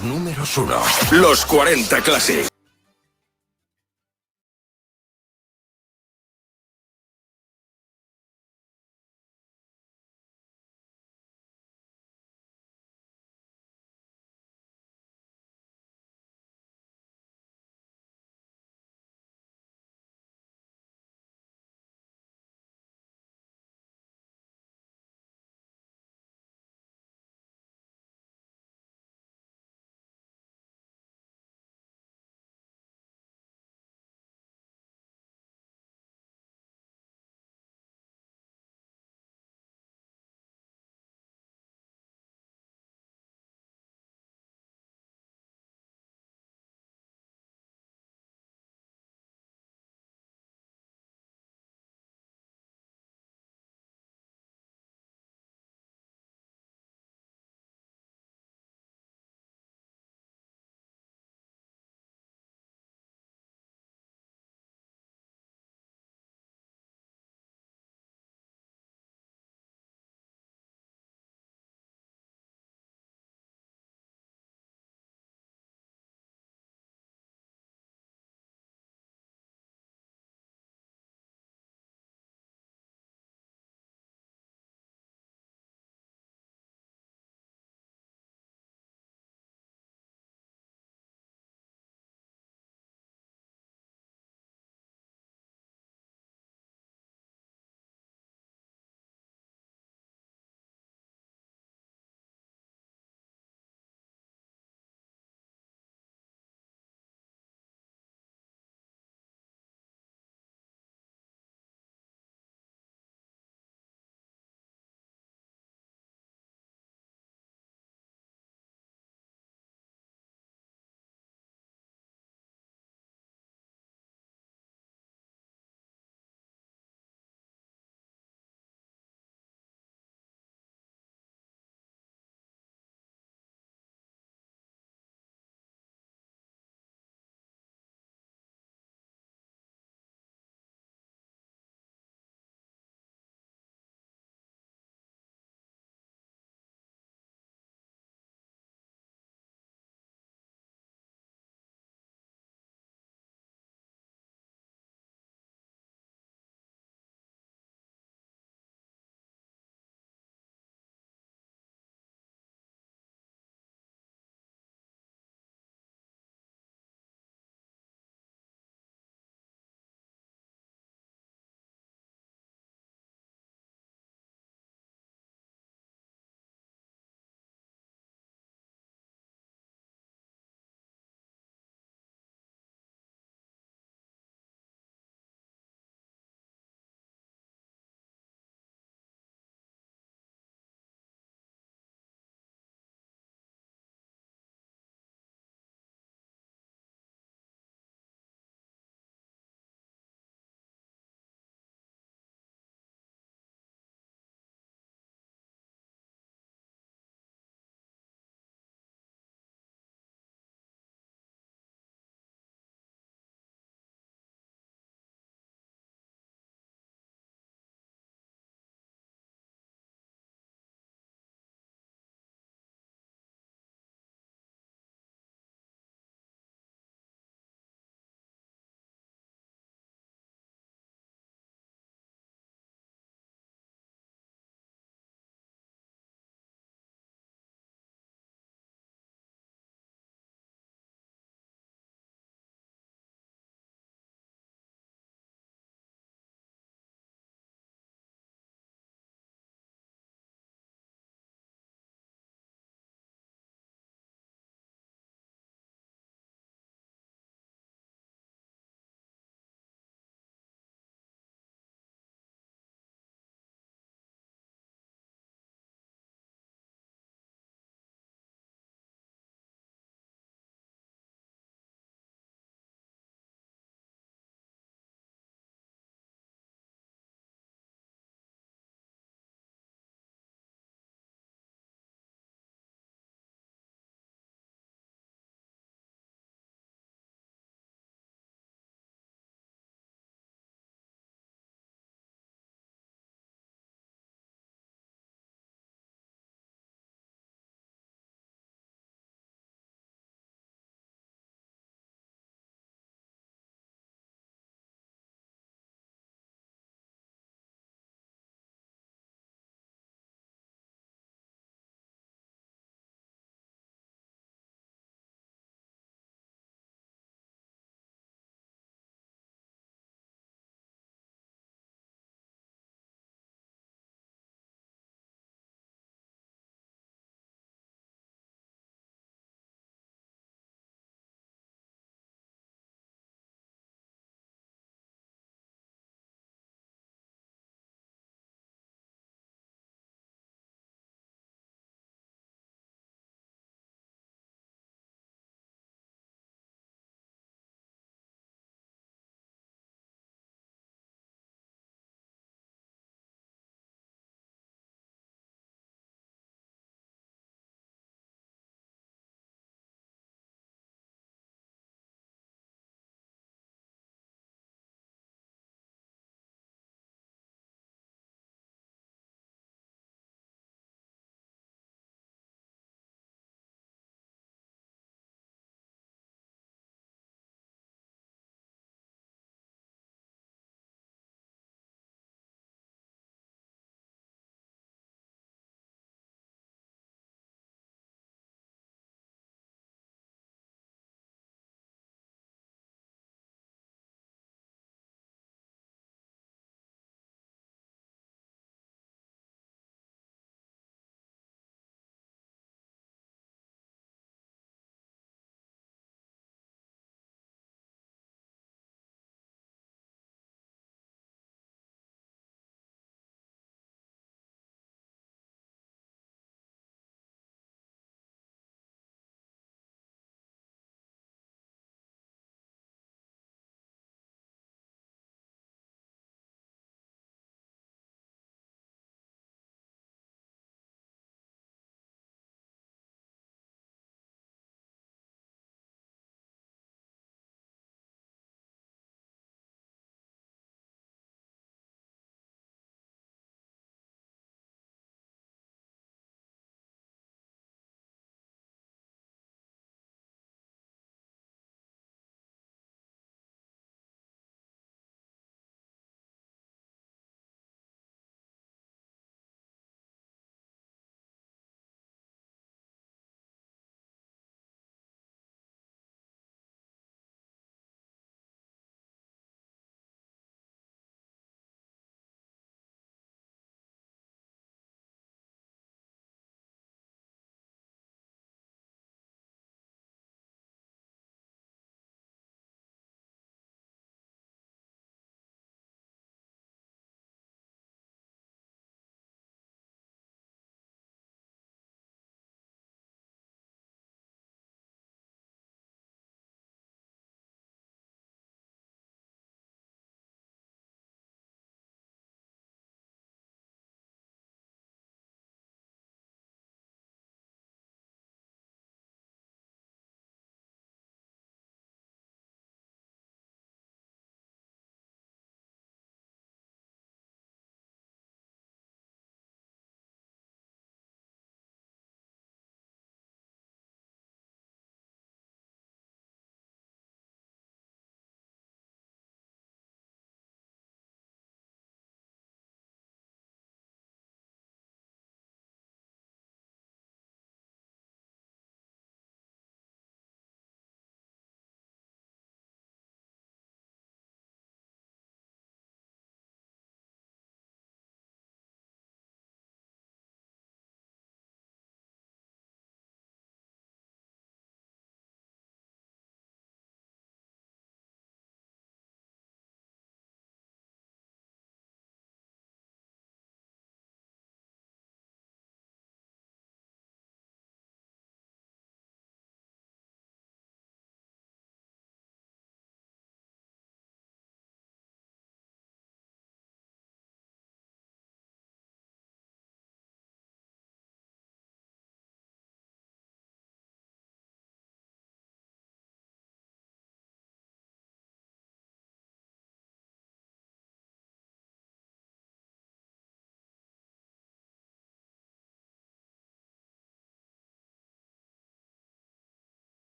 Los números uno. Los 40 Classic.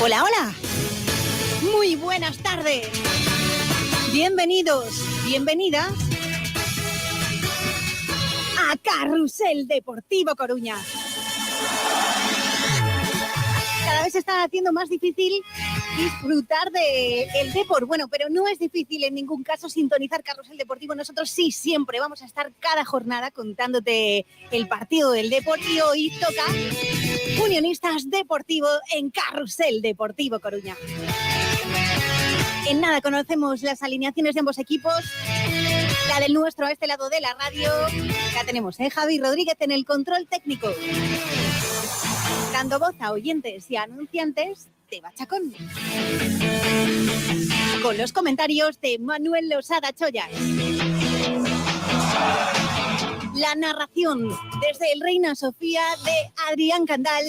Hola, hola. Muy buenas tardes. Bienvenidos, bienvenidas a Carrusel Deportivo Coruña. Cada vez se está haciendo más difícil disfrutar del deporte. Bueno, pero no es difícil en ningún caso sintonizar Carrusel Deportivo. Nosotros sí, siempre vamos a estar cada jornada contándote el partido del deporte y hoy toca Unionistas Deportivo en Carrusel Deportivo Coruña. En nada conocemos las alineaciones de ambos equipos. La del nuestro a este lado de la radio. La tenemos, Javi Rodríguez en el control técnico. Dando voz a oyentes y anunciantes de Bachacón. Con los comentarios de Manuel Losada Chollas. La narración desde el Reina Sofía de Adrián Candal.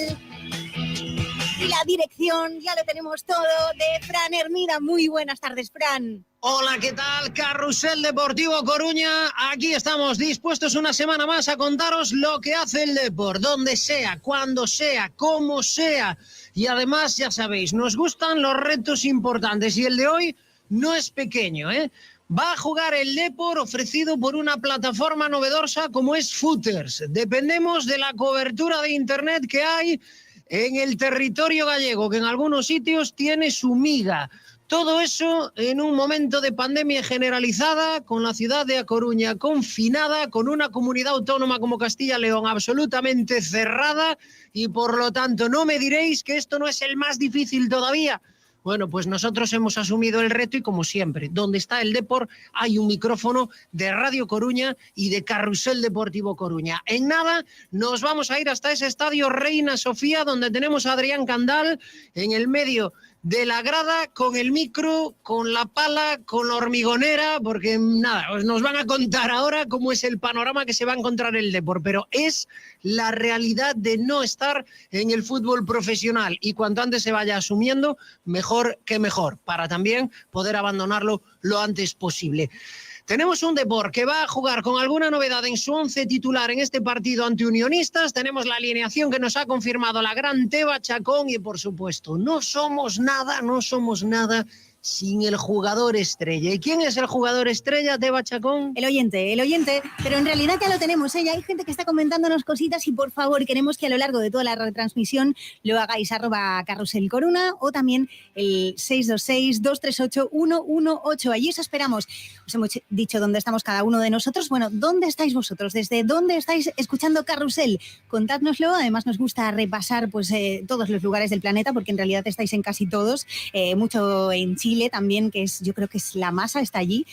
Y la dirección, ya lo tenemos todo, de Fran Hermida. Muy buenas tardes, Fran. Hola, ¿qué tal? Carrusel Deportivo Coruña. Aquí estamos dispuestos una semana más a contaros lo que hace el deporte, donde sea, cuando sea, como sea. Y además, ya sabéis, nos gustan los retos importantes y el de hoy no es pequeño, ¿eh? Va a jugar el Depor ofrecido por una plataforma novedosa como es Footers. Dependemos de la cobertura de internet que hay en el territorio gallego, que en algunos sitios tiene su miga. Todo eso en un momento de pandemia generalizada, con la ciudad de A Coruña confinada, con una comunidad autónoma como Castilla y León absolutamente cerrada, y por lo tanto no me diréis que esto no es el más difícil todavía. Bueno, pues nosotros hemos asumido el reto y como siempre, donde está el Depor hay un micrófono de Radio Coruña y de Carrusel Deportivo Coruña. En nada nos vamos a ir hasta ese estadio Reina Sofía donde tenemos a Adrián Candal en el medio de la grada, con el micro, con la pala, con la hormigonera, porque nada, nos van a contar ahora cómo es el panorama que se va a encontrar el Depor, pero es la realidad de no estar en el fútbol profesional y cuanto antes se vaya asumiendo, mejor que mejor, para también poder abandonarlo lo antes posible. Tenemos un Depor que va a jugar con alguna novedad en su 11 titular en este partido ante Unionistas. Tenemos la alineación que nos ha confirmado la gran Teba Chacón y, por supuesto, no somos nada sin el jugador estrella. ¿Y quién es el jugador estrella, Teba Chacón? El oyente, pero en realidad ya lo tenemos, ¿eh? Ya hay gente que está comentándonos cositas y por favor queremos que a lo largo de toda la retransmisión lo hagáis @carruselcoruna o también el 626-238-118. Allí os esperamos. Os hemos dicho dónde estamos cada uno de nosotros. Bueno, ¿dónde estáis vosotros? ¿Desde dónde estáis escuchando Carrusel? Contádnoslo. Además nos gusta repasar todos los lugares del planeta porque en realidad estáis en casi todos. Mucho en Chile también, que es, yo creo que es la masa, está allí,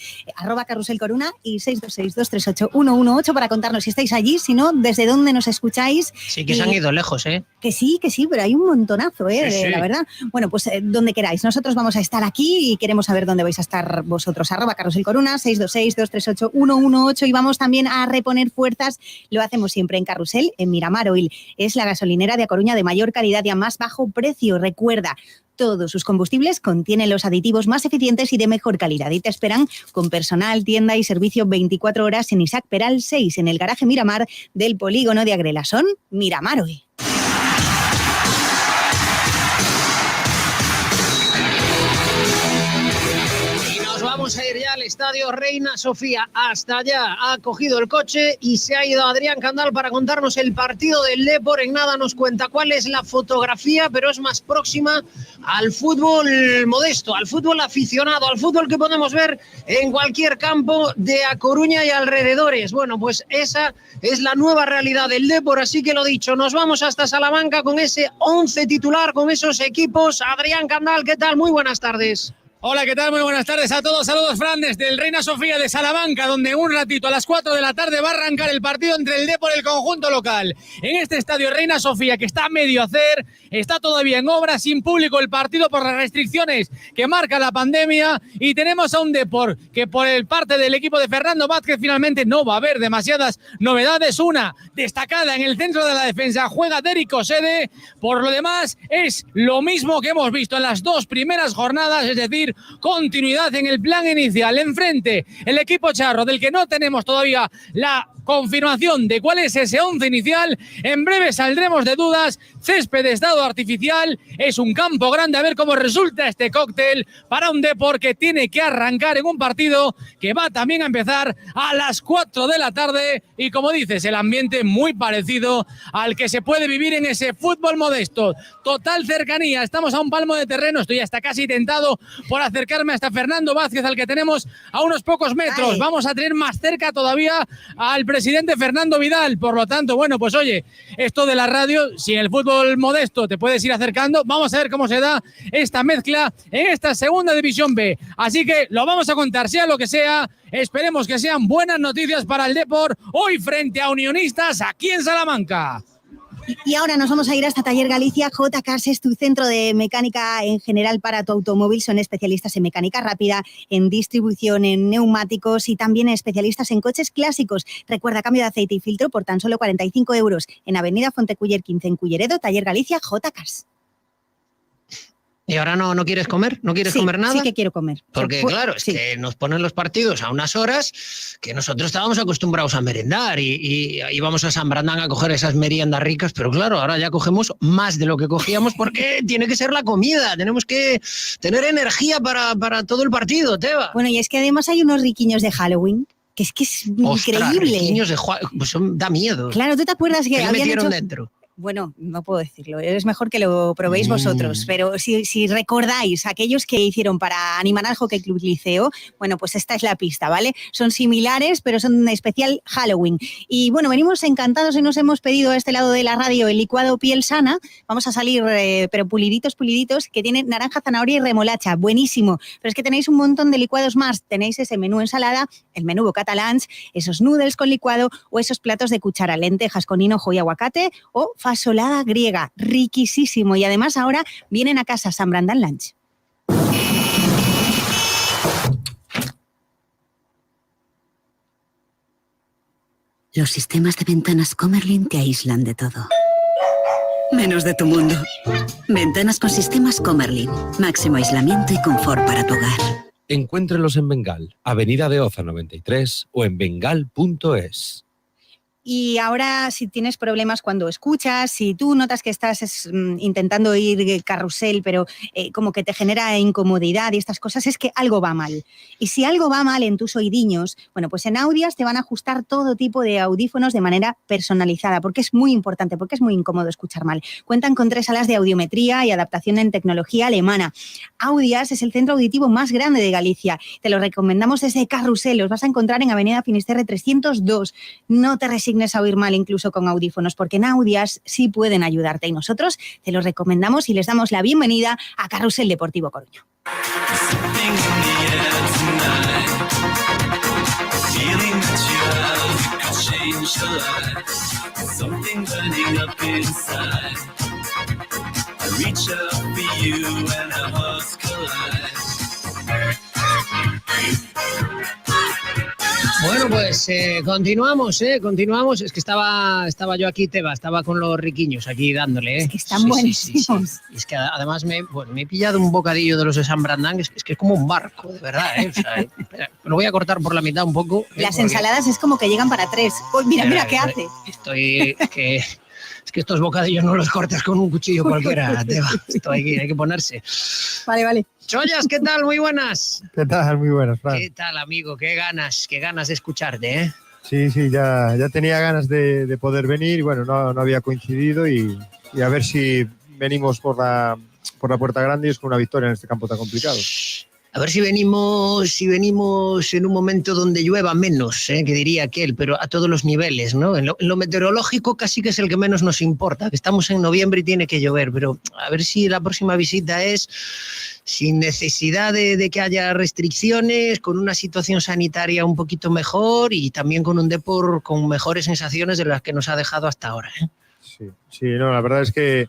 @carruselcoruna y 626-238-118 para contarnos si estáis allí, si no, desde dónde nos escucháis. Sí, que se han ido lejos, ¿eh? Que sí, pero hay un montonazo, sí. La verdad. Bueno, pues donde queráis. Nosotros vamos a estar aquí y queremos saber dónde vais a estar vosotros. @carruselcoruna, 626-238-118 y vamos también a reponer fuerzas. Lo hacemos siempre en Carrusel, en Miramar Oil. Es la gasolinera de A Coruña de mayor calidad y a más bajo precio. Recuerda, todos sus combustibles contienen los aditivos más eficientes y de mejor calidad y te esperan con personal, tienda y servicio 24 horas en Isaac Peral 6, en el garaje Miramar del polígono de Agrelason, Miramar hoy. Vamos a ir ya al estadio Reina Sofía. Hasta allá ha cogido el coche y se ha ido Adrián Candal para contarnos el partido del Depor. En nada nos cuenta cuál es la fotografía, pero es más próxima al fútbol modesto, al fútbol aficionado, al fútbol que podemos ver en cualquier campo de A Coruña y alrededores. Bueno, pues esa es la nueva realidad del Depor, así que lo dicho, nos vamos hasta Salamanca con ese 11 titular, con esos equipos. Adrián Candal, ¿qué tal? Muy buenas tardes. Hola, ¿qué tal? Muy buenas tardes a todos. Saludos, Fran, desde el Reina Sofía de Salamanca, donde un ratito a las 4 de la tarde va a arrancar el partido entre el Depor y el conjunto local. En este estadio Reina Sofía, que está a medio hacer, está todavía en obra, sin público el partido por las restricciones que marca la pandemia, y tenemos a un Depor que por el parte del equipo de Fernando Vázquez finalmente no va a haber demasiadas novedades. Una destacada en el centro de la defensa, juega Derrick Osede. Por lo demás es lo mismo que hemos visto en las dos primeras jornadas, es decir, continuidad en el plan inicial. Enfrente, el equipo charro, del que no tenemos todavía la confirmación de cuál es ese 11 inicial. En breve saldremos de dudas. Césped de estado artificial, es un campo grande. A ver cómo resulta este cóctel para un Depor que tiene que arrancar en un partido que va también a empezar a las 4 de la tarde. Y como dices, el ambiente muy parecido al que se puede vivir en ese fútbol modesto. Total cercanía, estamos a un palmo de terreno. Estoy hasta casi tentado por acercarme hasta Fernando Vázquez, al que tenemos a unos pocos metros. Vamos a tener más cerca todavía al presidente Fernando Vidal. Por lo tanto, bueno, pues oye, esto de la radio, si en el fútbol modesto te puedes ir acercando, vamos a ver cómo se da esta mezcla en esta segunda división B. Así que lo vamos a contar, sea lo que sea. Esperemos que sean buenas noticias para el Depor hoy frente a Unionistas aquí en Salamanca. Y ahora nos vamos a ir hasta Taller Galicia. JCars es tu centro de mecánica en general para tu automóvil. Son especialistas en mecánica rápida, en distribución, en neumáticos y también especialistas en coches clásicos. Recuerda, cambio de aceite y filtro por tan solo 45 euros en Avenida Fonteculler 15 en Culleredo. Taller Galicia, JCars. ¿Y ahora no quieres comer? ¿No quieres comer nada? Sí que quiero comer. Porque claro, es que nos ponen los partidos a unas horas que nosotros estábamos acostumbrados a merendar y íbamos a San Brandán a coger esas meriendas ricas, pero claro, ahora ya cogemos más de lo que cogíamos porque tiene que ser la comida, tenemos que tener energía para todo el partido, Teba. Bueno, y es que además hay unos riquiños de Halloween, que es Ostras, increíble. Riquiños de pues da miedo. Claro, ¿tú te acuerdas que ¿Qué habían metieron hecho... dentro? Bueno, no puedo decirlo, es mejor que lo probéis vosotros, pero si recordáis aquellos que hicieron para animar al Hockey Club Liceo, bueno, pues esta es la pista, ¿vale? Son similares, pero son especial Halloween. Y bueno, venimos encantados y nos hemos pedido a este lado de la radio el licuado Piel Sana. Vamos a salir, pero puliditos, que tiene naranja, zanahoria y remolacha, buenísimo. Pero es que tenéis un montón de licuados más, tenéis ese menú ensalada, el menú bocatalans, esos noodles con licuado o esos platos de cuchara, lentejas con hinojo y aguacate o fasolada griega, riquísimo. Y además ahora vienen a casa San Brandán Lunch. Los sistemas de ventanas Comerlin te aíslan de todo, menos de tu mundo. Ventanas con sistemas Comerlin. Máximo aislamiento y confort para tu hogar. Encuéntrelos en Bengal, Avenida de Oza 93 o en bengal.es. Y ahora, si tienes problemas cuando escuchas, si tú notas que estás intentando ir carrusel, pero como que te genera incomodidad y estas cosas, es que algo va mal. Y si algo va mal en tus oidiños, bueno, pues en Audias te van a ajustar todo tipo de audífonos de manera personalizada, porque es muy importante, porque es muy incómodo escuchar mal. Cuentan con 3 salas de audiometría y adaptación en tecnología alemana. Audias es el centro auditivo más grande de Galicia. Te lo recomendamos desde Carrusel. Los vas a encontrar en Avenida Finisterre 302. No te resignes a oír mal incluso con audífonos, porque en Audias sí pueden ayudarte y nosotros te los recomendamos y les damos la bienvenida a Carrusel Deportivo Coruña. Bueno, pues continuamos. Es que estaba yo aquí, Teba, estaba con los riquiños aquí dándole. Es que están buenísimos. Sí. Es que además me he pillado un bocadillo de los de San Brandán, es que es como un barco, de verdad. O sea, lo voy a cortar por la mitad un poco. Las ensaladas es como que llegan para 3. Oh, mira qué hace. Es que estos bocadillos no los cortas con un cuchillo cualquiera, Teba. Esto hay que ponerse. Vale. Chollas, ¿qué tal? Muy buenas. ¿Qué tal? Muy buenas, Fran. ¿Qué tal, amigo? Qué ganas de escucharte, ¿eh? Sí, ya tenía ganas de poder venir y bueno, no había coincidido y a ver si venimos por la puerta grande y es con una victoria en este campo tan complicado. A ver si venimos en un momento donde llueva menos, que diría aquel, pero a todos los niveles, ¿no? En lo meteorológico casi que es el que menos nos importa, que estamos en noviembre y tiene que llover, pero a ver si la próxima visita es sin necesidad de que haya restricciones, con una situación sanitaria un poquito mejor y también con un Depor con mejores sensaciones de las que nos ha dejado hasta ahora, ¿eh? Sí, no, la verdad es que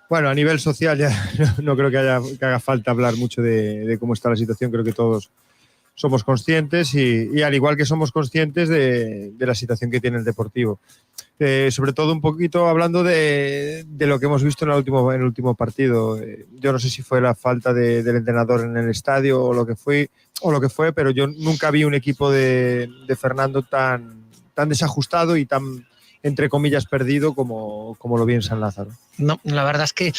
bueno, a nivel social ya no creo que haga falta hablar mucho de cómo está la situación. Creo que todos somos conscientes y al igual que somos conscientes de la situación que tiene el Deportivo. Sobre todo un poquito hablando de lo que hemos visto en el último partido. Yo no sé si fue la falta del entrenador en el estadio o lo que fue, pero yo nunca vi un equipo de Fernando tan tan desajustado y tan, entre comillas, perdido como lo vi en San Lázaro. No, la verdad es que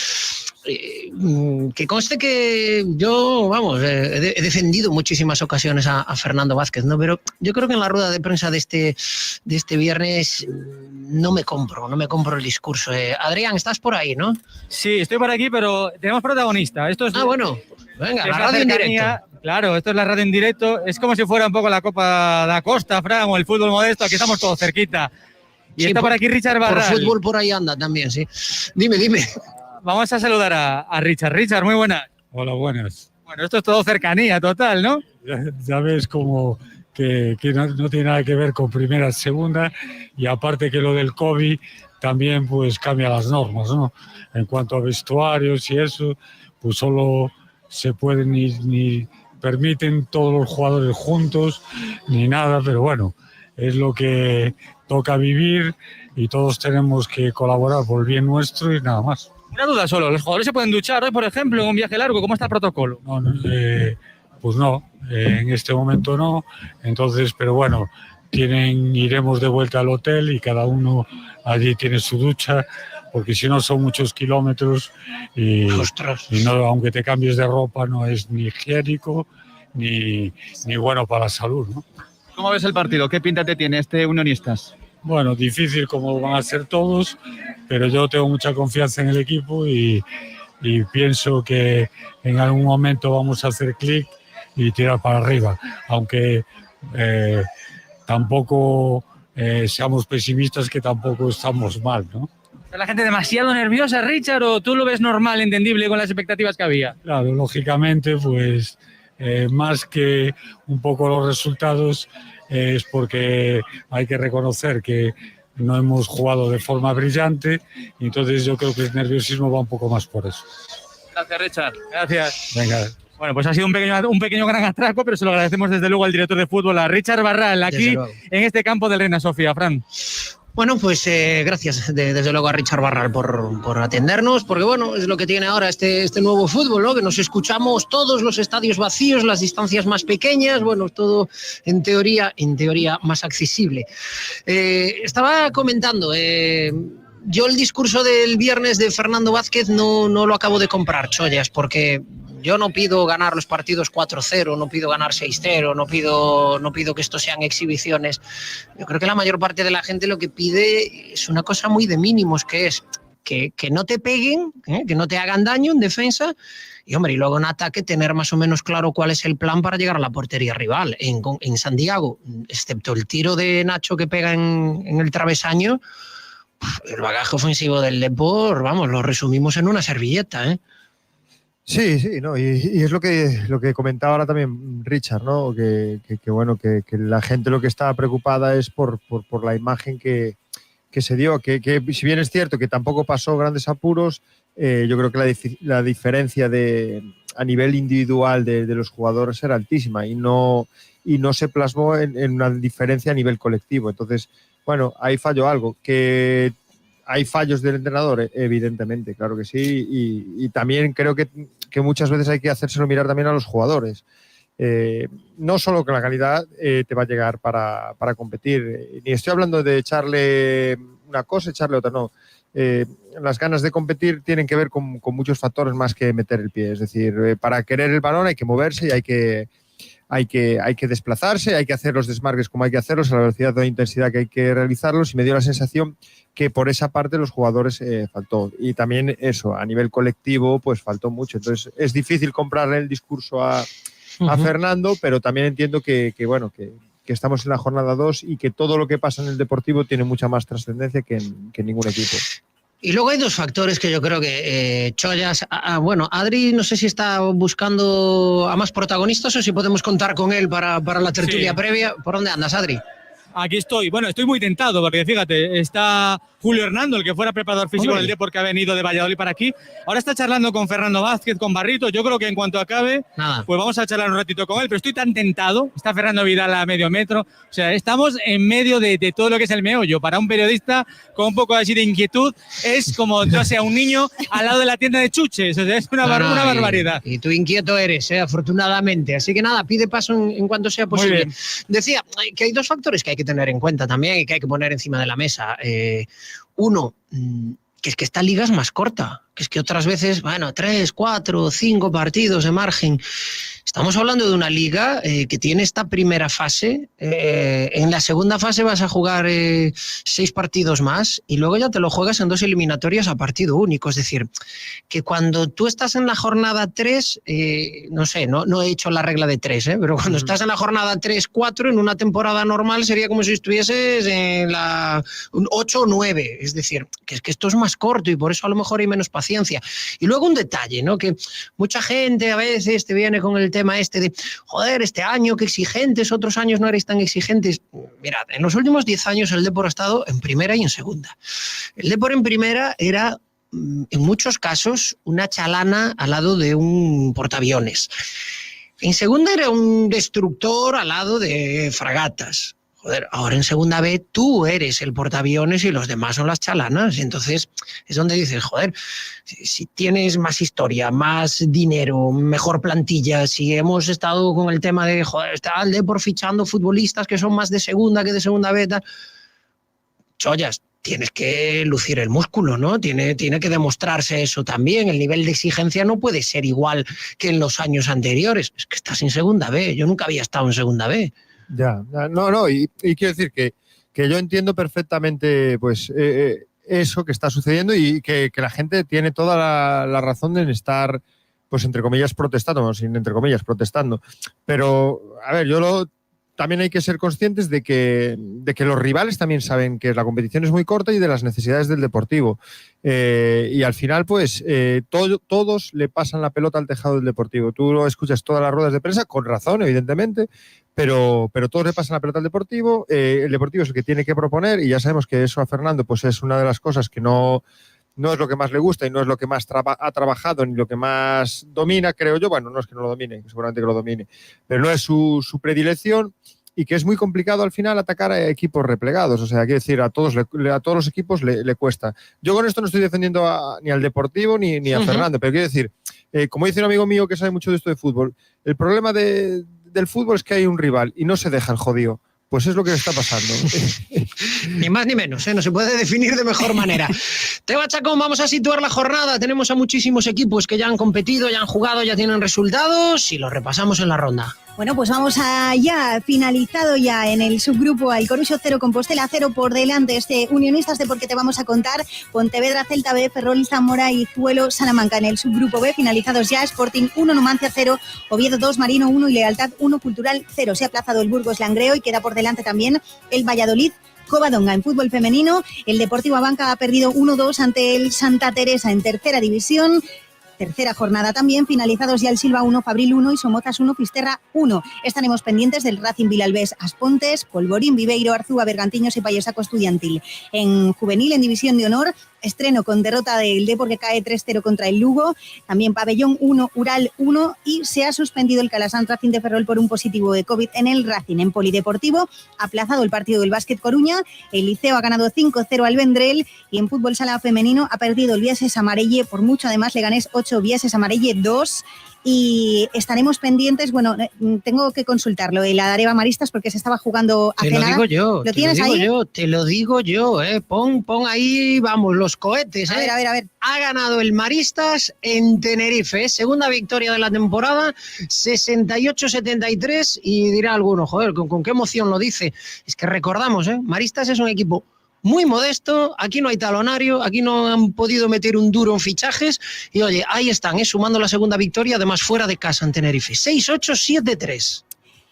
conste que yo, vamos, he defendido muchísimas ocasiones a Fernando Vázquez, ¿no? Pero yo creo que en la rueda de prensa de este viernes no me compro el discurso. Adrián, estás por ahí, ¿no? Sí, estoy por aquí, pero tenemos protagonista. Esto es, bueno, venga, la es radio en cercanía. directo. Claro, esto es la radio en directo. Es como si fuera un poco la Copa da Costa, Fran, o el fútbol modesto, aquí estamos todos cerquita. Y Sí, está por aquí Richard Barral. Por fútbol por ahí anda también, sí. Dime. Vamos a saludar a Richard. Richard, muy buenas. Hola, buenas. Bueno, esto es todo cercanía total, ¿no? Ya ves como que no tiene nada que ver con primera, segunda, y aparte que lo del COVID también pues cambia las normas, ¿no? En cuanto a vestuarios y eso, pues solo se pueden ni permiten todos los jugadores juntos, ni nada, pero bueno, es lo que toca vivir y todos tenemos que colaborar por el bien nuestro y nada más. Una duda solo, ¿los jugadores se pueden duchar hoy, por ejemplo, en un viaje largo? ¿Cómo está el protocolo? Pues no, en este momento no, entonces, pero bueno, iremos de vuelta al hotel y cada uno allí tiene su ducha, porque si no son muchos kilómetros y no, aunque te cambies de ropa, no es ni higiénico ni bueno para la salud, ¿no? ¿Cómo ves el partido? ¿Qué pinta te tiene este Unionistas? Bueno, difícil como van a ser todos, pero yo tengo mucha confianza en el equipo y pienso que en algún momento vamos a hacer clic y tirar para arriba, aunque tampoco seamos pesimistas, que tampoco estamos mal, ¿no? ¿Está la gente demasiado nerviosa, Richard, o tú lo ves normal, entendible con las expectativas que había? Claro, lógicamente, pues más que un poco los resultados, es porque hay que reconocer que no hemos jugado de forma brillante, y entonces yo creo que el nerviosismo va un poco más por eso. Gracias, Richard. Gracias. Venga. Bueno, pues ha sido un pequeño gran atraco, pero se lo agradecemos desde luego al director de fútbol, a Richard Barral, aquí en este campo del Reina Sofía. Fran. Bueno, pues gracias desde luego a Richard Barral por atendernos, porque bueno, es lo que tiene ahora este nuevo fútbol, ¿no? Que nos escuchamos todos, los estadios vacíos, las distancias más pequeñas, bueno, todo en teoría más accesible. Estaba comentando, yo el discurso del viernes de Fernando Vázquez no lo acabo de comprar, chollas, porque yo no pido ganar los partidos 4-0, no pido ganar 6-0, no pido que estos sean exhibiciones. Yo creo que la mayor parte de la gente lo que pide es una cosa muy de mínimos, que es que no te peguen, que no te hagan daño en defensa, y hombre, y luego en ataque tener más o menos claro cuál es el plan para llegar a la portería rival. En Santiago, excepto el tiro de Nacho que pega en el travesaño, el bagaje ofensivo del Depor, vamos, lo resumimos en una servilleta, Sí, no, y es lo que comentaba ahora también Richard, ¿no? Que bueno, que la gente lo que está preocupada es por la imagen que se dio, que si bien es cierto que tampoco pasó grandes apuros, yo creo que la diferencia a nivel individual de los jugadores era altísima y no se plasmó en una diferencia a nivel colectivo. Entonces, bueno, ahí falló algo. Que hay fallos del entrenador, evidentemente, claro que sí, y también creo que muchas veces hay que hacérselo mirar también a los jugadores. No solo que la calidad te va a llegar para competir, ni estoy hablando de echarle una cosa, echarle otra, no. Las ganas de competir tienen que ver con muchos factores más que meter el pie, es decir, para querer el balón hay que moverse y hay que desplazarse, hay que hacer los desmarques como hay que hacerlos, a la velocidad o intensidad que hay que realizarlos, y me dio la sensación que por esa parte los jugadores faltó. Y también eso, a nivel colectivo, pues faltó mucho. Entonces es difícil comprarle el discurso a Fernando, pero también entiendo que estamos en la jornada 2 y que todo lo que pasa en el Deportivo tiene mucha más trascendencia que en ningún equipo. Y luego hay dos factores que yo creo que chollas. Bueno, Adri no sé si está buscando a más protagonistas o si podemos contar con él para la tertulia previa. ¿Por dónde andas, Adri? Aquí estoy. Bueno, estoy muy tentado porque fíjate, está Julio Hernando, el que fuera preparador físico del Depor, que ha venido de Valladolid para aquí. Ahora está charlando con Fernando Vázquez, con Barrito. Yo creo que en cuanto acabe, pues vamos a charlar un ratito con él. Pero estoy tan tentado. Está Fernando Vidal a medio metro. O sea, estamos en medio de todo lo que es el meollo. Para un periodista con un poco así de inquietud, es como, no sé, un niño al lado de la tienda de chuches. O sea, es una barbaridad. Y tú inquieto eres, afortunadamente. Así que nada, pide paso en cuanto sea posible. Decía que hay dos factores que hay que tener en cuenta también y que hay que poner encima de la mesa. Uno, que es que esta liga es más corta, que es que otras veces, 3, 4, 5 partidos de margen. Estamos hablando de una liga que tiene esta primera fase. En la segunda fase vas a jugar 6 partidos más y luego ya te lo juegas en 2 eliminatorias a partido único. Es decir, que cuando tú estás en la jornada 3, no he hecho la regla de 3, pero cuando estás en la jornada 3, 4, en una temporada normal sería como si estuvieses en la 8 o 9. Es decir, que es que esto es más corto y por eso a lo mejor hay menos paciencia. Y luego un detalle, ¿no? Que mucha gente a veces te viene con el tema de, joder, este año qué exigentes, otros años no erais tan exigentes. Mirad, en los últimos 10 años el Depor ha estado en primera y en segunda. El Depor en primera era, en muchos casos, una chalana al lado de un portaaviones. En segunda era un destructor al lado de fragatas. Joder, ahora en segunda B tú eres el portaaviones y los demás son las chalanas. Y entonces es donde dices, joder, si tienes más historia, más dinero, mejor plantilla, si hemos estado con el tema de, joder, está el Depor fichando futbolistas que son más de segunda que de segunda B, tal. Chollas, tienes que lucir el músculo, ¿no? Tiene que demostrarse eso también. El nivel de exigencia no puede ser igual que en los años anteriores. Es que estás en segunda B. Yo nunca había estado en segunda B. Ya, no, y quiero decir que yo entiendo perfectamente pues eso que está sucediendo y que la gente tiene toda la razón en estar, pues entre comillas, protestando, sin entre comillas, protestando. Pero, a ver, también hay que ser conscientes de que los rivales también saben que la competición es muy corta y de las necesidades del Deportivo. Y al final, pues, todos le pasan la pelota al tejado del Deportivo. Tú lo escuchas todas las ruedas de prensa, con razón, evidentemente, pero todos le pasan la pelota al Deportivo. El Deportivo es el que tiene que proponer y ya sabemos que eso a Fernando pues es una de las cosas que no es lo que más le gusta y no es lo que más ha trabajado ni lo que más domina, creo yo. Bueno, no es que no lo domine, seguramente que lo domine, pero no es su predilección y que es muy complicado al final atacar a equipos replegados. O sea, quiero decir, a todos los equipos le cuesta. Yo con esto no estoy defendiendo ni al Deportivo ni a Fernando, pero quiero decir, como dice un amigo mío que sabe mucho de esto de fútbol, el problema del fútbol es que hay un rival y no se deja el jodido. Pues es lo que está pasando. Ni más ni menos, no se puede definir de mejor manera. Teba Chacón, vamos a situar la jornada. Tenemos a muchísimos equipos que ya han competido, ya han jugado, ya tienen resultados y los repasamos en la ronda. Bueno, pues vamos allá, finalizado ya en el subgrupo Alcoruxo 0, Compostela 0 por delante, Unionistas de porque te vamos a contar, Pontevedra, Celta B, Ferrol, Zamora y Zuelo, Salamanca. En el subgrupo B, finalizados ya, Sporting 1, Numancia 0, Oviedo 2, Marino 1 y Lealtad 1, Cultural 0. Se ha aplazado el Burgos Langreo y queda por delante también el Valladolid Covadonga. En fútbol femenino, el Deportivo Abanca ha perdido 1-2 ante el Santa Teresa en tercera división. Tercera jornada también, finalizados ya el Silva 1, Fabril 1 y Somozas 1, Fisterra 1. Estaremos pendientes del Racing Vilalbés Aspontes, Polvorín, Viveiro, Arzúa, Bergantiños y Payesaco Estudiantil. En juvenil, en división de honor, estreno con derrota del Depor que cae 3-0 contra el Lugo. También Pabellón 1, Ural 1 y se ha suspendido el Calasán Racing de Ferrol por un positivo de COVID en el Racing. En polideportivo, aplazado el partido del Básquet Coruña, el Liceo ha ganado 5-0 al Vendrell y en fútbol sala femenino ha perdido el Vieses Amarelle por mucho, además Leganés 8, Vieses Amarelle 2. Y estaremos pendientes, bueno, tengo que consultarlo, la Dareva Maristas porque se estaba jugando hace nada. ¿Lo tienes ahí? Te lo digo yo, pon ahí, vamos, los cohetes. A ver. Ha ganado el Maristas en Tenerife, segunda victoria de la temporada, 68-73 y dirá alguno, joder, ¿con qué emoción lo dice? Es que recordamos, Maristas es un equipo muy modesto, aquí no hay talonario, aquí no han podido meter un duro en fichajes y oye, ahí están, sumando la segunda victoria, además fuera de casa en Tenerife, 6-8-7-3.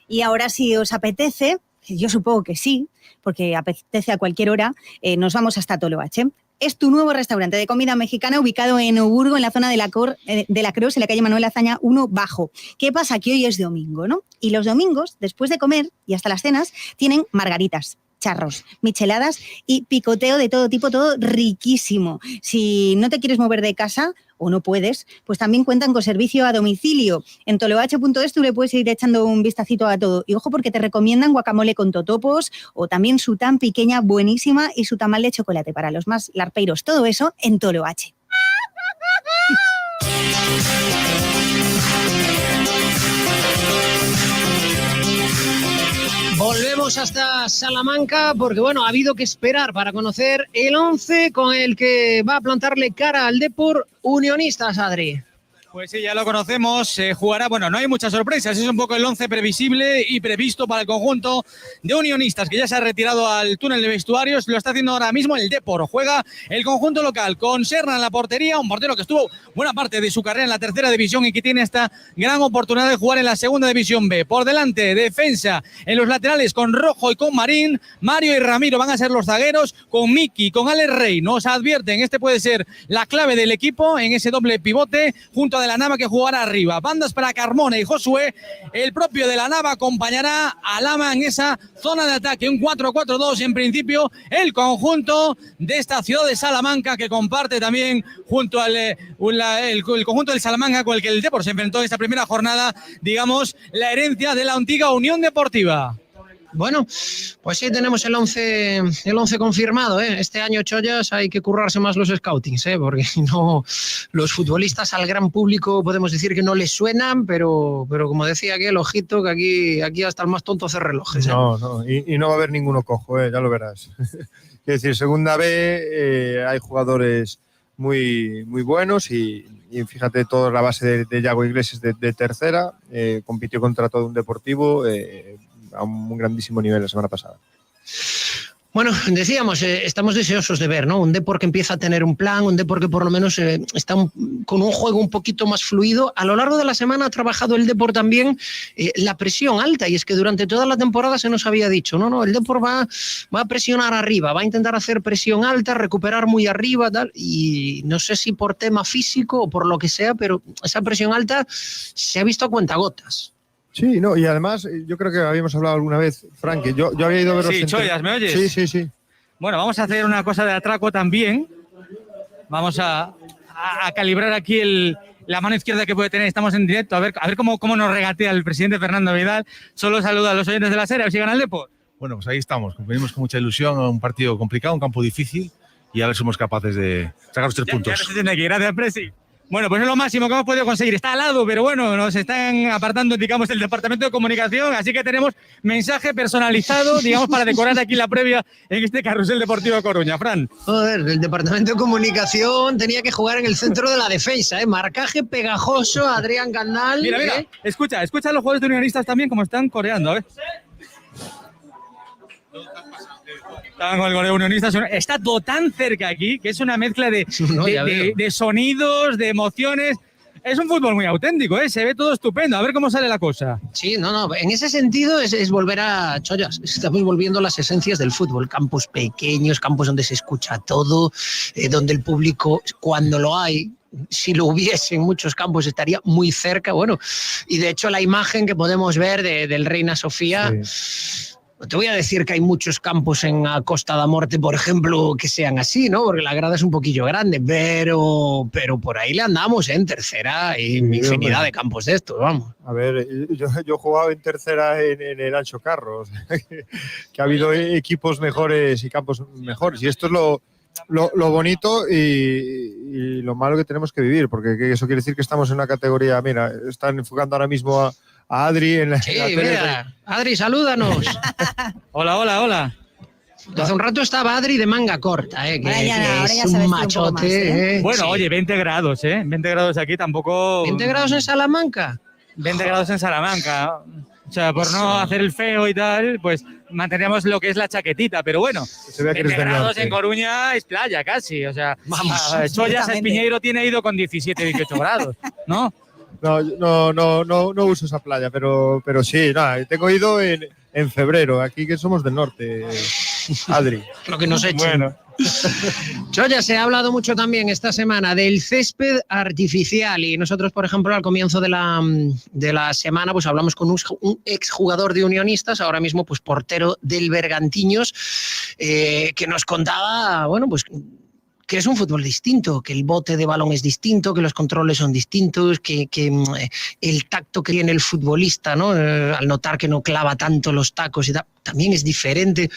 Y ahora si os apetece, yo supongo que sí, porque apetece a cualquier hora, nos vamos hasta Toloache. Es tu nuevo restaurante de comida mexicana ubicado en Oburgo, en la zona de la Cruz, en la calle Manuel Azaña 1 Bajo. ¿Qué pasa? Que hoy es domingo, ¿no? Y los domingos, después de comer y hasta las cenas, tienen margaritas, charros, micheladas y picoteo de todo tipo, todo riquísimo. Si no te quieres mover de casa o no puedes, pues también cuentan con servicio a domicilio. En toloache.es tú le puedes ir echando un vistacito a todo. Y ojo porque te recomiendan guacamole con totopos o también su tan pequeña buenísima y su tamal de chocolate para los más larpeiros. Todo eso en Toloache. Volvemos hasta Salamanca porque, bueno, ha habido que esperar para conocer el 11 con el que va a plantarle cara al Depor Unionistas, Adri. Pues sí, ya lo conocemos, jugará, bueno, no hay muchas sorpresas, es un poco el 11 previsible y previsto para el conjunto de Unionistas, que ya se ha retirado al túnel de vestuarios, lo está haciendo ahora mismo el Depor. Juega el conjunto local con Serna en la portería, un portero que estuvo buena parte de su carrera en la tercera división y que tiene esta gran oportunidad de jugar en la segunda división B. Por delante, defensa en los laterales con Rojo y con Marín, Mario y Ramiro van a ser los zagueros, con Miki, con Alex Rey, nos advierten, este puede ser la clave del equipo en ese doble pivote, junto a De la Nava que jugará arriba. Bandas para Carmona y Josué. El propio De la Nava acompañará a Lama en esa zona de ataque. Un 4-4-2 en principio. El conjunto de esta ciudad de Salamanca que comparte también junto al el conjunto del Salamanca con el que el Depor se enfrentó en esta primera jornada, digamos, la herencia de la antigua Unión Deportiva. Bueno, pues sí, tenemos el 11 confirmado, ¿eh? Este año, Chollas, hay que currarse más los scoutings, ¿eh? Porque no, los futbolistas al gran público podemos decir que no les suenan, pero como decía aquel, ojito, que aquí hasta el más tonto hace relojes, ¿eh? No, y no va a haber ninguno cojo, ya lo verás. Es decir, segunda B hay jugadores muy, muy buenos y fíjate, toda la base de Yago Iglesias de tercera, compitió contra todo un Deportivo a un grandísimo nivel la semana pasada. Bueno, decíamos, estamos deseosos de ver, ¿no? Un Depor que empieza a tener un plan, un Depor que por lo menos está con un juego un poquito más fluido. A lo largo de la semana ha trabajado el Depor también la presión alta, y es que durante toda la temporada se nos había dicho, no, el Depor va a presionar arriba, va a intentar hacer presión alta, recuperar muy arriba, tal, y no sé si por tema físico o por lo que sea, pero esa presión alta se ha visto a cuentagotas. Sí, no, y además yo creo que habíamos hablado alguna vez, Frank, que yo había ido a ver los Chollas, ¿me oyes? Sí. Bueno, vamos a hacer una cosa de atraco también. Vamos a calibrar aquí la mano izquierda que puede tener. Estamos en directo, a ver cómo nos regatea el presidente Fernando Vidal. Solo saluda a los oyentes de la serie, a ver si gana el Depor. Bueno, pues ahí estamos, venimos con mucha ilusión a un partido complicado, un campo difícil, y a ver si somos capaces de sacar los 3 puntos. Ya no se tiene que ir, gracias, Presi. Bueno, pues es lo máximo que hemos podido conseguir. Está al lado, pero bueno, nos están apartando, digamos, del departamento de comunicación, así que tenemos mensaje personalizado, digamos, para decorar aquí la previa en este Carrusel Deportivo Coruña. Fran. Joder, el departamento de comunicación tenía que jugar en el centro de la defensa, ¿eh? Marcaje pegajoso, Adrián Gandal. Mira, escucha a los jugadores de Unionistas también como están coreando, a ver. Están con el goleo Unionistas. Está todo tan cerca aquí que es una mezcla de sonidos, de emociones. Es un fútbol muy auténtico, ¿eh? Se ve todo estupendo. A ver cómo sale la cosa. Sí, en ese sentido es volver a Chollas. Estamos volviendo a las esencias del fútbol. Campos pequeños, campos donde se escucha todo, donde el público, cuando lo hay, si lo hubiese en muchos campos, estaría muy cerca. Bueno, y de hecho la imagen que podemos ver del Reina Sofía... Sí. No te voy a decir que hay muchos campos en Costa da Morte, por ejemplo, que sean así, ¿no? Porque la grada es un poquillo grande, pero por ahí le andamos, ¿eh? En tercera y infinidad de campos de estos, vamos. A ver, yo he jugado en tercera en el Ancho Carro, o sea, que ha habido equipos mejores y campos mejores, y esto es lo bonito y lo malo que tenemos que vivir, porque eso quiere decir que estamos en una categoría, mira, están enfocando ahora mismo a Adri en la tele. Mira, Adri, salúdanos. Hola. Hace un rato estaba Adri de manga corta, que es un machote. Bueno, sí. Oye, 20 grados, 20 grados aquí tampoco... ¿20 grados en Salamanca? 20 grados en Salamanca. O sea, por no hacer el feo y tal, pues mantendríamos lo que es la chaquetita, pero bueno, 20 grados en Coruña es playa casi, o sea, Chollas, el Piñeiro tiene ido con 17, 18 grados, ¿no? No uso esa playa, pero sí, tengo ido en febrero, aquí que somos del norte, Adri. Lo que nos echen. Bueno. Choya, se ha hablado mucho también esta semana del césped artificial y nosotros, por ejemplo, al comienzo de la semana pues hablamos con un exjugador de Unionistas, ahora mismo pues portero del Bergantiños, que nos contaba, bueno, pues que es un fútbol distinto, que el bote de balón es distinto, que los controles son distintos, que el tacto que tiene el futbolista, ¿no? Al notar que no clava tanto los tacos y tal, también es diferente.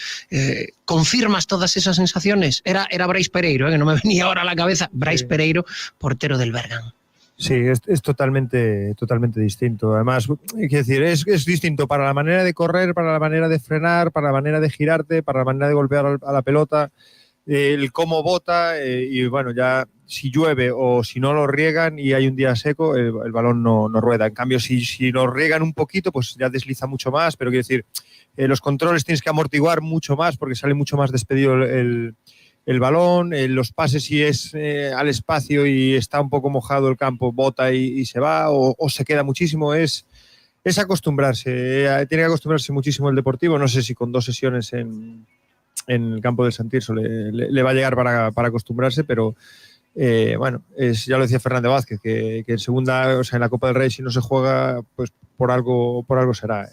¿Confirmas todas esas sensaciones? Era Brais Pereiro, que no me venía ahora a la cabeza. Brais Pereiro, portero del Bergan. Sí, es totalmente distinto. Además, quiero decir, es distinto para la manera de correr, para la manera de frenar, para la manera de girarte, para la manera de golpear a la pelota, el cómo bota y bueno, ya si llueve o si no lo riegan y hay un día seco, el balón no rueda. En cambio, si lo riegan un poquito, pues ya desliza mucho más, pero quiero decir, los controles tienes que amortiguar mucho más porque sale mucho más despedido el balón, los pases si es al espacio y está un poco mojado el campo, bota y se va o se queda muchísimo, es acostumbrarse, tiene que acostumbrarse muchísimo el Deportivo, no sé si con 2 sesiones en el campo del Santirso le va a llegar para acostumbrarse, pero bueno, ya lo decía Fernández Vázquez, que en segunda, o sea, en la Copa del Rey si no se juega, pues por algo será.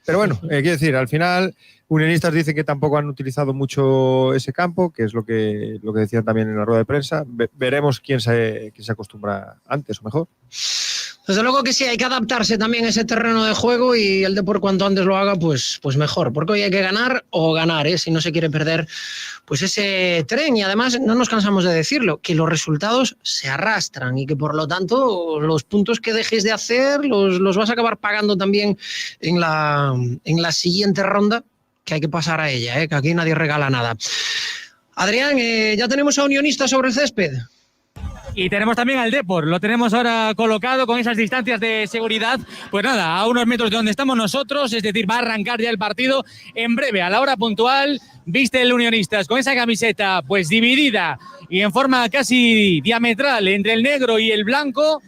Pero bueno, quiero decir, al final Unionistas dicen que tampoco han utilizado mucho ese campo, que es lo que decían también en la rueda de prensa. Veremos quién se acostumbra antes o mejor. Desde luego que sí, hay que adaptarse también a ese terreno de juego y el Depor cuanto antes lo haga, pues mejor, porque hoy hay que ganar o ganar, si no se quiere perder pues ese tren. Y además no nos cansamos de decirlo, que los resultados se arrastran y que por lo tanto los puntos que dejes de hacer los vas a acabar pagando también en la siguiente ronda, que hay que pasar a ella, que aquí nadie regala nada. Adrián, ¿ya tenemos a Unionistas sobre el césped? Y tenemos también al Depor, lo tenemos ahora colocado con esas distancias de seguridad, pues nada, a unos metros de donde estamos nosotros, es decir, va a arrancar ya el partido en breve, a la hora puntual. Viste el Unionistas con esa camiseta pues dividida y en forma casi diametral entre el negro y el blanco,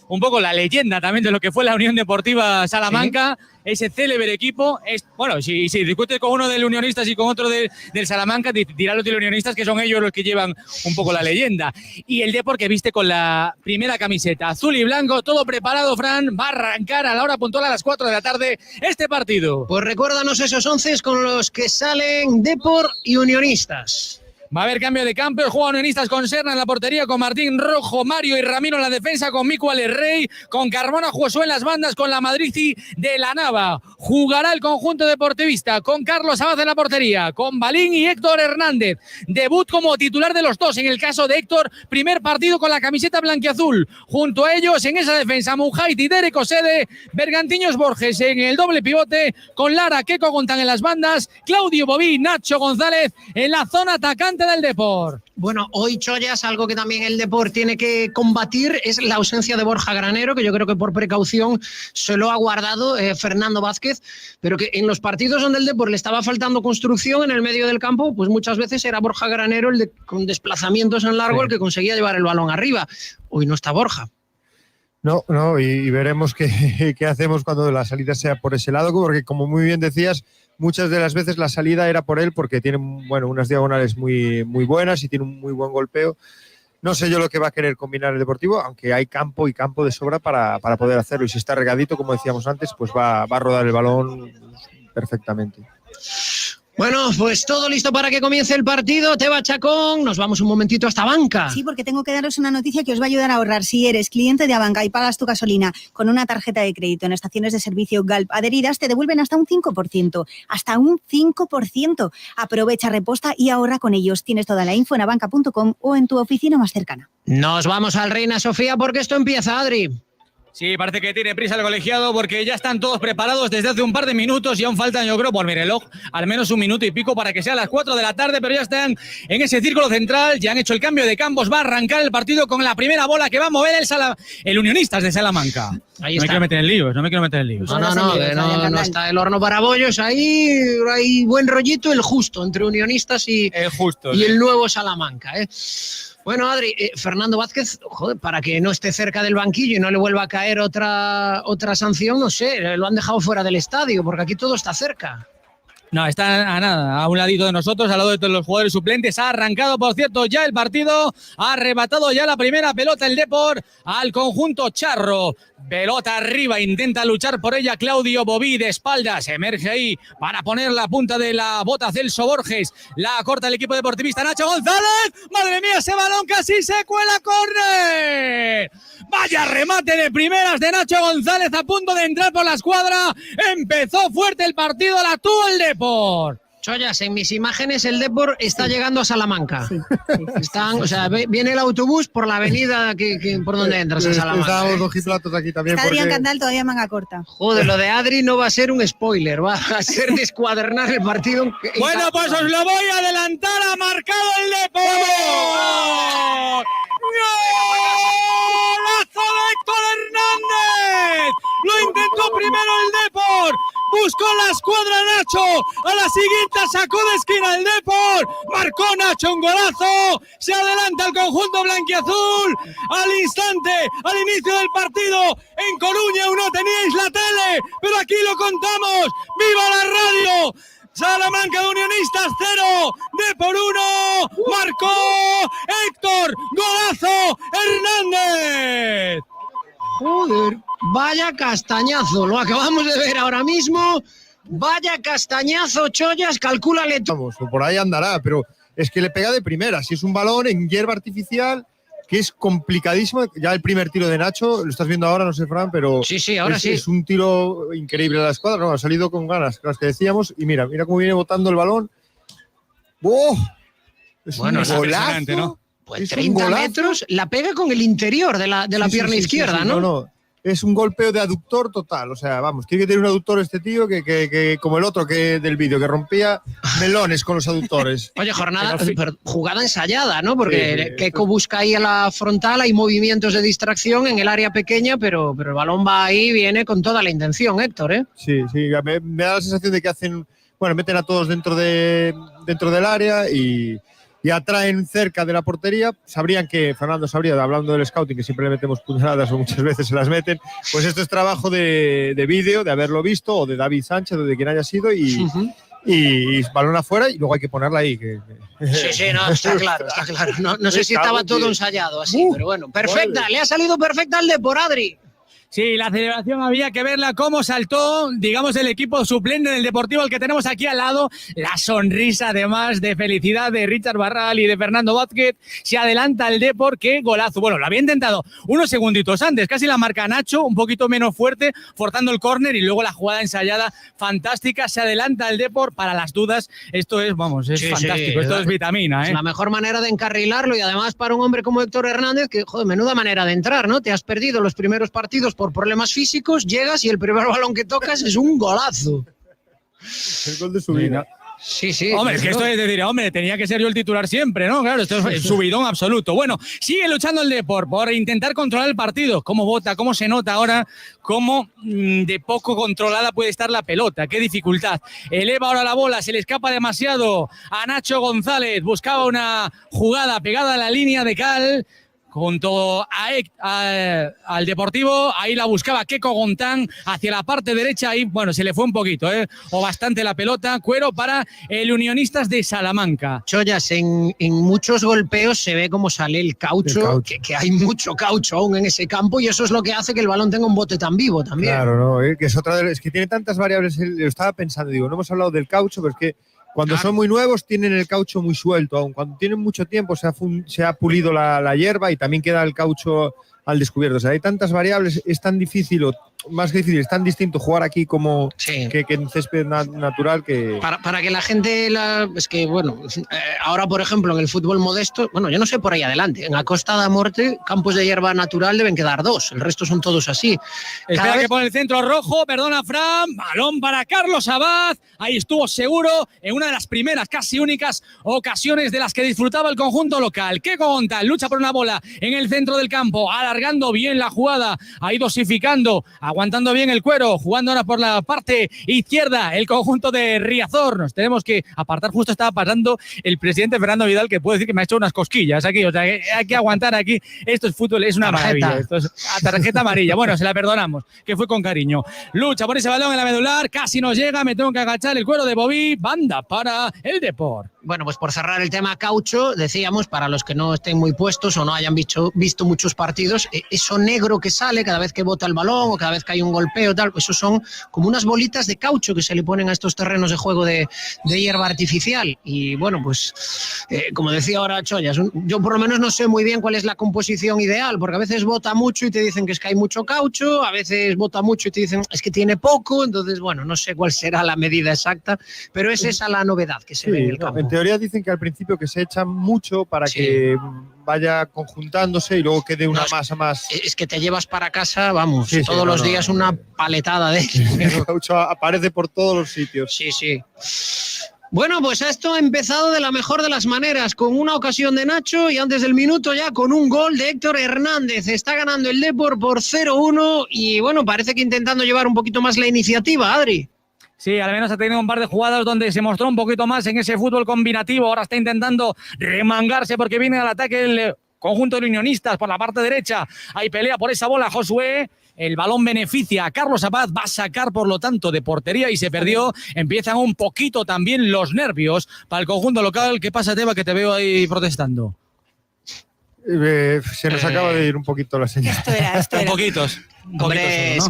un poco la leyenda también de lo que fue la Unión Deportiva Salamanca, sí. Ese célebre equipo. Bueno, si discutes con uno del Unionistas y con otro del Salamanca, dirán los del Unionistas que son ellos los que llevan un poco la leyenda. Y el Depor que viste con la primera camiseta, azul y blanco, todo preparado, Fran, va a arrancar a la hora puntual a las 4 de la tarde este partido. Pues recuérdanos esos 11 con los que salen Depor y Unionistas. Va a haber cambio de campo, juega Unionistas con Serna en la portería, con Martín Rojo, Mario y Ramiro en la defensa, con Mico Alerrey, con Carmona Josué en las bandas, con la Madrizi de la Nava. Jugará el conjunto deportivista con Carlos Abad en la portería, con Balín y Héctor Hernández. Debut como titular de los dos, en el caso de Héctor, primer partido con la camiseta blanquiazul. Junto a ellos, en esa defensa, Mujait y Derek Osede, Bergantiños Borges en el doble pivote, con Lara Queco Gontán en las bandas, Claudio Bobí, Nacho González en la zona atacante del Depor. Bueno, hoy, Chollas, algo que también el Depor tiene que combatir es la ausencia de Borja Granero, que yo creo que por precaución se lo ha guardado Fernando Vázquez, pero que en los partidos donde el Depor le estaba faltando construcción en el medio del campo, pues muchas veces era Borja Granero con desplazamientos en largo, sí, el que conseguía llevar el balón arriba. Hoy no está Borja. No, y veremos qué hacemos cuando la salida sea por ese lado, porque como muy bien decías, muchas de las veces la salida era por él porque tiene unas diagonales muy, muy buenas y tiene un muy buen golpeo. No sé yo lo que va a querer combinar el Deportivo, aunque hay campo y campo de sobra para poder hacerlo. Y si está regadito, como decíamos antes, pues va a rodar el balón perfectamente. Bueno, pues todo listo para que comience el partido. Teba Chacón, nos vamos un momentito hasta Abanca. Sí, porque tengo que daros una noticia que os va a ayudar a ahorrar. Si eres cliente de Abanca y pagas tu gasolina con una tarjeta de crédito en estaciones de servicio Galp adheridas, te devuelven hasta un 5%. Hasta un 5%. Aprovecha, reposta y ahorra con ellos. Tienes toda la info en abanca.com o en tu oficina más cercana. Nos vamos al Reina Sofía porque esto empieza, Adri. Sí, parece que tiene prisa el colegiado porque ya están todos preparados desde hace un par de minutos y aún faltan, yo creo, por mi reloj, al menos un minuto y pico para que sea a las 4 de la tarde, pero ya están en ese círculo central, ya han hecho el cambio de campos, va a arrancar el partido con la primera bola que va a mover el Unionistas de Salamanca. Ahí está. No me quiero meter en líos. No está el horno para bollos, ahí hay buen rollito, el justo, entre Unionistas y el nuevo Salamanca, Bueno, Adri, Fernando Vázquez, joder, para que no esté cerca del banquillo y no le vuelva a caer otra sanción, no sé, lo han dejado fuera del estadio, porque aquí todo está cerca. No, está a nada, a un ladito de nosotros, al lado de todos los jugadores suplentes. Ha arrancado, por cierto, ya el partido. Ha arrebatado ya la primera pelota el Depor al conjunto charro. Pelota arriba, intenta luchar por ella Claudio Bobí de espaldas. Emerge ahí para poner la punta de la bota Celso Borges. La corta el equipo deportivista Nacho González. ¡Madre mía, ese balón casi se cuela! ¡Córner! Vaya remate de primeras de Nacho González a punto de entrar por la escuadra. Empezó fuerte el partido, la tuvo el Depor. Chollas, en mis imágenes el Depor está llegando a Salamanca. Sí. Están, o sea, viene el autobús por la avenida por donde entras a Salamanca. Estábamos ojiplatos aquí también. Está Adrián porque- Candal todavía manga corta. Joder, lo de Adri no va a ser un spoiler, va a ser descuadernar el partido. Bueno, pues os lo voy a adelantar. Ha marcado el Depor. ¡Golazo de Héctor Hernández! Lo intentó primero el Depor. Buscó la escuadra Nacho. A la siguiente sacó de esquina el Depor. Marcó Nacho un golazo. Se adelanta el conjunto blanquiazul. Al instante, al inicio del partido, en Coruña aún no teníais la tele, pero aquí lo contamos. ¡Viva la radio! Salamanca de Unionistas 0, Depor 1, marcó Héctor, golazo Hernández. Joder, vaya castañazo, lo acabamos de ver ahora mismo. Vaya castañazo, Chollas, calcúlale tú. Vamos, o por ahí andará, pero es que le pega de primera. Si es un balón en hierba artificial, que es complicadísimo. Ya el primer tiro de Nacho, lo estás viendo ahora, no sé, Fran, pero Sí, ahora sí. Es un tiro increíble a la escuadra. No, ha salido con ganas, las que decíamos. Y mira cómo viene botando el balón. ¡Oh! Es Bueno, un es impresionante, golazo. ¿no? Pues Es un 30 golazo. metros, la pega con el interior de la Sí, pierna sí, izquierda, sí. ¿no? No, es un golpeo de aductor total. O sea, vamos, tiene que tener un aductor este tío que como el otro que del vídeo, que rompía melones con los aductores. Oye, Pero pero jugada ensayada, ¿no? Porque Sí, Keco busca ahí a la frontal, hay movimientos de distracción en el área pequeña, pero el balón va ahí, viene con toda la intención, Héctor, ¿eh? Sí, me da la sensación de que meten a todos dentro del área y atraen cerca de la portería. Sabrían que, Fernando sabría, hablando del scouting, que siempre le metemos puñaladas o muchas veces se las meten, pues esto es trabajo de vídeo, de haberlo visto, o de David Sánchez, o de quien haya sido, y balón afuera y luego hay que ponerla ahí. Sí, no, está claro. No sé si estaba todo ensayado así, pero bueno, perfecta, madre. le ha salido perfecta al Depor, Adri. Sí, la celebración había que verla cómo saltó, digamos, el equipo suplente del Deportivo, el que tenemos aquí al lado. La sonrisa, además, de felicidad de Richard Barral y de Fernando Vázquez. Se adelanta el Depor, qué golazo. Bueno, lo había intentado unos segunditos antes, casi la marca Nacho, un poquito menos fuerte, forzando el córner y luego la jugada ensayada fantástica. Se adelanta el Depor para las dudas. Esto es, vamos, es Sí, fantástico. sí, Esto es vitamina, Es ¿eh? la mejor manera de encarrilarlo y además para un hombre como Héctor Hernández, que, joder, menuda manera de entrar, ¿no? Te has perdido los primeros partidos por problemas físicos, llegas y el primer balón que tocas es un golazo. El gol de su vida. Sí. Hombre, es que esto es decir, hombre, tenía que ser yo el titular siempre, ¿no? Claro, esto es subidón absoluto. Bueno, sigue luchando el Depor por intentar controlar el partido. ¿Cómo vota? ¿Cómo se nota ahora? ¿Cómo de poco controlada puede estar la pelota? ¿Qué dificultad? Eleva ahora la bola, se le escapa demasiado a Nacho González. Buscaba una jugada pegada a la línea de cal. Junto al Deportivo, ahí la buscaba Keco Gontán hacia la parte derecha, ahí, bueno, se le fue un poquito, o bastante la pelota. Cuero para el Unionistas de Salamanca. Chollas, en muchos golpeos se ve cómo sale el caucho, que hay mucho caucho aún en ese campo y eso es lo que hace que el balón tenga un bote tan vivo también. Claro, no, que es otra es que tiene tantas variables. Lo estaba pensando, digo, no hemos hablado del caucho, pero es que cuando son muy nuevos tienen el caucho muy suelto, aún cuando tienen mucho tiempo se ha pulido la hierba y también queda el caucho al descubierto. O sea, hay tantas variables, es tan difícil, o más que difícil, es tan distinto jugar aquí como que en césped natural que... Para que la gente, es que bueno, ahora por ejemplo en el fútbol modesto, bueno, yo no sé por ahí adelante, en la Costa da Morte, campos de hierba natural deben quedar 2, el resto son todos así. Espera que pone el centro rojo, perdona Fran, balón para Carlos Abad, ahí estuvo seguro en una de las primeras, casi únicas ocasiones de las que disfrutaba el conjunto local. Keco Gontán lucha por una bola en el centro del campo, alargando bien la jugada, ahí dosificando, aguantando bien el Cuero, jugando ahora por la parte izquierda el conjunto de Riazor. Nos tenemos que apartar, justo estaba pasando el presidente Fernando Vidal, que puede decir que me ha hecho unas cosquillas aquí, o sea, que hay que aguantar aquí. Esto es fútbol, es una maravilla. Esto es tarjeta amarilla. Bueno, se la perdonamos, que fue con cariño. Lucha por ese balón en la medular, casi nos llega, me tengo que agachar el Cuero de Bobby, banda para el Depor. Bueno, pues por cerrar el tema caucho, decíamos, para los que no estén muy puestos o no hayan visto muchos partidos, eso negro que sale cada vez que bota el balón o cada vez que hay un golpeo, tal, eso son como unas bolitas de caucho que se le ponen a estos terrenos de juego de hierba artificial. Y bueno, pues como decía ahora Chollas, yo por lo menos no sé muy bien cuál es la composición ideal, porque a veces bota mucho y te dicen que es que hay mucho caucho, a veces bota mucho y te dicen es que tiene poco, entonces bueno, no sé cuál será la medida exacta, pero es esa la novedad que se ve en el campo. En teoría dicen que al principio que se echan mucho para que vaya conjuntándose y luego quede una masa más. Es que te llevas para casa, vamos, todos los días una paletada de el caucho aparece por todos los sitios. Sí. Bueno, pues esto ha empezado de la mejor de las maneras, con una ocasión de Nacho y antes del minuto ya con un gol de Héctor Hernández. Está ganando el Depor por 0-1 y bueno, parece que intentando llevar un poquito más la iniciativa, Adri. Sí, al menos ha tenido un par de jugadas donde se mostró un poquito más en ese fútbol combinativo. Ahora está intentando remangarse porque viene al ataque el conjunto de unionistas por la parte derecha. Hay pelea por esa bola, Josué. El balón beneficia a Carlos Abad, va a sacar por lo tanto de portería y se perdió. Empiezan un poquito también los nervios para el conjunto local. ¿Qué pasa, Teba, que te veo ahí protestando? Se nos acaba de ir un poquito la señal. Esto era. Poquitos. Hombre, solo, ¿no?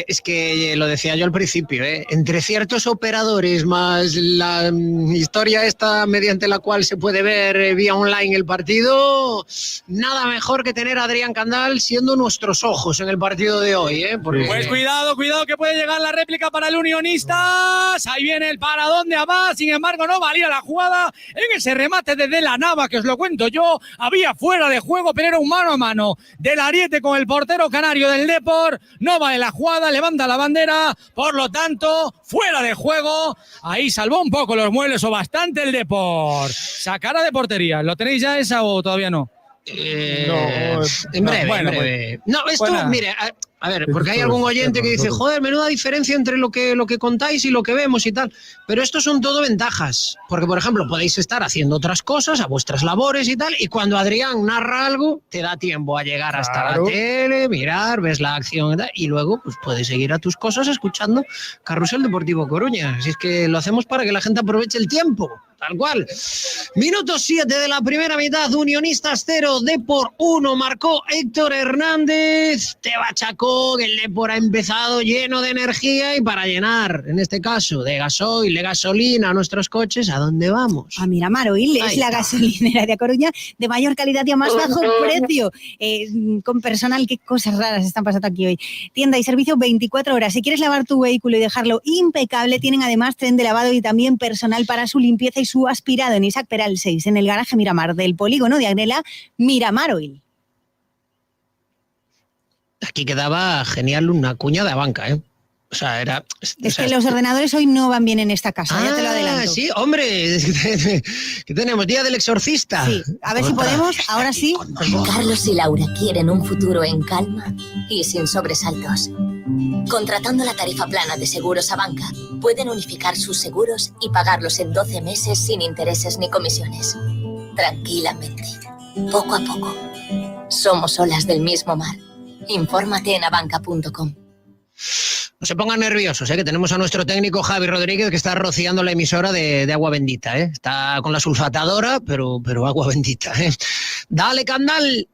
es que lo decía yo al principio, entre ciertos operadores más la historia esta mediante la cual se puede ver vía online el partido, nada mejor que tener a Adrián Candal siendo nuestros ojos en el partido de hoy, porque... Pues cuidado que puede llegar la réplica para el Unionistas. Ahí viene el paradón de Abad, sin embargo no valía la jugada en ese remate de la Nava, que os lo cuento yo, había fuera de juego, pero era un mano a mano del Ariete con el portero canario del Depor. No vale la jugada, levanta la bandera, por lo tanto, fuera de juego. Ahí salvó un poco los muebles o bastante el Depor. Sacará de portería. ¿Lo tenéis ya esa o todavía no? En breve. No, esto, mire, a ver, porque hay algún oyente que dice, joder, menuda diferencia entre lo que contáis y lo que vemos y tal. Pero esto son todo ventajas. Porque, por ejemplo, podéis estar haciendo otras cosas a vuestras labores y tal, y cuando Adrián narra algo, te da tiempo a llegar hasta la tele, mirar, ves la acción y tal, y luego pues puedes seguir a tus cosas escuchando Carrusel Deportivo Coruña. Así es que lo hacemos para que la gente aproveche el tiempo. Tal cual. Minuto 7 de la primera mitad, Unionistas 0, Depor 1, marcó Héctor Hernández. Teba Chacón, el Depor ha empezado lleno de energía y para llenar, en este caso, de gasoil, de gasolina a nuestros coches, ¿a dónde vamos? A Miramar Oil, es la gasolinera de A Coruña de mayor calidad y a más bajo precio. Con personal, qué cosas raras están pasando aquí hoy. Tienda y servicio 24 horas. Si quieres lavar tu vehículo y dejarlo impecable, tienen además tren de lavado y también personal para su limpieza y su aspirado en Isaac Peral 6, en el garaje Miramar del polígono de Agrela, Miramar Oil. Aquí quedaba genial una cuña de banca, O sea, era... Es que los ordenadores hoy no van bien en esta casa, ya te lo adelanto. Sí, hombre, que tenemos Día del Exorcista. Sí, a ver si podemos, ahora sí. Carlos y Laura quieren un futuro en calma y sin sobresaltos. Contratando la tarifa plana de seguros Abanca, pueden unificar sus seguros y pagarlos en 12 meses sin intereses ni comisiones. Tranquilamente, poco a poco. Somos olas del mismo mar. Infórmate en abanca.com. No se pongan nerviosos, que tenemos a nuestro técnico Javi Rodríguez que está rociando la emisora de agua bendita. Está con la sulfatadora, pero agua bendita. Dale, Candal.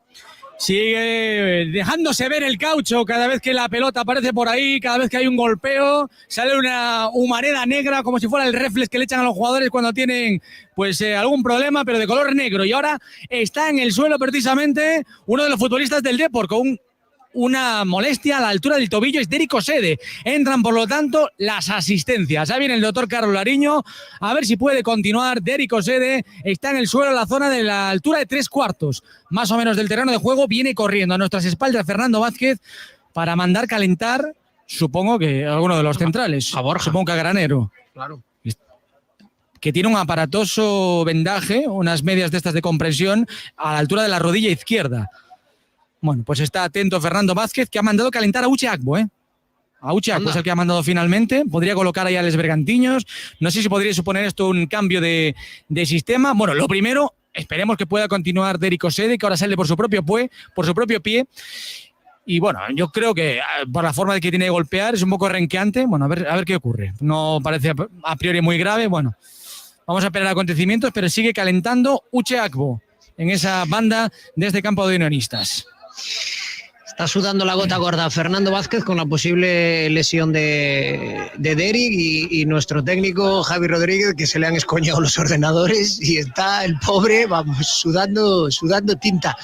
Sigue dejándose ver el caucho cada vez que la pelota aparece por ahí, cada vez que hay un golpeo, sale una humareda negra como si fuera el reflex que le echan a los jugadores cuando tienen algún problema, pero de color negro. Y ahora está en el suelo precisamente uno de los futbolistas del Depor con una molestia a la altura del tobillo, es Derico Sede. Entran, por lo tanto, las asistencias. Ya viene el doctor Carlos Lariño, a ver si puede continuar. Derico Sede está en el suelo a la zona de la altura de 3/4, más o menos del terreno de juego. Viene corriendo a nuestras espaldas Fernando Vázquez para mandar calentar, supongo que alguno de los centrales. A Borja. Supongo que a Granero. Claro. Que tiene un aparatoso vendaje, unas medias de estas de compresión, a la altura de la rodilla izquierda. Bueno, pues está atento Fernando Vázquez, que ha mandado calentar a Uche Agbo, A Uche Agbo es el que ha mandado finalmente. Podría colocar ahí a Les Bergantiños. No sé si podría suponer esto un cambio de sistema. Bueno, lo primero, esperemos que pueda continuar Derico Sede, que ahora sale por su propio pie. Y bueno, yo creo que por la forma de que tiene de golpear es un poco renqueante. Bueno, a ver qué ocurre. No parece a priori muy grave. Bueno, Vamos a esperar acontecimientos, pero sigue calentando Uche Agbo en esa banda de este campo de unionistas. Está sudando la gota gorda Fernando Vázquez con la posible lesión de Derek y nuestro técnico Javi Rodríguez, que se le han escoñado los ordenadores y está el pobre, vamos, sudando tinta.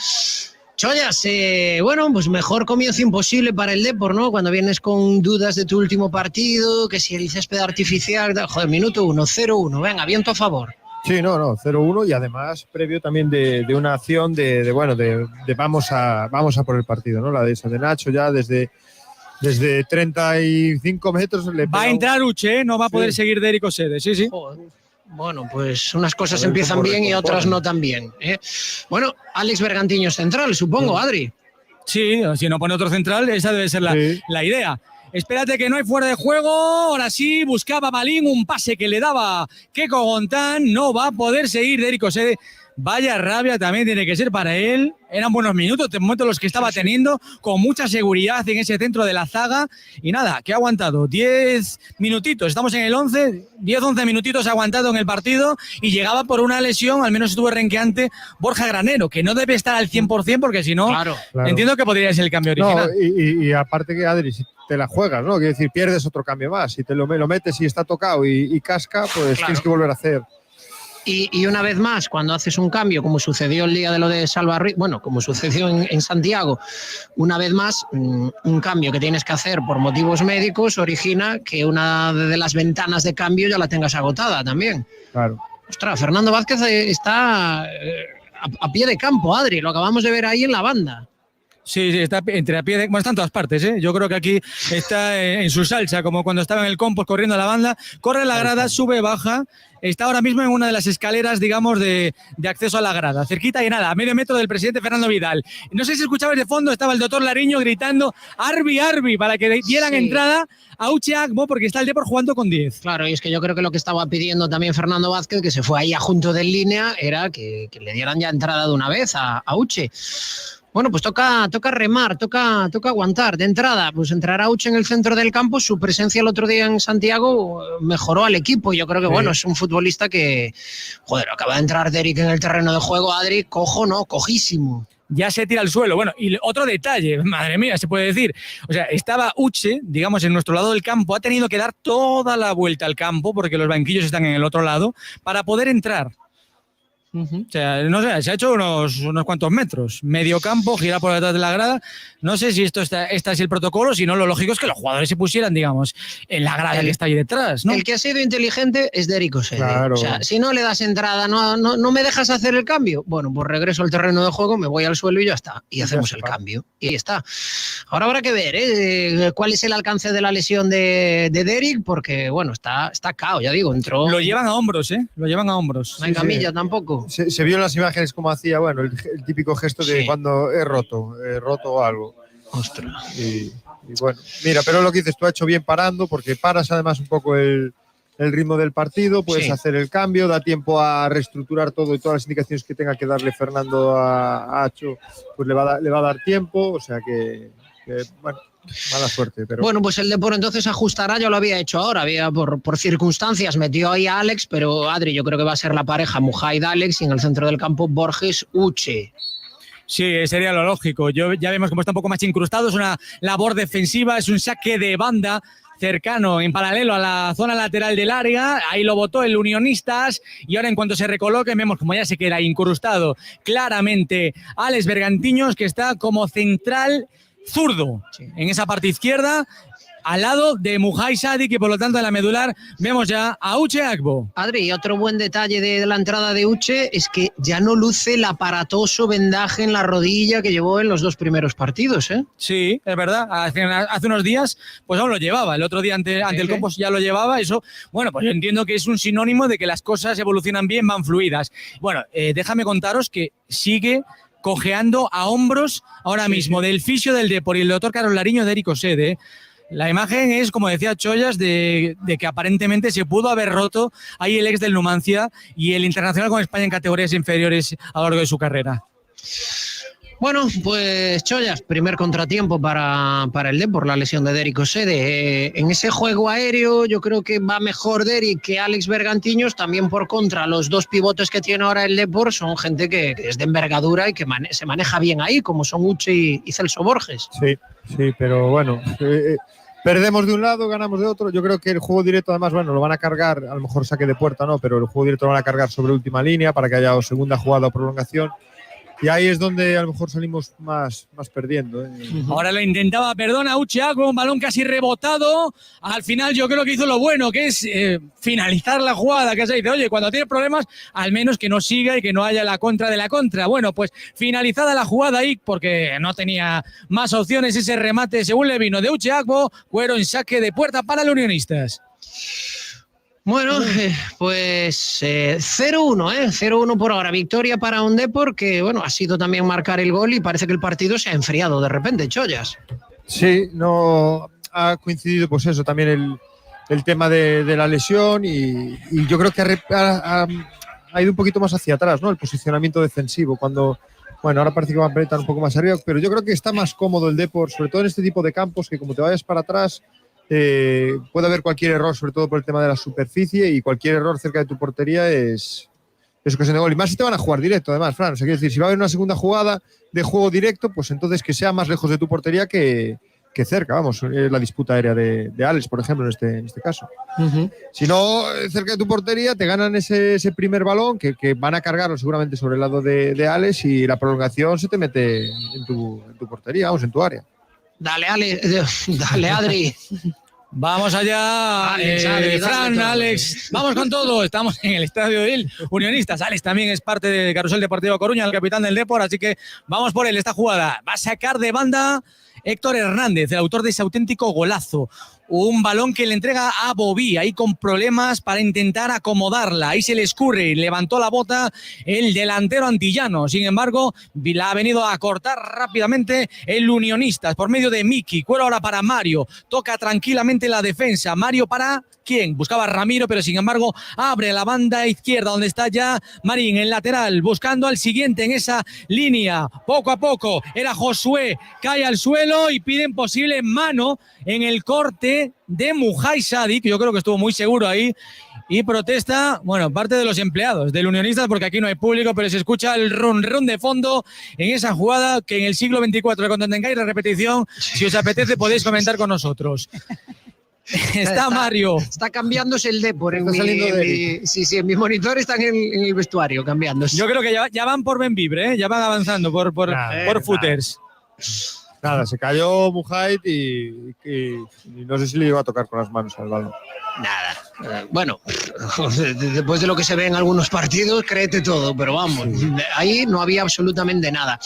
Chollas, bueno, pues mejor comienzo imposible para el Depor, ¿no? Cuando vienes con dudas de tu último partido, que si el césped artificial, joder, minuto 1, 0-1, venga, viento a favor. Sí, no, 0-1 y además previo también de una acción de vamos a por el partido, ¿no? La de esa de Nacho ya desde 35 metros. Va a entrar Uche, no va a poder seguir Derek Osede, sí. Joder. Bueno, pues unas cosas empiezan bien y otras no tan bien. Bueno, Alex Bergantiños central, supongo, Adri. Sí, si no pone otro central, esa debe ser la idea. Espérate que no hay fuera de juego. Ahora sí, buscaba Malín un pase que le daba Keko Gontán. No va a poder seguir Derek Osede. Vaya rabia también tiene que ser para él. Eran buenos minutos, de momento los que estaba teniendo, con mucha seguridad en ese centro de la zaga. Y nada, que ha aguantado 10 minutitos. Estamos en el 11, 10-11 minutitos ha aguantado en el partido y llegaba por una lesión, al menos estuvo renqueante, Borja Granero, que no debe estar al 100% porque si no, claro. Entiendo que podría ser el cambio original. No, y aparte que, Adri, si te la juegas, ¿no? Quiere decir, pierdes otro cambio más. Si te lo metes y está tocado y casca, pues tienes que volver a hacer. Y una vez más, cuando haces un cambio, como sucedió el día de lo de Salva Ruiz, bueno, como sucedió en Santiago, una vez más, un cambio que tienes que hacer por motivos médicos origina que una de las ventanas de cambio ya la tengas agotada también. Claro. Ostras, Fernando Vázquez está a pie de campo, Adri, lo acabamos de ver ahí en la banda. Sí, está entre a pie de... Bueno, está en todas partes, ¿eh? Yo creo que aquí está en su salsa, como cuando estaba en el compost corriendo a la banda. Corre la grada, sube, baja. Está ahora mismo en una de las escaleras, digamos, de acceso a la grada. Cerquita y nada, a medio metro del presidente Fernando Vidal. No sé si escuchabais de fondo, estaba el doctor Lariño gritando Arbi, para que dieran entrada a Uche Agbo, porque está el Depor jugando con 10. Claro, y es que yo creo que lo que estaba pidiendo también Fernando Vázquez, que se fue ahí a junto de línea, era que le dieran ya entrada de una vez a Uche. Bueno, pues toca remar, toca aguantar. De entrada, pues entrará Uche en el centro del campo. Su presencia el otro día en Santiago mejoró al equipo. Yo creo que, bueno, es un futbolista que, joder, acaba de entrar Derek en el terreno de juego, Adri, cojísimo. Ya se tira al suelo. Bueno, y otro detalle, madre mía, se puede decir. O sea, estaba Uche, digamos, en nuestro lado del campo, ha tenido que dar toda la vuelta al campo, porque los banquillos están en el otro lado, para poder entrar. O sea, no sé, se ha hecho unos cuantos metros. Medio campo, gira por detrás de la grada. No sé si este es el protocolo, si no, lo lógico es que los jugadores se pusieran, digamos, en la grada que está ahí detrás, ¿no? El que ha sido inteligente es Derek Osede. Claro. O sea, si no le das entrada, no me dejas hacer el cambio. Bueno, pues regreso al terreno de juego, me voy al suelo y ya está. Y hacemos el cambio. Y ahí está. Ahora habrá que ver cuál es el alcance de la lesión de Derek, porque, bueno, está cao, ya digo, entró. Lo llevan a hombros, ¿eh? Lo llevan a hombros. No hay camilla tampoco. Se vio en las imágenes cómo hacía, bueno, el típico gesto de cuando he roto o algo. Ostras. Y bueno, mira, pero lo que dices, tú has hecho bien parando, porque paras además un poco el ritmo del partido, puedes hacer el cambio, da tiempo a reestructurar todo y todas las indicaciones que tenga que darle Fernando a Acho, pues le va a dar tiempo, o sea que bueno, mala suerte. Pero... Bueno, pues el Depor entonces ajustará, ya lo había hecho ahora, por circunstancias metió ahí a Alex, pero Adri, yo creo que va a ser la pareja Mujaid-Alex y en el centro del campo Borges-Uche. Sí, sería lo lógico. Ya vemos cómo está un poco más incrustado, es una labor defensiva, es un saque de banda cercano, en paralelo a la zona lateral del área, ahí lo botó el Unionistas y ahora en cuanto se recoloque vemos como ya se queda incrustado claramente Alex Bergantiños, que está como central zurdo en esa parte izquierda, al lado de Mujai Sadik, y por lo tanto en la medular vemos ya a Uche Agbo. Adri, otro buen detalle de la entrada de Uche es que ya no luce el aparatoso vendaje en la rodilla que llevó en los dos primeros partidos, ¿eh? Sí, es verdad. Hace unos días pues aún lo llevaba. El otro día ante el compost ya lo llevaba. Eso, bueno, pues yo entiendo que es un sinónimo de que las cosas evolucionan bien, van fluidas. Bueno, déjame contaros que sigue cojeando a hombros ahora mismo del fisio del Depor y el doctor Carlos Lariño de Derek Osede. La imagen es, como decía Chollas, de que aparentemente se pudo haber roto ahí el ex del Numancia y el internacional con España en categorías inferiores a lo largo de su carrera. Bueno, pues Chollas, primer contratiempo para el Depor, la lesión de Derrick Osede. En ese juego aéreo yo creo que va mejor Derrick que Alex Bergantiños, también por contra los dos pivotes que tiene ahora el Depor son gente que es de envergadura y que se maneja bien ahí, como son Uche y Celso Borges. Sí, pero bueno, perdemos de un lado, ganamos de otro. Yo creo que el juego directo, además, bueno, lo van a cargar, a lo mejor saque de puerta, no, pero el juego directo lo van a cargar sobre última línea para que haya o segunda jugada o prolongación. Y ahí es donde a lo mejor salimos más perdiendo. Ahora lo intentaba, perdona, Uche Agbo, un balón casi rebotado. Al final yo creo que hizo lo bueno, que es finalizar la jugada, que se dice, oye, cuando tienes problemas, al menos que no siga y que no haya la contra de la contra. Bueno, pues finalizada la jugada ahí, porque no tenía más opciones ese remate, según le vino de Uche Agbo, Cuero en saque de puerta para los unionistas. Bueno, pues 0-1, 0-1 por ahora. Victoria para un Depor que, bueno, ha sido también marcar el gol y parece que el partido se ha enfriado de repente, Chollas. Sí, no ha coincidido, pues eso, también el tema de la lesión y yo creo que ha ido un poquito más hacia atrás, ¿no? El posicionamiento defensivo, cuando, bueno, ahora parece que va a apretar un poco más arriba, pero yo creo que está más cómodo el Depor, sobre todo en este tipo de campos, que como te vayas para atrás, puede haber cualquier error, sobre todo por el tema de la superficie, y cualquier error cerca de tu portería es ocasión de gol. Y más si te van a jugar directo, además, Fran. O sea, quiero decir, si va a haber una segunda jugada de juego directo, pues entonces que sea más lejos de tu portería que cerca. Vamos, la disputa aérea de Alex, por ejemplo, en este caso. Si no, cerca de tu portería, te ganan ese primer balón que van a cargarlo seguramente sobre el lado de Alex, y la prolongación se te mete en tu portería, vamos, en tu área. Dale, Adri. Vamos allá, Adri, Fran, Alex, vamos con todo. Estamos en el estadio del Unionistas. Alex también es parte del Carrusel Deportivo Coruña, el capitán del Depor, así que vamos por él. Esta jugada va a sacar de banda Héctor Hernández, el autor de ese auténtico golazo. Un balón que le entrega a Bobí, ahí con problemas para intentar acomodarla. Ahí se le escurre, levantó la bota el delantero antillano. Sin embargo, la ha venido a cortar rápidamente el Unionistas por medio de Miki. Cuero ahora para Mario. Toca tranquilamente la defensa. Mario para ¿quién? Buscaba a Ramiro, pero sin embargo abre la banda izquierda donde está ya Marín, el lateral, buscando al siguiente en esa línea. Poco a poco era Josué, cae al suelo y piden posible mano en el corte de Mujay Sadik, que yo creo que estuvo muy seguro ahí, y protesta, bueno, parte de los empleados del Unionistas, porque aquí no hay público, pero se escucha el run de fondo en esa jugada que en el siglo XXIV, cuando tengáis la repetición, si os apetece podéis comentar con nosotros. Está Mario. Está cambiándose el Depor. En mi monitor están en el vestuario cambiándose. Yo creo que ya van por Benvibre, ya van avanzando por footers. Nada, se cayó Mujay y no sé si le iba a tocar con las manos al balón. Nada. Bueno, después de lo que se ve en algunos partidos, créete todo, pero vamos, ahí no había absolutamente nada.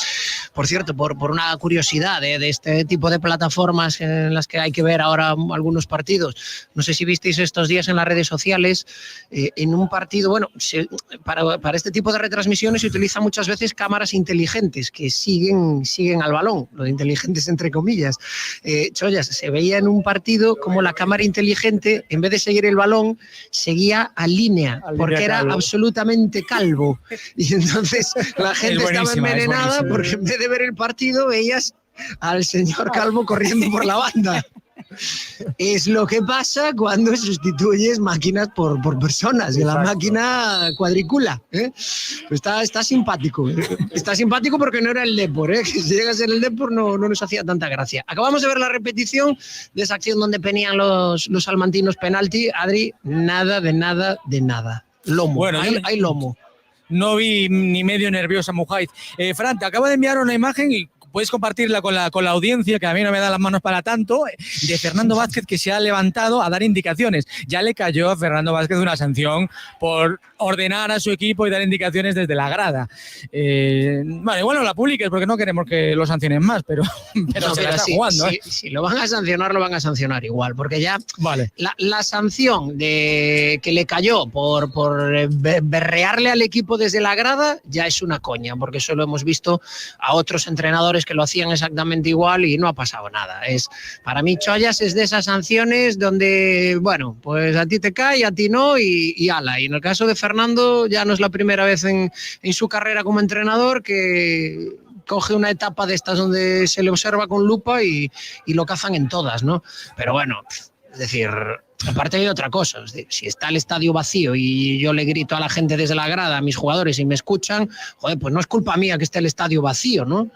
Por cierto, por una curiosidad de este tipo de plataformas en las que hay que ver ahora algunos partidos, no sé si visteis estos días en las redes sociales, en un partido, bueno, para este tipo de retransmisiones se utilizan muchas veces cámaras inteligentes que siguen al balón, lo de inteligentes entre comillas. Chollas, se veía en un partido como la cámara inteligente, en vez de seguir el balón, seguía a línea, porque era absolutamente calvo. Y entonces la gente estaba envenenada porque en vez de ver el partido veías al señor calvo corriendo por la banda. Es lo que pasa cuando sustituyes máquinas por personas, y la máquina cuadricula. Está simpático. Está simpático porque no era el Depor, que si llega a ser el Depor no nos hacía tanta gracia. Acabamos de ver la repetición de esa acción donde ponían los salmantinos penalti. Adri, nada. Lomo, bueno, hay lomo. No vi ni medio nerviosa Mujay. Fran, te acabo de enviar una imagen y puedes compartirla con la audiencia, que a mí no me da las manos para tanto, de Fernando Vázquez, que se ha levantado a dar indicaciones. Ya le cayó a Fernando Vázquez una sanción por ordenar a su equipo y dar indicaciones desde la grada. Bueno, igual no la publiques porque no queremos que lo sancionen más, pero no, se la está jugando. Si lo van a sancionar igual, porque ya vale. La sanción de que le cayó por berrearle al equipo desde la grada ya es una coña, porque eso lo hemos visto a otros entrenadores que lo hacían exactamente igual y no ha pasado nada. Para mí, Chollas es de esas sanciones donde, bueno, pues a ti te cae, a ti no, y ala. Y en el caso de Fernando, ya no es la primera vez en su carrera como entrenador que coge una etapa de estas donde se le observa con lupa y lo cazan en todas, ¿no? Pero bueno, es decir, aparte hay otra cosa, es decir, si está el estadio vacío y yo le grito a la gente desde la grada, a mis jugadores, y me escuchan, joder, pues no es culpa mía que esté el estadio vacío, ¿no?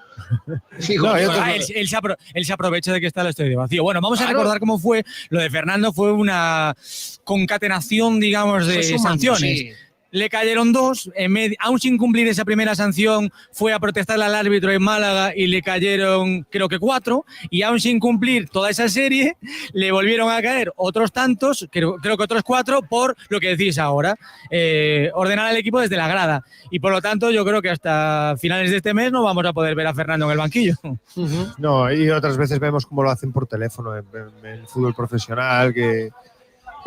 Digo, no, él se aprovecha de que está el estadio vacío. Bueno, vamos a recordar cómo fue. Lo de Fernando fue una concatenación, digamos, de sanciones. Sí. Le cayeron 2, aún sin cumplir esa primera sanción, fue a protestar al árbitro en Málaga y le cayeron, creo que 4, y aún sin cumplir toda esa serie, le volvieron a caer otros tantos, creo que otros 4, por lo que decís ahora, ordenar al equipo desde la grada. Y por lo tanto, yo creo que hasta finales de este mes no vamos a poder ver a Fernando en el banquillo. No, y otras veces vemos cómo lo hacen por teléfono en el fútbol profesional, que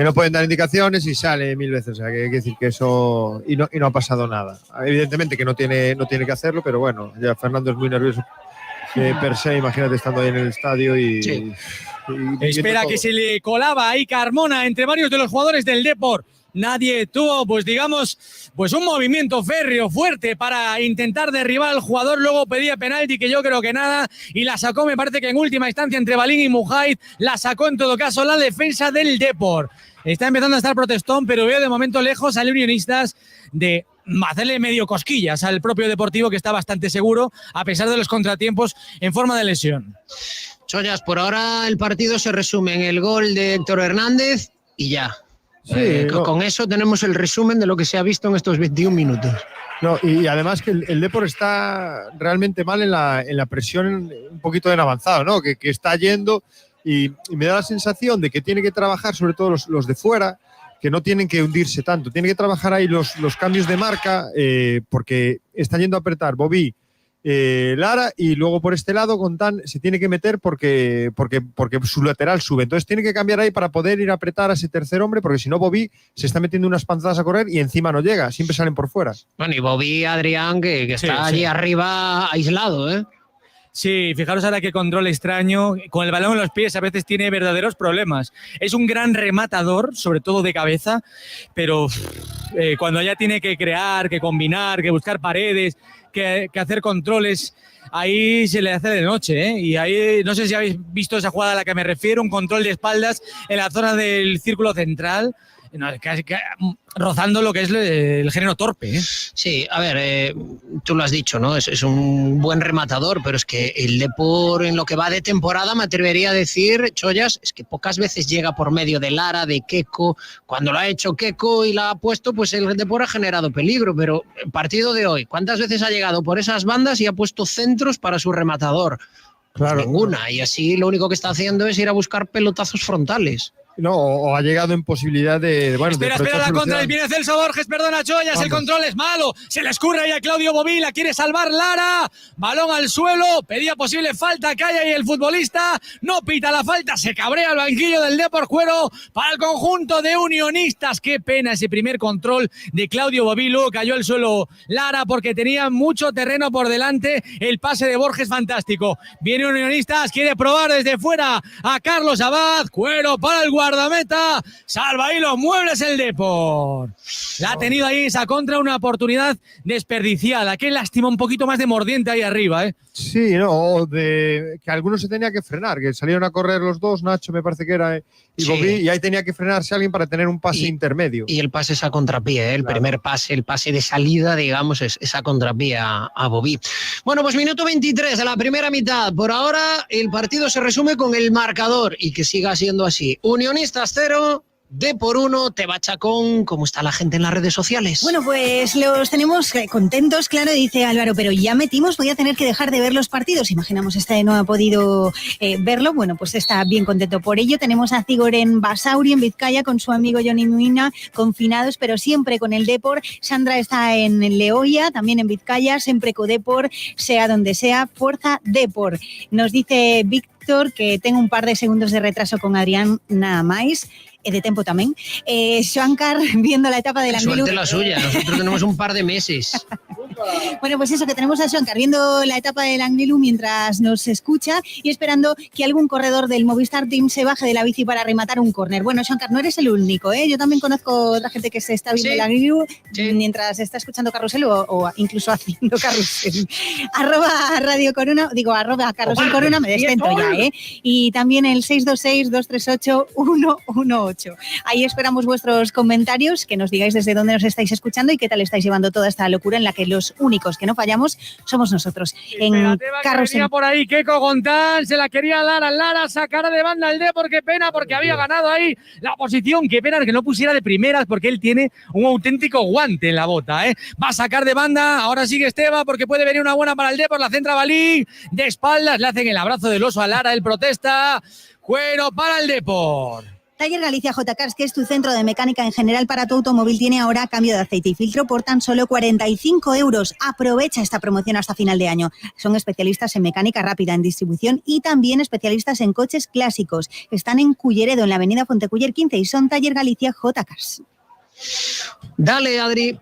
no pueden dar indicaciones y sale 1000 veces. O sea, que hay que decir que eso... Y no ha pasado nada. Evidentemente que no tiene que hacerlo, pero bueno, ya Fernando es muy nervioso per se, imagínate estando ahí en el estadio y espera que se le colaba ahí Carmona entre varios de los jugadores del Depor. Nadie tuvo, pues digamos, pues un movimiento férreo fuerte para intentar derribar al jugador. Luego pedía penalti, que yo creo que nada, y la sacó, me parece que en última instancia, entre Balín y Mujaid. La sacó en todo caso la defensa del Depor. Está empezando a estar protestón, pero veo de momento lejos al Unionistas de hacerle medio cosquillas al propio Deportivo, que está bastante seguro a pesar de los contratiempos en forma de lesión. Chollas, por ahora el partido se resume en el gol de Héctor Hernández y ya. Sí, con eso tenemos el resumen de lo que se ha visto en estos 21 minutos. No, y además que el Depor está realmente mal en la presión un poquito en avanzado, ¿no? Que está yendo y me da la sensación de que tiene que trabajar, sobre todo los de fuera, que no tienen que hundirse tanto. Tiene que trabajar ahí los cambios de marca, porque están yendo a apretar Bobby, Lara, y luego por este lado Gontán se tiene que meter porque su lateral sube. Entonces tiene que cambiar ahí para poder ir a apretar a ese tercer hombre, porque si no Bobby se está metiendo unas panzadas a correr y encima no llega, siempre salen por fuera. Bueno, y Bobby, Adrián, que está allí arriba aislado, ¿eh? Sí, fijaros ahora qué control extraño. Con el balón en los pies a veces tiene verdaderos problemas. Es un gran rematador, sobre todo de cabeza, pero cuando ya tiene que crear, que combinar, que buscar paredes, que hacer controles, ahí se le hace de noche, ¿eh? Y ahí, no sé si habéis visto esa jugada a la que me refiero, un control de espaldas en la zona del círculo central. No, casi rozando lo que es el género torpe, ¿eh? Sí, a ver, tú lo has dicho, ¿no? Es un buen rematador, pero es que el Depor en lo que va de temporada, me atrevería a decir, Chollas, es que pocas veces llega por medio de Lara, de Keko. Cuando lo ha hecho Keko y la ha puesto, pues el Depor ha generado peligro, pero el partido de hoy, ¿cuántas veces ha llegado por esas bandas y ha puesto centros para su rematador? Claro. Pues ninguna, y así lo único que está haciendo es ir a buscar pelotazos frontales. No, o ha llegado en posibilidad de... Bueno, espera la contra, viene Celso Borges, perdona Chollas, vamos. El control es malo, se le escurre ahí a Claudio Bobí, la quiere salvar Lara, balón al suelo, pedía posible falta, cae ahí el futbolista, no pita la falta, se cabrea el banquillo del Depor, juego para el conjunto de Unionistas. Qué pena ese primer control de Claudio Bobí, luego cayó al suelo Lara porque tenía mucho terreno por delante, el pase de Borges fantástico, viene Unionistas, quiere probar desde fuera a Carlos Abad, cuero para el guardameta, salva ahí los muebles el Depor. La ha tenido ahí esa contra, una oportunidad desperdiciada. Qué lástima, un poquito más de mordiente ahí arriba, ¿eh? Sí, no, que algunos se tenía que frenar, que salieron a correr los dos, Nacho me parece que era, y Bobí, sí. Y ahí tenía que frenarse alguien para tener un pase intermedio. Y el pase es a contrapié, ¿eh? El primer pase, el pase de salida, digamos, es a contrapié a Bobí. Bueno, pues minuto 23 de la primera mitad. Por ahora el partido se resume con el marcador y que siga siendo así. Unionistas 0, Depor 1, Tebachacón. ¿Cómo está la gente en las redes sociales? Bueno, pues los tenemos contentos, claro, dice Álvaro, pero ya metimos, voy a tener que dejar de ver los partidos. Imaginamos, no ha podido verlo, bueno, pues está bien contento por ello. Tenemos a Zigor en Basauri, en Vizcaya, con su amigo Johnny Muina, confinados, pero siempre con el Depor. Sandra está en Leoia, también en Vizcaya, siempre con Depor, sea donde sea, fuerza Depor. Nos dice Víctor que tengo un par de segundos de retraso con Adrián, nada más. de tiempo también. Xuancar, viendo la etapa del Angliru. Suerte la suya, nosotros tenemos un par de meses. Bueno, pues eso, que tenemos a Xuancar viendo la etapa del Angliru mientras nos escucha y esperando que algún corredor del Movistar Team se baje de la bici para rematar un córner. Bueno, Xuancar, no eres el único, ¿eh? Yo también conozco otra gente que se está viendo el Angliru mientras está escuchando Carrusel o incluso haciendo Carrusel. @Radio Corona, digo, @Carrusel Corona, me descento ya, ¿eh? Y también el 626-238-118. Ahí esperamos vuestros comentarios, que nos digáis desde dónde nos estáis escuchando y qué tal estáis llevando toda esta locura en la que los únicos que no fallamos somos nosotros. En Carrusel. Por ahí Keco Gontán, se la quería Lara sacará de banda el Depor, qué pena, porque había ganado ahí la posición, qué pena que no pusiera de primeras, porque él tiene un auténtico guante en la bota, ¿eh? Va a sacar de banda, ahora sigue Esteba, porque puede venir una buena para el Depor, la centra Balín, de espaldas, le hacen el abrazo del oso a Lara, él protesta, bueno para el Depor. Taller Galicia J-Cars, que es tu centro de mecánica en general para tu automóvil, tiene ahora cambio de aceite y filtro por tan solo 45 €. Aprovecha esta promoción hasta final de año. Son especialistas en mecánica rápida, en distribución y también especialistas en coches clásicos. Están en Culleredo, en la avenida Fonteculler 15 y son Taller Galicia J-Cars. Dale, Adri.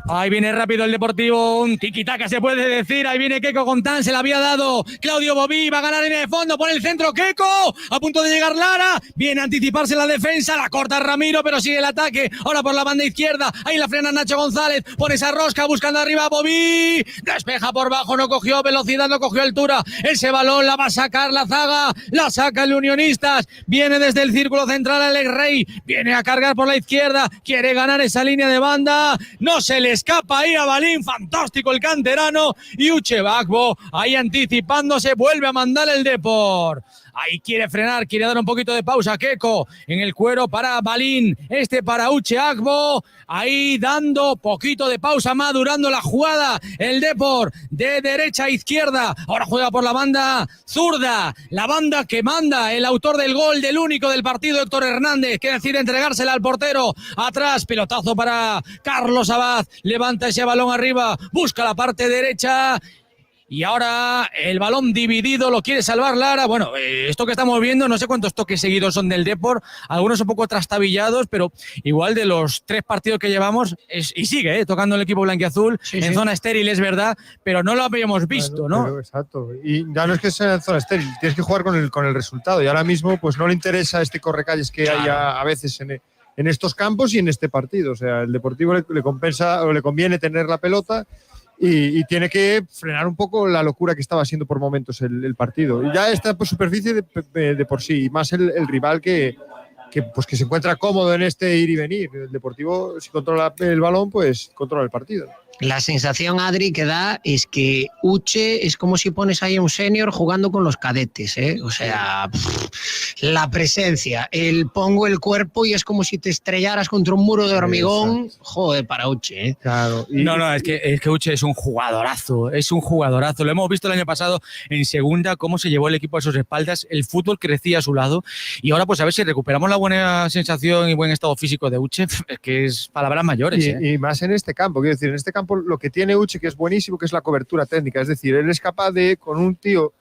Ahí viene rápido el Deportivo, un tiquitaca se puede decir, ahí viene Keco Gontán, se la había dado Claudio Bobí, va a ganar en el fondo, por el centro Keco, a punto de llegar Lara, viene a anticiparse la defensa, la corta Ramiro, pero sigue el ataque, ahora por la banda izquierda, ahí la frena Nacho González, pone esa rosca, buscando arriba a Bobí, despeja por bajo, no cogió velocidad, no cogió altura, ese balón la va a sacar la zaga, la saca el Unionistas, viene desde el círculo central Alex Rey, viene a cargar por la izquierda, quiere ganar esa línea de banda, no se le escapa ahí a Balín, fantástico el canterano, y Uche Bagbo ahí anticipándose, vuelve a mandar el Depor. Ahí quiere frenar, quiere dar un poquito de pausa Keco en el cuero para Balín, para Uche Agbo, ahí dando poquito de pausa, madurando la jugada, el Depor de derecha a izquierda, ahora juega por la banda zurda, la banda que manda el autor del gol, del único del partido, Héctor Hernández, que decide entregársela al portero, atrás, pelotazo para Carlos Abad, levanta ese balón arriba, busca la parte derecha, y ahora el balón dividido, lo quiere salvar Lara. Bueno, esto que estamos viendo, no sé cuántos toques seguidos son del Depor, algunos un poco trastabillados, pero igual de los 3 partidos que llevamos, y sigue tocando el equipo blanquiazul, en zona estéril es verdad, pero no lo habíamos visto, ¿no? Pero, exacto, y ya no es que sea en zona estéril, tienes que jugar con el resultado, y ahora mismo pues no le interesa este correcalles que hay a veces en estos campos y en este partido. O sea, el Deportivo le compensa o le conviene tener la pelota y tiene que frenar un poco la locura que estaba siendo por momentos el partido. Y ya está por superficie de por sí, y más el rival que se encuentra cómodo en este ir y venir. El Deportivo, si controla el balón, pues controla el partido. La sensación, Adri, que da es que Uche es como si pones ahí a un senior jugando con los cadetes, ¿eh? O sea, la presencia, el pongo el cuerpo y es como si te estrellaras contra un muro de hormigón. Exacto. Joder, para Uche, ¿eh? Claro. No, es que Uche es un jugadorazo, Lo hemos visto el año pasado en segunda, cómo se llevó el equipo a sus espaldas, el fútbol crecía a su lado, y ahora pues a ver si recuperamos la buena sensación y buen estado físico de Uche, es que es palabras mayores. Y más en este campo, quiero decir, en este campo lo que tiene Uche, que es buenísimo, que es la cobertura técnica, es decir, él es capaz de, con un tío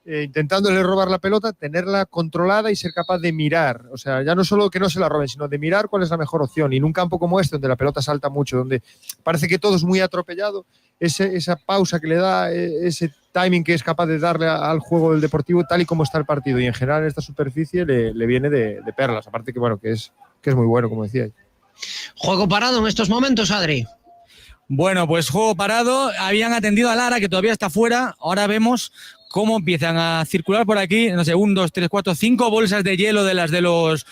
intentándole robar la pelota, tenerla controlada y ser capaz de mirar, o sea, ya no solo que no se la roben, sino de mirar cuál es la mejor opción, y en un campo como este, donde la pelota salta mucho, donde parece que todo es muy atropellado, esa pausa que le da, ese timing que es capaz de darle al juego del Deportivo, tal y como está el partido, y en general en esta superficie le viene de perlas, aparte que bueno, que es muy bueno, como decía. ¿Juego parado en estos momentos, Adri? Bueno, pues juego parado, habían atendido a Lara, que todavía está fuera, ahora vemos cómo empiezan a circular por aquí, no sé, 1, 2, 3, 4, 5 bolsas de hielo de las de los,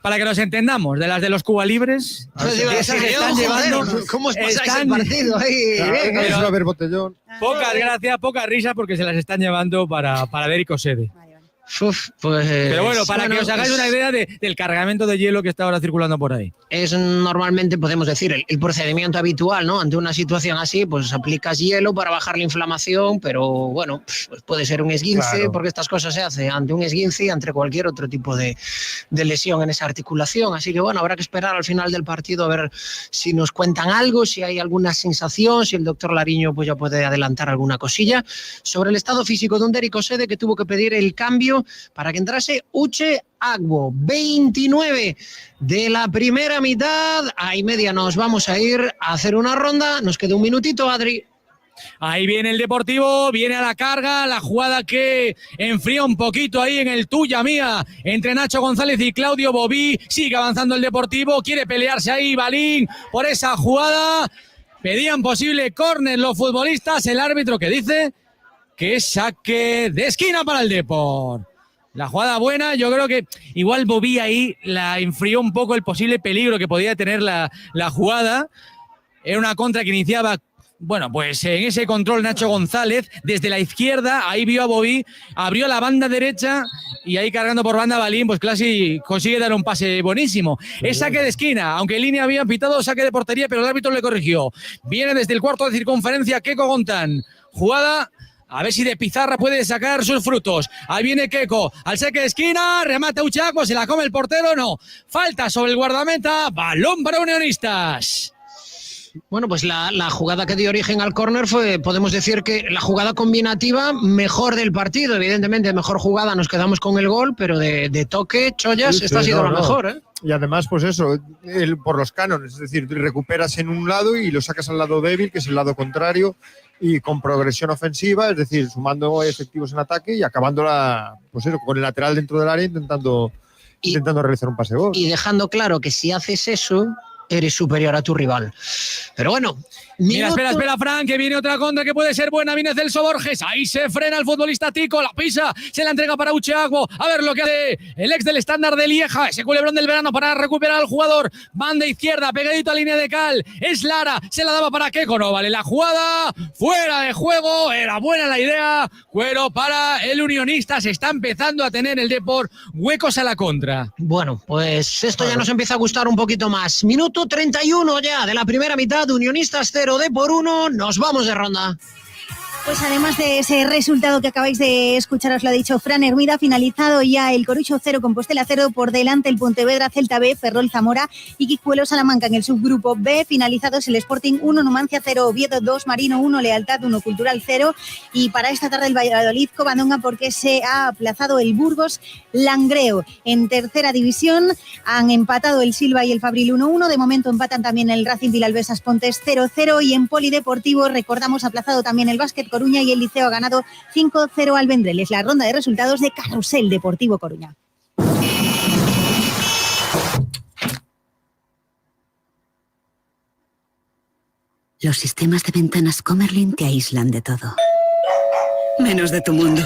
para que nos entendamos, de las de los Cuba Libres. Esas están llevando. ¿Cómo os pasáis el partido ahí? Claro, a ver, botellón. Pocas gracias, pocas risas, porque se las están llevando para Derico Sede. Uf, pues, pero bueno, para que os hagáis una idea del cargamento de hielo que está ahora circulando por ahí. Es normalmente, podemos decir, el procedimiento habitual, ¿no? Ante una situación así, pues aplicas hielo para bajar la inflamación, pero bueno, pues puede ser un esguince, claro, porque estas cosas se hacen ante un esguince y ante cualquier otro tipo de lesión en esa articulación. Así que bueno, habrá que esperar al final del partido a ver si nos cuentan algo, si hay alguna sensación, si el doctor Lariño pues ya puede adelantar alguna cosilla sobre el estado físico de un Derico Sede, que tuvo que pedir el cambio para que entrase Uche Agbo. 29 de la primera mitad. A y media nos vamos a ir a hacer una ronda. Nos queda un minutito, Adri. Ahí viene el Deportivo, viene a la carga, la jugada que enfría un poquito ahí en el tuya mía entre Nacho González y Claudio Bobí. Sigue avanzando el Deportivo, quiere pelearse ahí Balín por esa jugada. Pedían posible córner los futbolistas, el árbitro que dice que es saque de esquina para el Depor. La jugada buena, yo creo que igual Bobí ahí la enfrió un poco el posible peligro que podía tener la jugada. Era una contra que iniciaba. Bueno, pues en ese control Nacho González, desde la izquierda, ahí vio a Bobí, abrió la banda derecha y ahí cargando por banda Balín, pues casi consigue dar un pase buenísimo. Es saque de esquina, aunque en línea habían pitado saque de portería, pero el árbitro le corrigió. Viene desde el cuarto de circunferencia Keko Gontán. Jugada, a ver si de pizarra puede sacar sus frutos. Ahí viene Keko, al saque de esquina, remata Uchaco, se la come el portero, no. Falta sobre el guardameta, balón para Unionistas. Bueno, pues la jugada que dio origen al córner fue, podemos decir que la jugada combinativa mejor del partido. Evidentemente, mejor jugada, nos quedamos con el gol, pero de toque, Chollas, esta ha sido la mejor, ¿eh? Y además, pues eso, por los cánones, es decir, recuperas en un lado y lo sacas al lado débil, que es el lado contrario, y con progresión ofensiva, es decir, sumando efectivos en ataque y acabándola, pues eso, con el lateral dentro del área intentando realizar un pase de gol. Y dejando claro que si haces eso, eres superior a tu rival. Pero bueno, mira, espera, Fran, que viene otra contra que puede ser buena. Viene Celso Borges. Ahí se frena el futbolista Tico. La pisa. Se la entrega para Ucheagbo. A ver lo que hace el ex del Estándar de Lieja. Ese culebrón del verano para recuperar al jugador. Banda izquierda, pegadito a línea de cal. Es Lara. Se la daba para Keko. No vale la jugada. Fuera de juego. Era buena la idea. Cuero para el Unionista. Se está empezando a tener el Depor huecos a la contra. Bueno, pues esto ya nos empieza a gustar un poquito más. Minuto 31 ya de la primera mitad. Unionistas 0, Depor 1. Nos vamos de ronda. Pues además de ese resultado que acabáis de escuchar, os lo ha dicho Fran Hermida, finalizado ya el Corucho 0, Compostela 0, por delante el Pontevedra, Celta B, Ferrol Zamora y Guijuelo Salamanca en el subgrupo B, finalizados el Sporting 1, Numancia 0, Oviedo 2, Marino 1, Lealtad 1, Cultural 0, y para esta tarde el Valladolid Covadonga porque se ha aplazado el Burgos Langreo. En tercera división han empatado el Silva y el Fabril 1-1, de momento empatan también el Racing Vilalbesas Pontes 0-0 y en Polideportivo recordamos aplazado también el Básquet Coruña y el Liceo ha ganado 5-0 al Vendrell. Es la ronda de resultados de Carrusel Deportivo Coruña. Los sistemas de ventanas Comerlin te aíslan de todo, menos de tu mundo.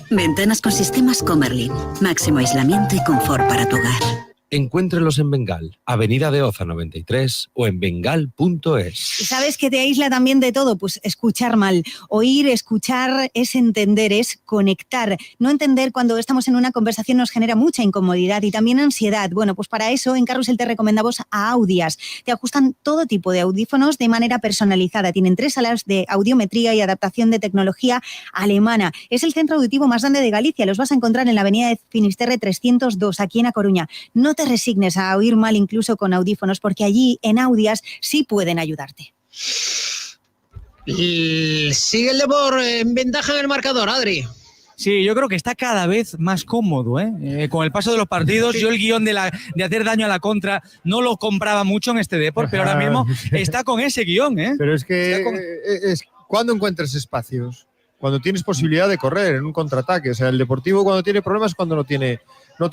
Ventanas con sistemas Comerlin. Máximo aislamiento y confort para tu hogar. Encuéntrelos en Bengal, Avenida de Oza 93 o en bengal.es. ¿Y sabes que te aísla también de todo? Pues escuchar mal. Oír, escuchar es entender, es conectar. No entender cuando estamos en una conversación nos genera mucha incomodidad y también ansiedad. Bueno, pues para eso en Carrusel te recomendamos a Audias. Te ajustan todo tipo de audífonos de manera personalizada. Tienen 3 salas de audiometría y adaptación de tecnología alemana. Es el centro auditivo más grande de Galicia. Los vas a encontrar en la avenida de Finisterre 302, aquí en A Coruña. No te resignes a oír mal incluso con audífonos, porque allí en Audias sí pueden ayudarte. Y sigue el Depor en ventaja en el marcador, Adri. Sí, yo creo que está cada vez más cómodo, ¿eh? Con el paso de los partidos, yo el guión de hacer daño a la contra no lo compraba mucho en este Depor, pero ahora mismo está con ese guión, ¿eh? Pero es que ¿cuándo encuentras espacios? Cuando tienes posibilidad de correr en un contraataque. O sea, el Deportivo cuando tiene problemas es cuando no tiene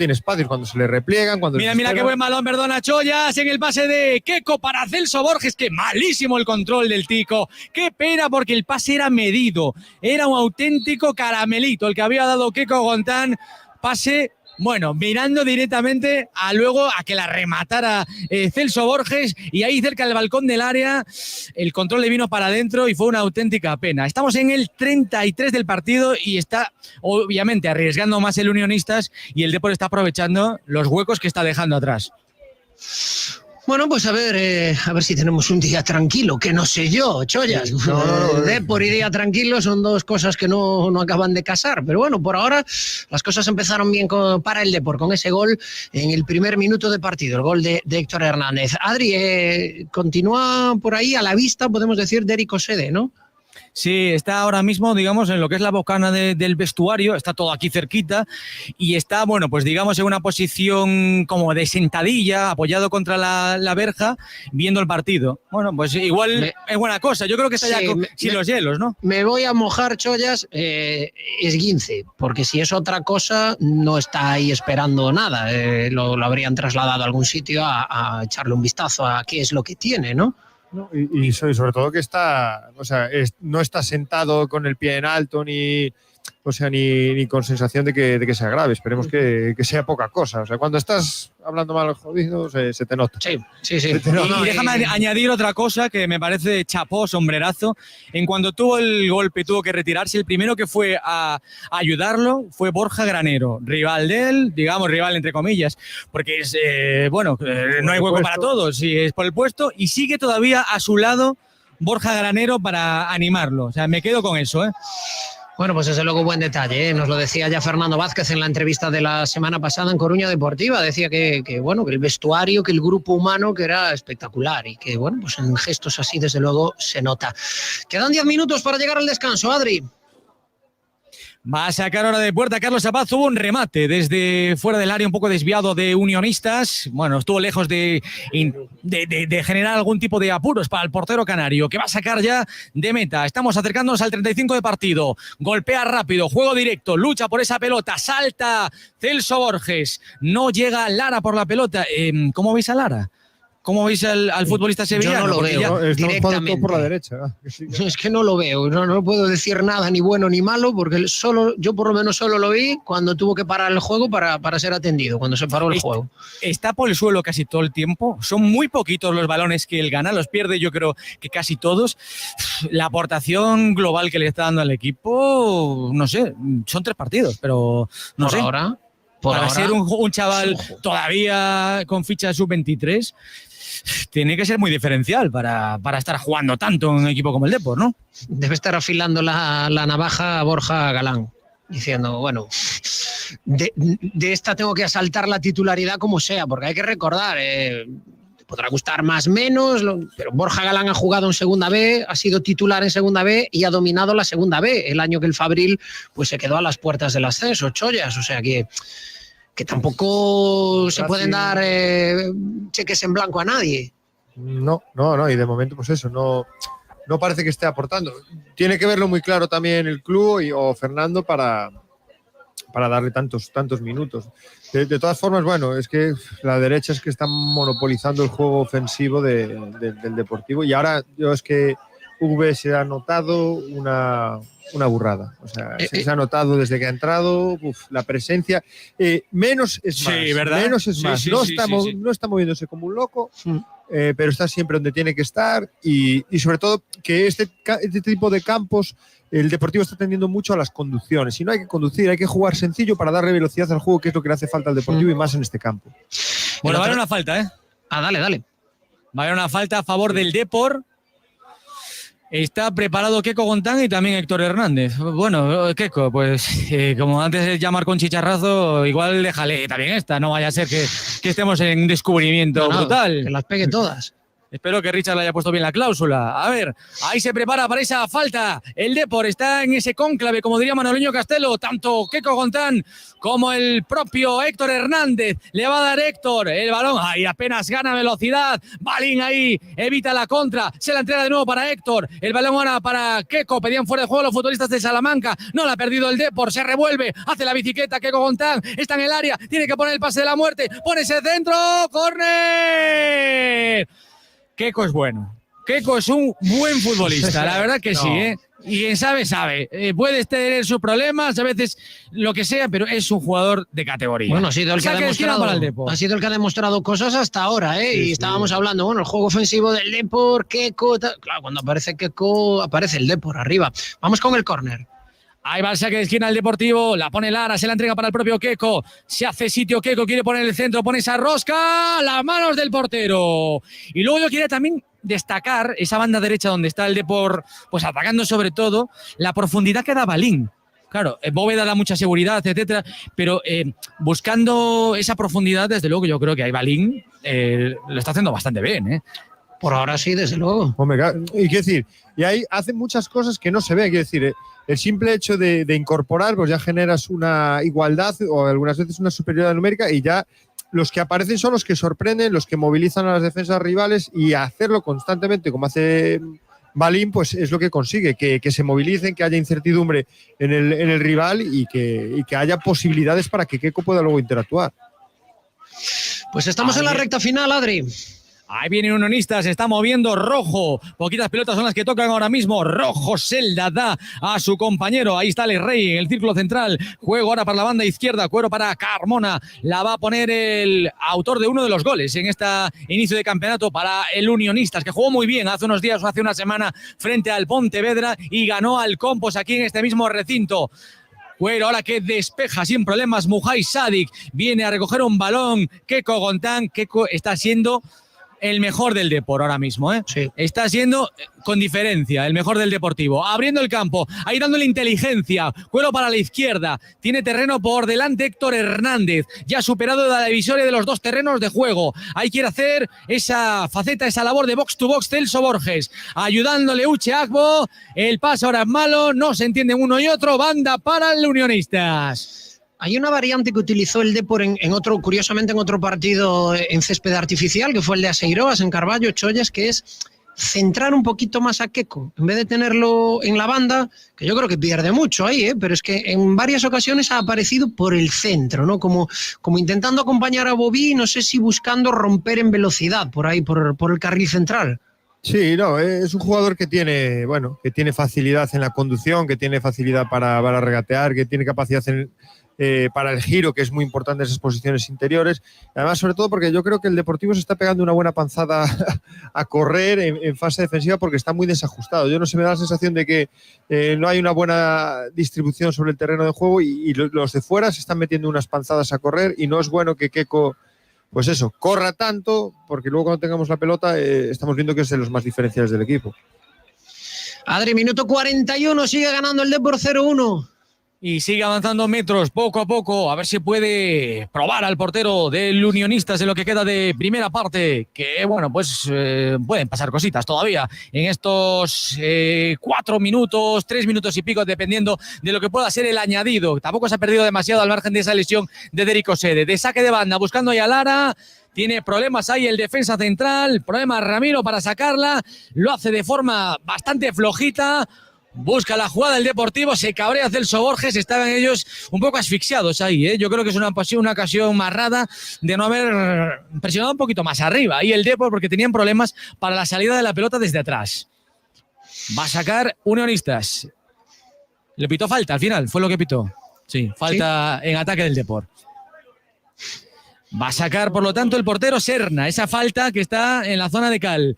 espacios, cuando se le repliegan, cuando... Mira qué buen balón, perdona, Chollas, en el pase de Keko para Celso Borges, que malísimo el control del Tico. Qué pena porque el pase era medido, era un auténtico caramelito el que había dado Keko Gontán, pase... Bueno, mirando directamente a que la rematara Celso Borges y ahí cerca del balcón del área el control le vino para adentro y fue una auténtica pena. Estamos en el 33 del partido y está obviamente arriesgando más el Unionistas y el Depor está aprovechando los huecos que está dejando atrás. Bueno, pues a ver si tenemos un día tranquilo, que no sé yo, Chollas. Depor y día tranquilo son dos cosas que no acaban de casar, pero bueno, por ahora las cosas empezaron bien para el Depor, con ese gol en el primer minuto de partido, el gol de Héctor Hernández. Adri, continúa por ahí a la vista, podemos decir, Derico Sede, ¿no? Sí, está ahora mismo, digamos, en lo que es la bocana del vestuario, está todo aquí cerquita y está, bueno, pues digamos en una posición como de sentadilla, apoyado contra la verja, viendo el partido. Bueno, pues igual es buena cosa. Yo creo que está ya sin los hielos, ¿no? Me voy a mojar, Chollas, esguince, porque si es otra cosa, no está ahí esperando nada. Lo habrían trasladado a algún sitio a echarle un vistazo a qué es lo que tiene, ¿no? No, y sobre todo que está, o sea, no está sentado con el pie en alto ni con sensación de que sea grave. Esperemos que sea poca cosa. O sea, cuando estás hablando mal jodido, se te nota. Sí. Y déjame añadir otra cosa que me parece chapó, sombrerazo. En cuando tuvo el golpe y tuvo que retirarse, el primero que fue a ayudarlo fue Borja Granero, rival de él, digamos, rival entre comillas, porque es, no hay hueco para todos, y es por el puesto, y sigue todavía a su lado Borja Granero para animarlo. O sea, me quedo con eso, ¿eh? Bueno, pues desde luego buen detalle, ¿eh? Nos lo decía ya Fernando Vázquez en la entrevista de la semana pasada en Coruña Deportiva. Decía que el vestuario, que el grupo humano, que era espectacular y que, bueno, pues en gestos así desde luego se nota. Quedan 10 minutos para llegar al descanso, Adri. Va a sacar hora de puerta Carlos Apaz. Hubo un remate desde fuera del área un poco desviado de Unionistas. Bueno, estuvo lejos de generar algún tipo de apuros para el portero canario, que va a sacar ya de meta. Estamos acercándonos al 35 de partido. Golpea rápido, juego directo, lucha por esa pelota, salta Celso Borges. No llega Lara por la pelota. ¿Cómo veis a Ara? ¿Cómo veis al futbolista sevillano? Yo no lo veo directamente. Por la derecha. Es que no lo veo, no puedo decir nada ni bueno ni malo, porque yo por lo menos solo lo vi cuando tuvo que parar el juego para ser atendido, cuando se paró el juego. Está por el suelo casi todo el tiempo, son muy poquitos los balones que él gana, los pierde yo creo que casi todos. La aportación global que le está dando al equipo, no sé, son 3 partidos, pero no por sé. Para ser un chaval todavía con ficha de sub-23, tiene que ser muy diferencial para estar jugando tanto en un equipo como el Depor, ¿no? Debe estar afilando la navaja a Borja Galán, diciendo, bueno, de esta tengo que asaltar la titularidad como sea, porque hay que recordar, podrá gustar más o menos, pero Borja Galán ha jugado en Segunda B, ha sido titular en Segunda B y ha dominado la Segunda B, el año que el Fabril pues se quedó a las puertas del ascenso, Chollas, o sea que tampoco se pueden dar cheques en blanco a nadie. No, y de momento pues eso, no parece que esté aportando. Tiene que verlo muy claro también el club o Fernando para darle tantos minutos. De todas formas, bueno, es que la derecha es que está monopolizando el juego ofensivo del Deportivo, y ahora es que V se ha notado una burrada. O sea, se ha notado desde que ha entrado la presencia. Menos es más. Sí, ¿verdad? Menos es más. Sí, no está moviéndose como un loco, pero está siempre donde tiene que estar, y sobre todo que este tipo de campos, el Deportivo está tendiendo mucho a las conducciones, y no hay que conducir, hay que jugar sencillo para darle velocidad al juego, que es lo que le hace falta al Deportivo y más en este campo. Bueno, va a haber una falta, ¿eh? Dale. Va a haber una falta a favor del Depor. Está preparado Keko Gontán y también Héctor Hernández. Bueno, Keko, pues como antes de llamar con chicharrazo, igual déjale también esta, no vaya a ser que estemos en descubrimiento brutal. Que las pegue todas. Espero que Richard le haya puesto bien la cláusula. A ver, ahí se prepara para esa falta. El Depor está en ese cónclave, como diría Manoliño Castelo. Tanto Keko Gontán como el propio Héctor Hernández. Le va a dar Héctor el balón. Ahí apenas gana velocidad. Balín ahí, evita la contra. Se la entrega de nuevo para Héctor. El balón ahora para Keko. Pedían fuera de juego los futbolistas de Salamanca. No la ha perdido el Depor. Se revuelve. Hace la bicicleta. Keko Gontán está en el área. Tiene que poner el pase de la muerte. Pone ese centro. ¡Córner! Keko es bueno. Keko es un buen futbolista, la verdad que sí, ¿eh? Y quien sabe. Puede tener sus problemas, a veces lo que sea, pero es un jugador de categoría. Bueno, ha sido el que ha demostrado cosas hasta ahora, ¿eh? Y estábamos hablando, bueno, el juego ofensivo del Depor, Keko. Claro, cuando aparece Keko, aparece el Depor arriba. Vamos con el córner. Ahí va el saque de esquina el Deportivo, la pone Lara, se la entrega para el propio Keko, se hace sitio Keko, quiere poner el centro, pone esa rosca, las manos del portero. Y luego yo quería también destacar esa banda derecha donde está el Depor, pues atacando sobre todo, la profundidad que da Balín. Claro, Bóveda da mucha seguridad, etcétera, pero buscando esa profundidad, desde luego yo creo que ahí Balín lo está haciendo bastante bien, ¿eh? Por ahora sí, desde luego. Hombre, y quiero decir, y ahí hacen muchas cosas que no se ven. Quiero decir, el simple hecho de incorporar, pues ya generas una igualdad o algunas veces una superioridad numérica, y ya los que aparecen son los que sorprenden, los que movilizan a las defensas rivales, y hacerlo constantemente como hace Balín, pues es lo que consigue, que se movilicen, que haya incertidumbre en el rival y que haya posibilidades para que Keco pueda luego interactuar. Pues estamos en la recta final, Adri. Ahí viene Unionistas, se está moviendo Rojo. Poquitas pelotas son las que tocan ahora mismo. Rojo Selda da a su compañero. Ahí está el Rey en el círculo central. Juego ahora para la banda izquierda. Cuero para Carmona. La va a poner el autor de uno de los goles en este inicio de campeonato para el Unionistas, que jugó muy bien hace unos días o hace una semana frente al Pontevedra y ganó al Compos aquí en este mismo recinto. Cuero ahora que despeja sin problemas. Mujay Sadik viene a recoger un balón. Keco Gontán. Keco está siendo el mejor del Depor ahora mismo, ¿eh? Sí. Está siendo, con diferencia, el mejor del Deportivo. Abriendo el campo, ahí dándole inteligencia. Cuero para la izquierda. Tiene terreno por delante Héctor Hernández. Ya ha superado la divisoria de los dos terrenos de juego. Ahí quiere hacer esa faceta, esa labor de box to box Celso Borges. Ayudándole Uche Agbo. El pase ahora es malo. No se entienden uno y otro. Banda para el Unionistas. Hay una variante que utilizó el Depor en otro, curiosamente en otro partido en césped artificial, que fue el de Aseiroas, en Carballo, Chollas, que es centrar un poquito más a Keco, en vez de tenerlo en la banda, que yo creo que pierde mucho ahí, pero es que en varias ocasiones ha aparecido por el centro, ¿no? Como intentando acompañar a Bobby, no sé si buscando romper en velocidad por ahí, por el carril central. Sí, no, es un jugador que tiene facilidad en la conducción, que tiene facilidad para regatear, que tiene capacidad para el giro, que es muy importante en esas posiciones interiores. Además, sobre todo porque yo creo que el Deportivo se está pegando una buena panzada a correr en fase defensiva porque está muy desajustado. Yo no sé, me da la sensación de que no hay una buena distribución sobre el terreno de juego y los de fuera se están metiendo unas panzadas a correr y no es bueno que Keco, pues eso, corra tanto, porque luego cuando tengamos la pelota estamos viendo que es de los más diferenciales del equipo. Adri, minuto 41, sigue ganando el Depor 0-1. Y sigue avanzando metros poco a poco, a ver si puede probar al portero del Unionistas en lo que queda de primera parte, que bueno, pues pueden pasar cositas todavía en estos 4 minutos, 3 minutos y pico, dependiendo de lo que pueda ser el añadido. Tampoco se ha perdido demasiado al margen de esa lesión de Derico Sede. De saque de banda, buscando ahí a Lara. Tiene problemas ahí el defensa central, problema Ramiro para sacarla, lo hace de forma bastante flojita. Busca la jugada del Deportivo, se cabrea Celso Borges, estaban ellos un poco asfixiados ahí, ¿eh? Yo creo que es una ocasión marrada de no haber presionado un poquito más arriba ahí el Depor, porque tenían problemas para la salida de la pelota desde atrás. Va a sacar Unionistas. Le pitó falta al final, fue lo que pitó. Sí, falta en ataque del Depor. Va a sacar, por lo tanto, el portero Serna, esa falta que está en la zona de cal,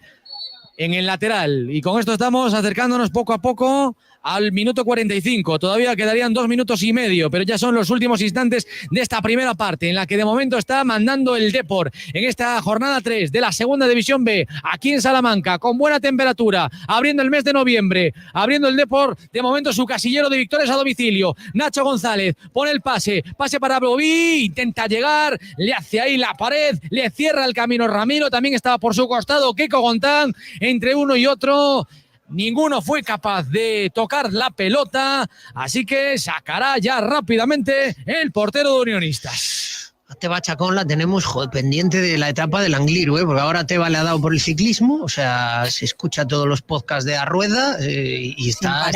en el lateral. Y con esto estamos acercándonos poco a poco al minuto 45. Todavía quedarían 2 minutos y medio, pero ya son los últimos instantes de esta primera parte, en la que de momento está mandando el Depor en esta jornada 3 de la Segunda División B, aquí en Salamanca, con buena temperatura, abriendo el mes de noviembre, abriendo el Depor, de momento su casillero de victorias a domicilio. Nacho González pone el pase para Bobby, intenta llegar, le hace ahí la pared, le cierra el camino Ramiro, también estaba por su costado Keco Gontán, entre uno y otro. Ninguno fue capaz de tocar la pelota, así que sacará ya rápidamente el portero de Unionistas. A Teba Chacón la tenemos pendiente de la etapa del Angliru, porque ahora Teba le ha dado por el ciclismo, o sea, se escucha todos los podcasts de Arrueda y está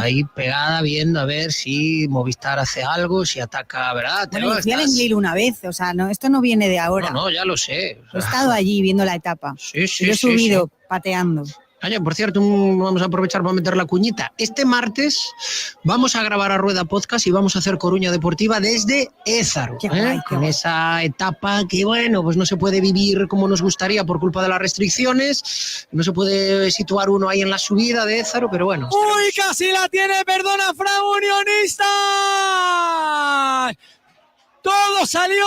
ahí pegada viendo a ver si Movistar hace algo, si ataca, ¿verdad? Bueno, yo fui al Angliru una vez, o sea, no, esto no viene de ahora. No, ya lo sé. He estado allí viendo la etapa. Sí, yo he subido pateando. Oye, por cierto, vamos a aprovechar para meter la cuñita. Este martes vamos a grabar a Rueda Podcast y vamos a hacer Coruña Deportiva desde Ézaro. Con esa etapa que, bueno, pues no se puede vivir como nos gustaría por culpa de las restricciones. No se puede situar uno ahí en la subida de Ézaro, pero bueno. ¡Uy, casi la tiene! ¡Perdona, Fran Unionistas! Todo salió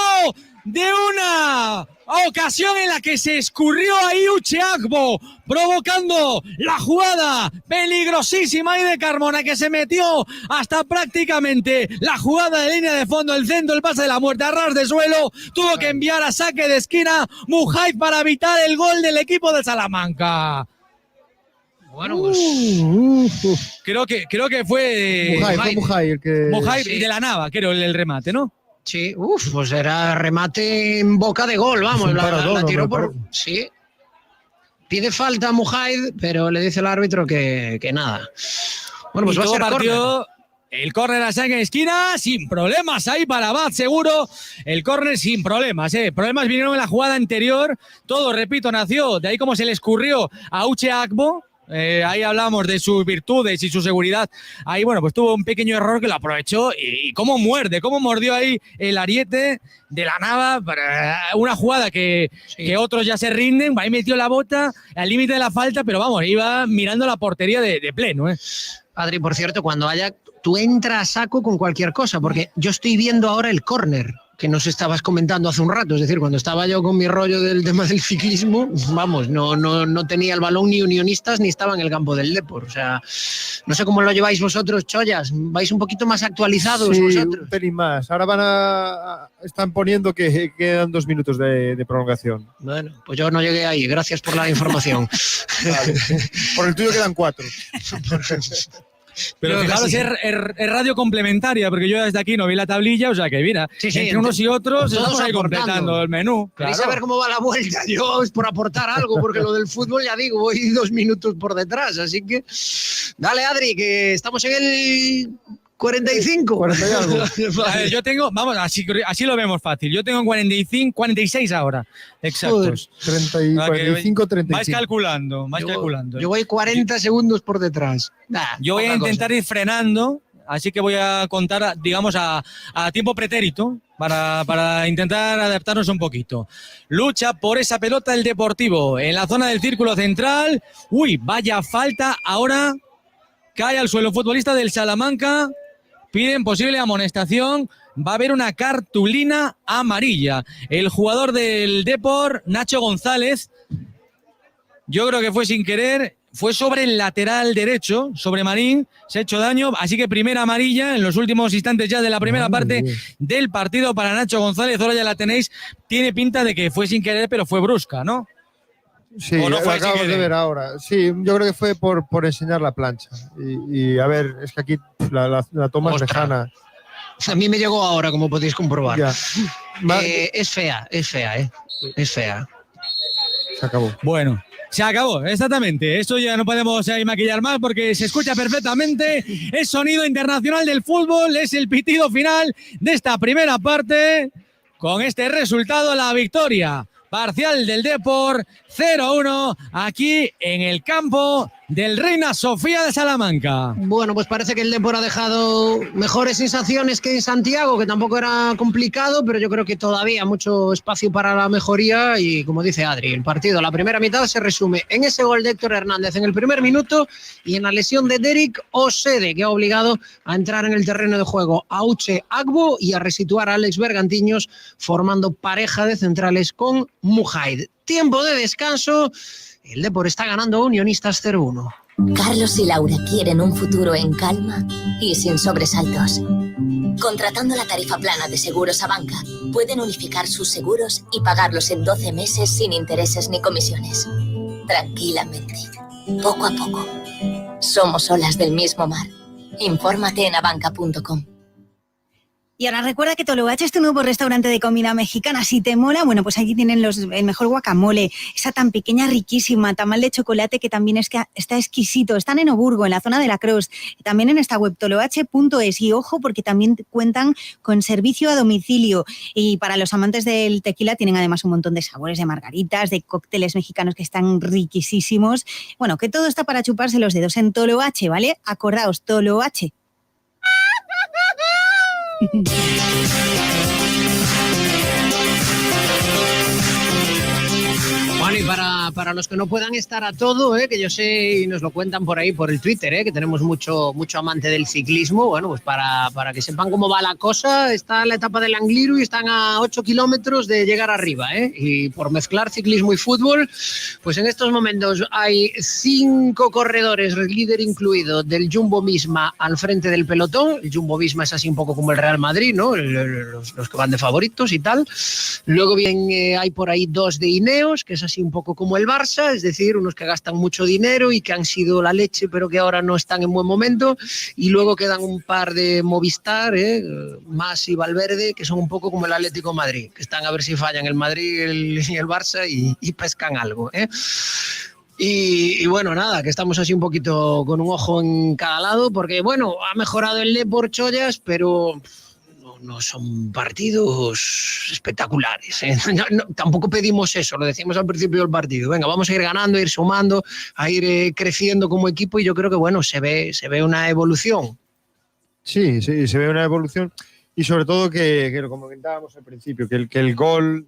de una ocasión en la que se escurrió ahí Uche Agbo, provocando la jugada peligrosísima ahí de Carmona, que se metió hasta prácticamente la jugada de línea de fondo, el centro, el pase de la muerte a ras de suelo. Tuvo que enviar a saque de esquina Mujaib para evitar el gol del equipo de Salamanca. Bueno, pues... Creo que fue Mujaib, Mujaib Sí. de la Nava, creo, el remate, ¿no? Sí, pues era remate en boca de gol, vamos, un la paradón, tiró me por... parece. Sí. Pide falta a Mujaib, pero le dice el árbitro que nada. Bueno, pues Y va a todo ser partido, córner. el córner a saque de esquina, sin problemas ahí para Abad, seguro. El córner sin problemas, Problemas vinieron en la jugada anterior. Todo, repito, nació de ahí como se le escurrió a Uche Agbo. Ahí hablamos de sus virtudes y su seguridad. Ahí, bueno, pues tuvo un pequeño error que lo aprovechó y cómo mordió ahí el ariete de la Nava para una jugada que otros ya se rinden. Ahí metió la bota al límite de la falta, pero vamos, iba mirando la portería de pleno, Adri, por cierto, cuando tú entras a saco con cualquier cosa, porque yo estoy viendo ahora el córner que nos estabas comentando hace un rato, es decir, cuando estaba yo con mi rollo del tema del ciclismo, vamos, no tenía el balón ni unionistas ni estaba en el campo del Depor, o sea, no sé cómo lo lleváis vosotros, chollas, vais un poquito más actualizados Sí, vosotros. un pelín más. Ahora están poniendo que quedan 2 minutos de prolongación. Bueno, pues yo no llegué ahí, gracias por la información. Vale. Por el tuyo quedan 4. Pero Yo fijaros, casi- es radio complementaria, porque yo desde aquí no vi la tablilla, o sea que mira, Sí, entre unos y otros todos estamos ahí aportando. completando el menú. ¿Queréis claro. saber cómo va la vuelta? Yo es por aportar algo, porque lo del fútbol, ya digo, voy 2 minutos por detrás, así que dale, Adri, que estamos en el 45. 40 y algo. A ver, yo tengo, vamos, así lo vemos fácil. Yo tengo 46 ahora, exactos. 45, 35. Vais calculando, calculando. Yo voy 40 segundos por detrás. Nah, Yo voy a poca intentar cosa. ir frenando, así que voy a contar, digamos, a tiempo pretérito para intentar adaptarnos un poquito. Lucha por esa pelota el Deportivo en la zona del círculo central. Uy, vaya falta. Ahora cae al suelo futbolista del Salamanca. Piden posible amonestación. Va a haber una cartulina amarilla. El jugador del Depor, Nacho González, yo creo que fue sin querer. Fue sobre el lateral derecho, sobre Marín, se ha hecho daño, así que primera amarilla en los últimos instantes ya de la primera parte del partido para Nacho González. Ahora ya la tenéis, tiene pinta de que fue sin querer, pero fue brusca, ¿no? Sí, ¿O no lo fue sin acabamos de querer? ver ahora. Sí, yo creo que fue por enseñar la plancha. Y a ver, es que aquí la toma es Ostras. lejana. A mí me llegó ahora, como podéis comprobar. Ya. Es fea, Es fea. Se acabó. Bueno, se acabó, exactamente. Esto ya no podemos ahí maquillar más porque se escucha perfectamente. Es sonido internacional del fútbol, es el pitido final de esta primera parte. Con este resultado, la victoria parcial del Depor 0-1 aquí en el campo del Reina Sofía de Salamanca. Bueno, pues parece que el Depor ha dejado mejores sensaciones que en Santiago, que tampoco era complicado, pero yo creo que todavía mucho espacio para la mejoría y, como dice Adri, el partido, la primera mitad se resume en ese gol de Héctor Hernández en el primer minuto y en la lesión de Derek Osede, que ha obligado a entrar en el terreno de juego a Uche Agbo y a resituar a Alex Bergantiños, formando pareja de centrales con Mujaid. Tiempo de descanso. El Depor está ganando a Unionistas 0-1. Carlos y Laura quieren un futuro en calma y sin sobresaltos. Contratando la tarifa plana de Seguros Abanca, pueden unificar sus seguros y pagarlos en 12 meses sin intereses ni comisiones. Tranquilamente, poco a poco. Somos olas del mismo mar. Infórmate en abanca.com. Y ahora recuerda que Toloache es tu nuevo restaurante de comida mexicana. Si te mola, bueno, pues aquí tienen el mejor guacamole, esa tan pequeña, riquísima, tamal de chocolate que también es que está exquisito. Están en Oburgo, en la zona de la Cruz, también en esta web toloache.es. Y ojo, porque también cuentan con servicio a domicilio. Y para los amantes del tequila tienen además un montón de sabores, de margaritas, de cócteles mexicanos que están riquísimos. Bueno, que todo está para chuparse los dedos en Toloache, ¿vale? Acordaos, Toloache. Bueno, y para para los que no puedan estar a todo, que yo sé y nos lo cuentan por ahí por el Twitter, que tenemos mucho amante del ciclismo, bueno, pues para que sepan cómo va la cosa, está la etapa del Angliru y están a 8 kilómetros de llegar arriba, y por mezclar ciclismo y fútbol, pues en estos momentos hay 5 corredores, líder incluido, del Jumbo-Visma al frente del pelotón. El Jumbo-Visma es así un poco como el Real Madrid, ¿no? Los que van de favoritos y tal. Luego bien, hay por ahí 2 de Ineos, que es así un poco como el Barça, es decir, unos que gastan mucho dinero y que han sido la leche, pero que ahora no están en buen momento. Y luego quedan un par de Movistar, Mas y Valverde, que son un poco como el Atlético de Madrid, que están a ver si fallan el Madrid y el Barça y pescan algo, Y bueno, nada, que estamos así un poquito con un ojo en cada lado, porque bueno, ha mejorado el Depor Chollas, pero no son partidos espectaculares, tampoco pedimos eso, lo decíamos al principio del partido, venga, vamos a ir ganando, a ir sumando, a ir creciendo como equipo, y yo creo que bueno, se ve una evolución. Sí, se ve una evolución, y sobre todo que lo comentábamos al principio, que el gol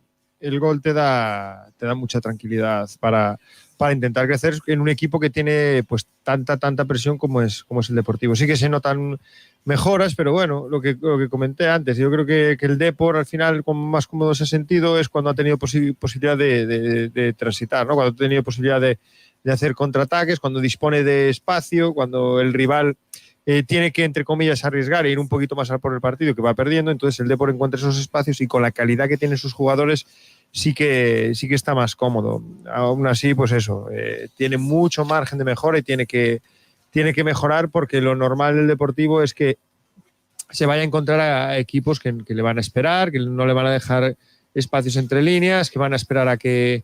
te da mucha tranquilidad para intentar crecer en un equipo que tiene pues tanta presión como es el Deportivo. Sí que se notan mejoras, pero bueno, lo que comenté antes, yo creo que el Depor al final, como más cómodo se ha sentido, es cuando ha tenido posibilidad de transitar, ¿no? Cuando ha tenido posibilidad de hacer contraataques, cuando dispone de espacio, cuando el rival tiene que, entre comillas, arriesgar e ir un poquito más por el partido que va perdiendo, entonces el Depor encuentra esos espacios y con la calidad que tienen sus jugadores sí que está más cómodo. Aún así, pues eso, tiene mucho margen de mejora y tiene que mejorar, porque lo normal del Deportivo es que se vaya a encontrar a equipos que le van a esperar, que no le van a dejar espacios entre líneas, que van a esperar a que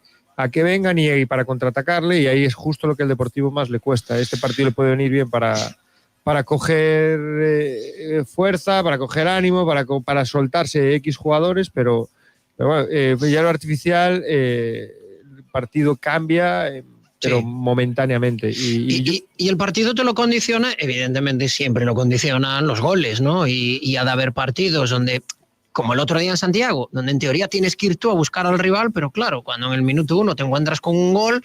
vengan y para contraatacarle, y ahí es justo lo que al Deportivo más le cuesta. Este partido le puede venir bien para coger fuerza, para coger ánimo, para soltarse X jugadores, pero bueno, ya lo artificial, el partido cambia, pero sí, momentáneamente. Y el partido te lo condiciona, evidentemente siempre lo condicionan los goles, ¿no? Y ha de haber partidos donde, como el otro día en Santiago, donde en teoría tienes que ir tú a buscar al rival, pero claro, cuando en el minuto 1 te encuentras con un gol,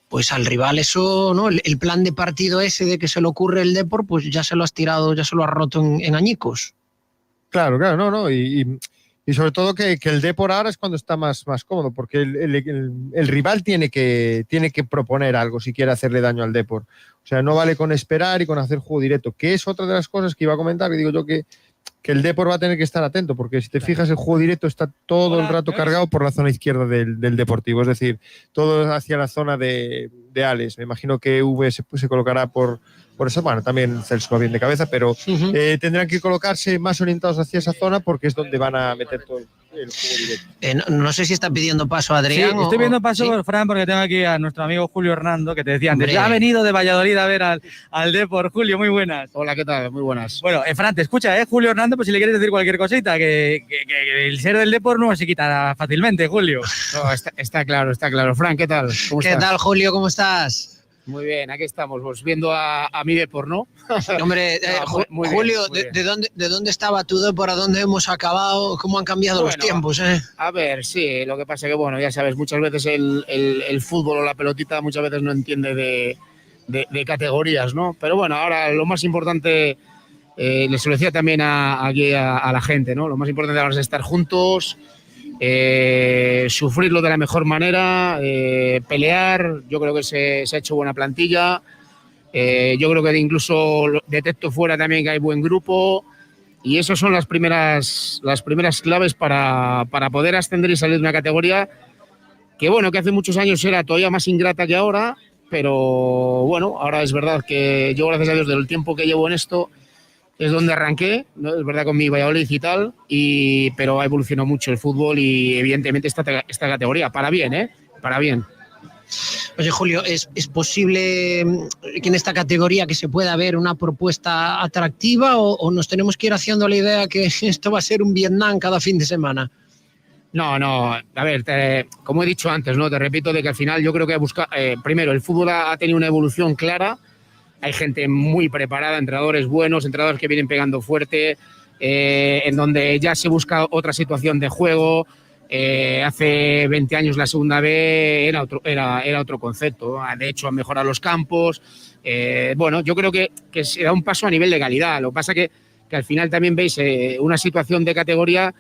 pues al rival eso, ¿no? El plan de partido ese de que se le ocurre el Depor, pues ya se lo has tirado, ya se lo has roto en añicos. Claro, no. Y sobre todo que el Depor ahora es cuando está más cómodo, porque el rival tiene que proponer algo si quiere hacerle daño al Depor. O sea, no vale con esperar y con hacer juego directo, que es otra de las cosas que iba a comentar, que digo yo que el Depor va a tener que estar atento, porque si te fijas, el juego directo está todo el rato cargado por la zona izquierda del Deportivo, es decir, todo hacia la zona de Ales. Me imagino que V se colocará por eso. Bueno, también Celso va bien de cabeza, pero tendrán que colocarse más orientados hacia esa zona, porque es donde van a meter todo el juego directo. No sé si está pidiendo paso Adrián. Sí, estoy pidiendo paso por Fran, porque tengo aquí a nuestro amigo Julio Hernando, que te decía antes, ya ha venido de Valladolid a ver al Depor. Julio, muy buenas. Hola, ¿qué tal? Muy buenas. Bueno, Fran, te escucha, Julio Hernando, pues si le quieres decir cualquier cosita, que el ser del Depor no se quita fácilmente, Julio. No, está claro. Fran, ¿qué tal? ¿Qué tal, Julio? ¿Cómo estás? Muy bien, aquí estamos, pues viendo a mi Depor, ¿no? Hombre, muy Julio, bien, ¿de dónde estaba tu Depor? ¿A dónde hemos acabado? ¿Cómo han cambiado los tiempos? A ver, sí, lo que pasa que, bueno, ya sabes, muchas veces el fútbol o la pelotita muchas veces no entiende de categorías, ¿no? Pero bueno, ahora lo más importante, les lo decía también aquí a la gente, ¿no? Lo más importante ahora es estar juntos, sufrirlo de la mejor manera, pelear. Yo creo que se ha hecho buena plantilla, yo creo que incluso detecto fuera también que hay buen grupo, y esas son las primeras claves para poder ascender y salir de una categoría que, bueno, que hace muchos años era todavía más ingrata que ahora, pero bueno, ahora es verdad que yo, gracias a Dios, del tiempo que llevo en esto, es donde arranqué, ¿no? Es verdad, con mi Valladolid y tal, pero ha evolucionado mucho el fútbol y evidentemente esta categoría, para bien, para bien. Oye, Julio, ¿es posible que en esta categoría que se pueda ver una propuesta atractiva o nos tenemos que ir haciendo la idea que esto va a ser un Vietnam cada fin de semana? No, a ver, como he dicho antes, ¿no? Te repito de que al final yo creo que primero, el fútbol ha tenido una evolución clara. Hay gente muy preparada, entrenadores buenos, entrenadores que vienen pegando fuerte, en donde ya se busca otra situación de juego, Hace 20 años la segunda B era otro concepto. De hecho, han mejorado los campos. Bueno, yo creo que se da un paso a nivel de calidad. Lo que pasa que al final también veis una situación de categoría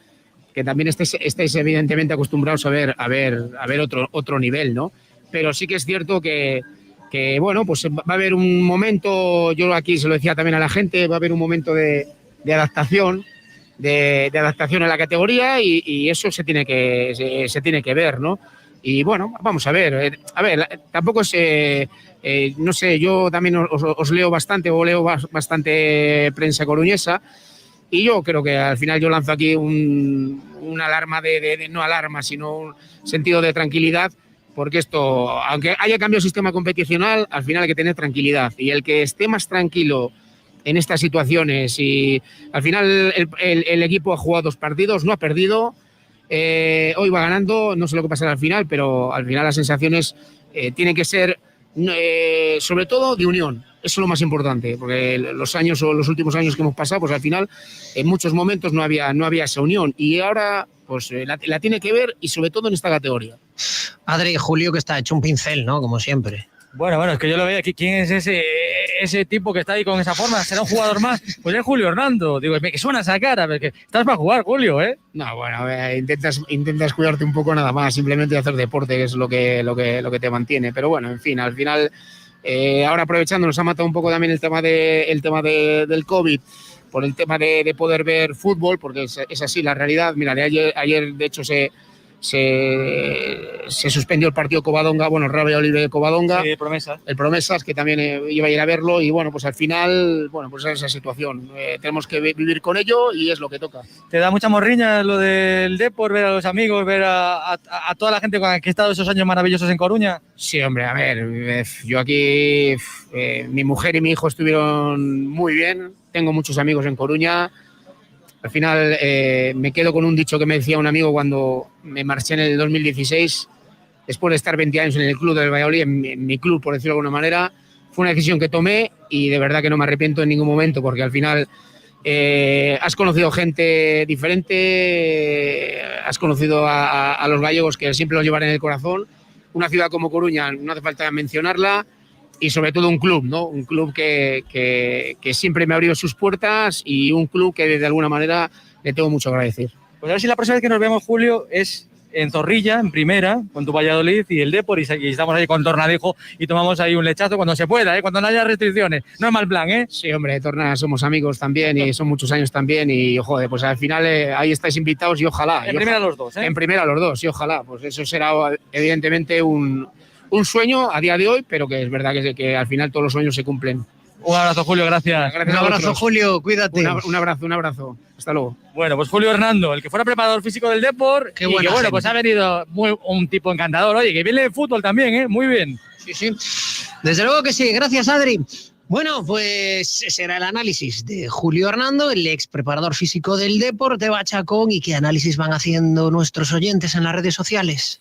que también estáis evidentemente acostumbrados a ver otro nivel, ¿no? Pero sí que es cierto que bueno, pues va a haber un momento, yo aquí se lo decía también a la gente, va a haber un momento de adaptación, de adaptación a la categoría y eso se tiene que ver, ¿no? Y bueno, vamos a ver, tampoco es, no sé, yo también os leo bastante, bastante prensa coruñesa y yo creo que al final yo lanzo aquí una alarma no alarma, sino un sentido de tranquilidad, porque esto, aunque haya cambio de sistema competicional, al final hay que tener tranquilidad y el que esté más tranquilo en estas situaciones y al final el equipo ha jugado 2 partidos, no ha perdido. Hoy va ganando, no sé lo que pasará al final, pero al final las sensaciones tienen que ser sobre todo de unión. Eso es lo más importante, porque los últimos años que hemos pasado, pues al final en muchos momentos no había esa unión y ahora pues la tiene que ver y sobre todo en esta categoría. Adri, Julio, que está hecho un pincel, ¿no? Como siempre. Bueno, es que yo lo veía aquí. ¿Quién es ese tipo que está ahí con esa forma? ¿Será un jugador más? Pues es Julio Hernando. Digo, me suena esa cara, porque estás para jugar, Julio, ¿eh? No, bueno, intentas cuidarte un poco nada más, simplemente hacer deporte, que es lo que te mantiene. Pero bueno, en fin, al final, ahora aprovechando, nos ha matado un poco también el tema del COVID, por el tema de poder ver fútbol, porque es así la realidad. Mira, ayer de hecho se suspendió el partido Covadonga, bueno, el Real Valladolid de Covadonga. Sí, el Promesas, que también iba a ir a verlo y bueno, pues al final, bueno, pues es esa situación. Tenemos que vivir con ello y es lo que toca. ¿Te da mucha morriña lo del Depor, ver a los amigos, ver a toda la gente con la que he estado esos años maravillosos en Coruña? Sí, hombre, a ver, yo aquí, mi mujer y mi hijo estuvieron muy bien, tengo muchos amigos en Coruña. Al final me quedo con un dicho que me decía un amigo cuando me marché en el 2016, después de estar 20 años en el club del Valladolid, en mi club, por decirlo de alguna manera. Fue una decisión que tomé y de verdad que no me arrepiento en ningún momento, porque al final has conocido gente diferente, has conocido a los gallegos que siempre los llevaré en el corazón. Una ciudad como Coruña, no hace falta mencionarla, y sobre todo un club, ¿no? Un club que siempre me abrió sus puertas y un club que de alguna manera le tengo mucho que agradecer. Pues a ver si la próxima vez que nos vemos, Julio, es en Zorrilla, en primera, con tu Valladolid y el Depor, y estamos ahí con Tornadijo y tomamos ahí un lechazo cuando se pueda, cuando no haya restricciones. No es mal plan, ¿eh? Sí, hombre, Torna, somos amigos también y son muchos años también y, joder, pues al final ahí estáis invitados y ojalá. En primera los dos, ¿eh? En primera los dos y ojalá. Pues eso será evidentemente un sueño a día de hoy, pero que es verdad que al final todos los sueños se cumplen. Un abrazo, Julio, gracias. Un abrazo, Julio, cuídate. Un abrazo. Hasta luego. Bueno, pues Julio Hernando, el que fuera preparador físico del Depor, y que bueno, pues ha venido un tipo encantador. Oye, que viene de fútbol también, ¿eh? Muy bien. Sí. Desde luego que sí. Gracias, Adri. Bueno, pues será el análisis de Julio Hernando, el ex preparador físico del Depor de Bachacón. ¿Y qué análisis van haciendo nuestros oyentes en las redes sociales?